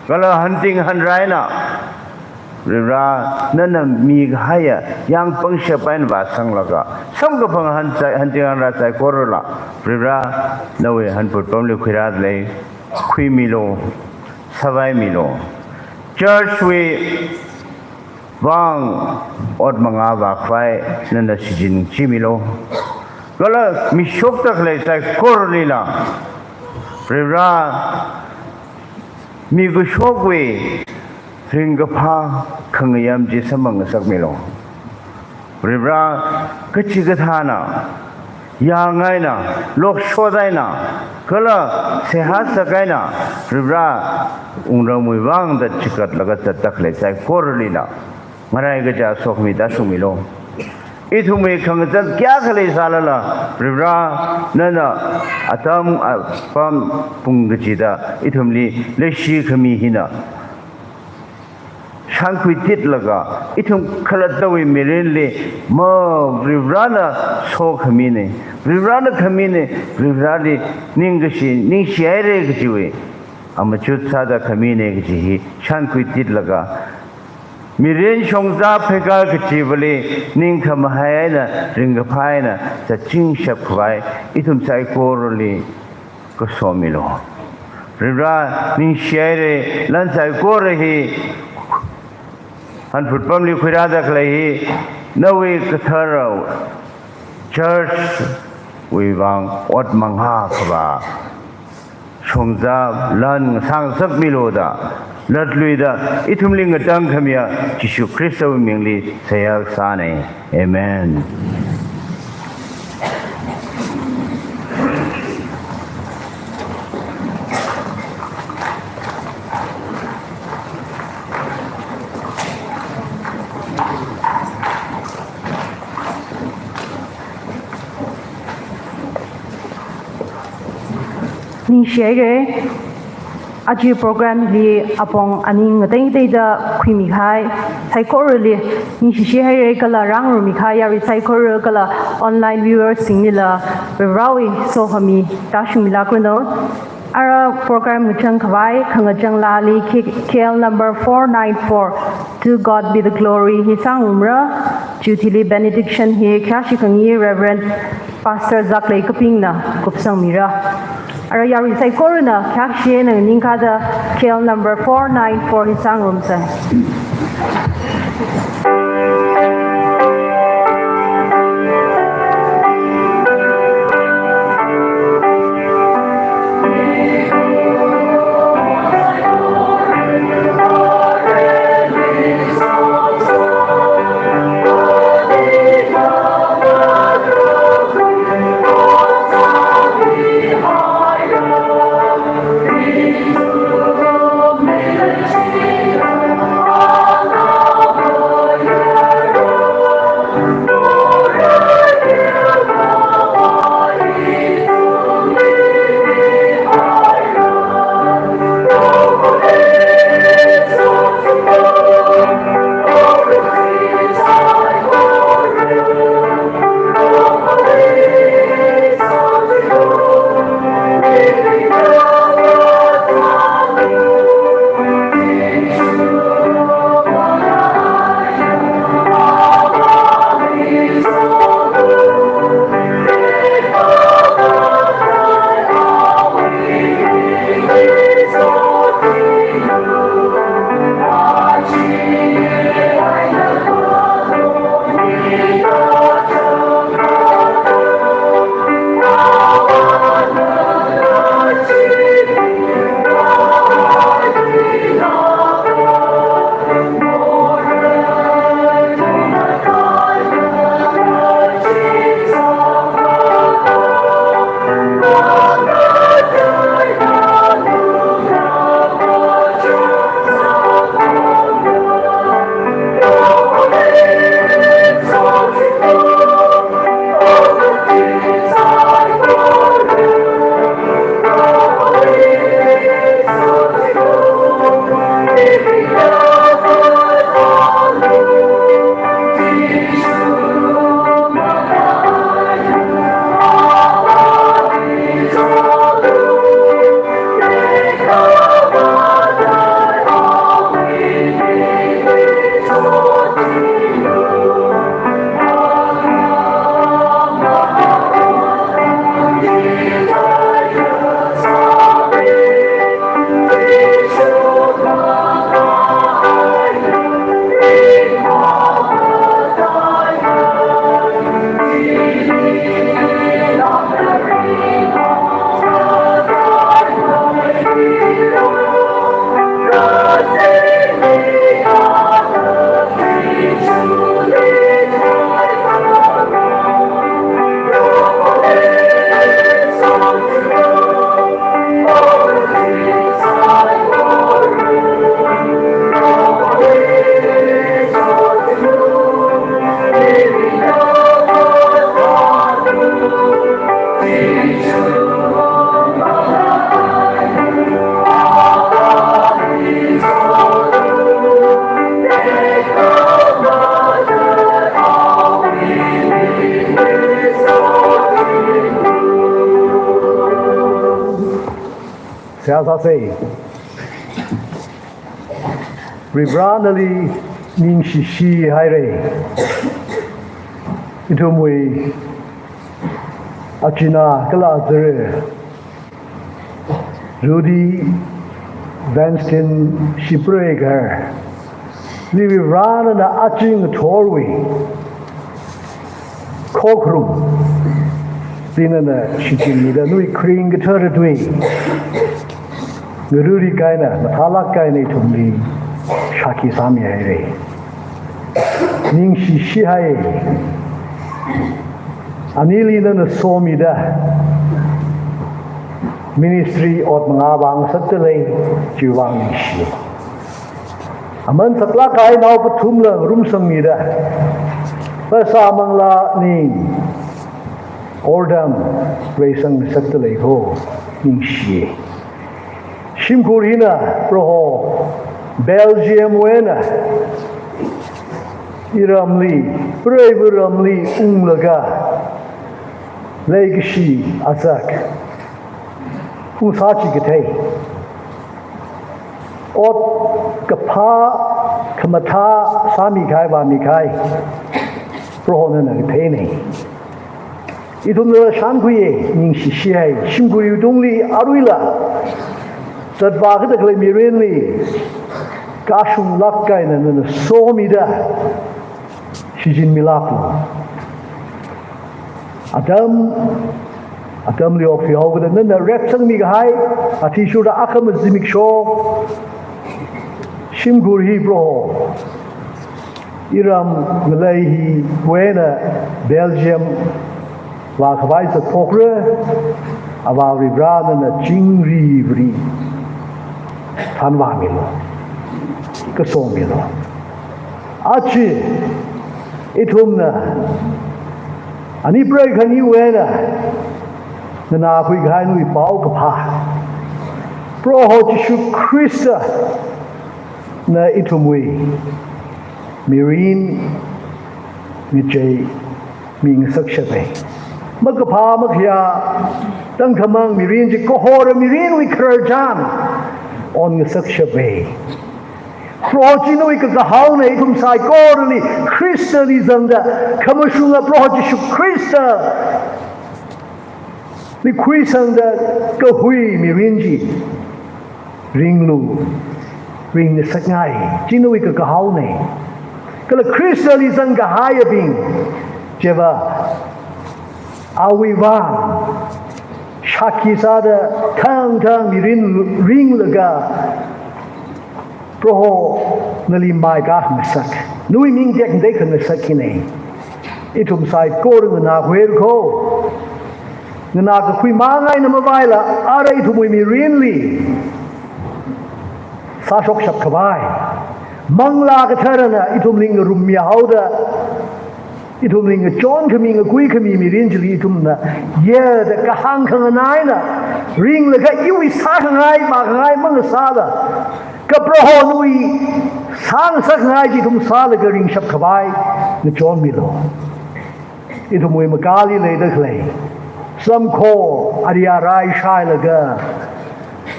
gala hunting hanraina rira nana mi haya yang pangsha pain ba sanglaga samga phang hunting hanra sai korla rira nawe hanput pamle khirad le khuimilo savai milo church we Bang od mga bakfai nanda sijin chimilo gala mi shok tak le sai korlila rira mi go shok we ringa pha khangayam ji samang sak milo rira kachi gathana ya ngai na lok shodai na gala sehat sakai na rira ungramui wang da chikat laga tak le sai korlila Marai gaja sok mi da sumilo itu me khangjan kya khale salala ribra nana atam pam pungji da itumli leshi khami hina shankui tit laga itum khalat dawi miren le ma ribra na so khami ne ribra na khami ne ribra li ningshi ningshi aire gjiwe amachut sada khami ne gji shankui tit laga Miren shongza peka kecibali ning kamahayana ringa payana sa ching shapkwai itum sai koroli ko somilo ribra ning share lan sai korehi han putpamli khirada khlai nawi katharo church wibang ot mangha khaba shongza lan sang sak miloda Latluida itumling atang khamya Jishu Kristo mingli sayak sane amen Ni share Aji program li apong aning ngateng te da khui mi khai psychor li ni shi hai kala rang ru mi khai ya ri psychor kala online viewers sing ni la rawi so hami ta shum la kono ara program muchang khwai khanga chang la li KL number 494 to God be the glory hi sang umra jutili benediction hi khashi khangi reverend pastor zaklei kaping na kupsang mira Ara yari sai corona kakshe na ningkada KL number 494 hisang room sai. Oh Siasa say. Ribranali ning shi haire. Itumui Achina Kalazere. Rudy Vanston Shipbreaker. We ran an Aching Torway. Ukhrul. Dinana Shichimida Nui Kring Turretway. Nururi Kaina, Matala Kaine to me, Shaki Samia. Ning Shihai. Anili Nana Somida. Ministry of Mangabang Saturday, Jiwang Shi. Aman Saklakai now Patumla, Rumsamida. Pasamangla Ning. Ordam, Raisang Saturday Ho, Ning Shi. Shimkurina, Proho, Belgium Wena. Iramli, Brave Ramli, Umlaga. Lake Shi, Azak. Usachi Gate Ot Kapa Kamata Sami Kaiba Mikai Prohonan Pene Idum Shankuye Ning Shishai Shimguri Dungli Arwila Zadvaka Mirinli Gashum Lakain and Somida Shijin Milaku Adam Leo Fioga and then the Repsang Migai, Atishura Akam Zimik Shaw, Shimgur Hebro, Iram Malayi, Buena, Belgium, Lakavisa Pokre, Aval Ribran and a Jing Rivri, Tanwamilo, Kasomilo, Achi, Itumna, Ani break a new winner. Na kui gai nui pao ka pa. Pro ho Jishu Krista na itumui. Mirin mi jay ming sakshabe. Magapa magya tang kamang mirin ji kohora mirin wi kerjan on the sakshabe. Pro jinu ik gahau na itum sai korli Krista li zanda kamashunga pro Jishu Krista. The Quisang that Gahui Mirinji Ringlu Ring the Sakai Jinuika Gahaune Kala Crystal is an Gahayabing Jeva Awivan Shakisada Tang Mirin Ring Laga Proho Nali Mai Gahmasak Nui Ming Dek Dekan the Sakine Itum side Gordon the Nahuerko Nanaga kui mangai na mabaila ara itu mui mirinli sashok shap kabai mangla ka tharana itum linga rumya hauda itum linga John kami nga kui kami mirinjli itum na ye da kahang kang naina ring la ka iwi sakangai makangai mang sala ka proho nui sang sakangai itum sala ka ring shap kabai na John milo itum mui magali le da klei Some call Ariarai Shailaga.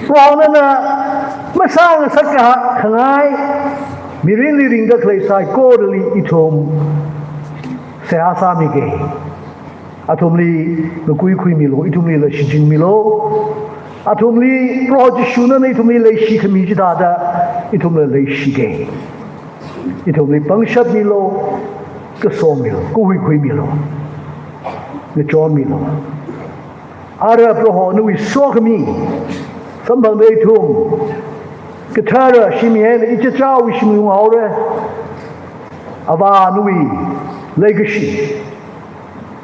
Ronana Masang Saka Kanai Mirinli Ringa Claysai Kodali Itum Seasamige Atumli Nukui Milo, Itumli La Shijin Milo Atumli Projishuna Itumli Le Shikamijada Itumla Le Shige Itumli Pangshat Milo Kasomil, Kui Milo The John Milo Ara proho nui sokami sambang de tum Katara shimien ichachao shimung aure Ava nui legacy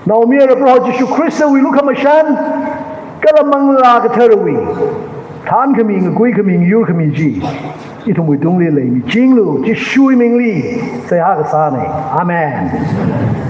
Now mira proho Jishu Krista we look at Mashan Kalamangla Katarawi Tan coming, Gui coming, you coming G Itum we don't lay Jinglu, Jishui Mingli, say Hagasane. Amen.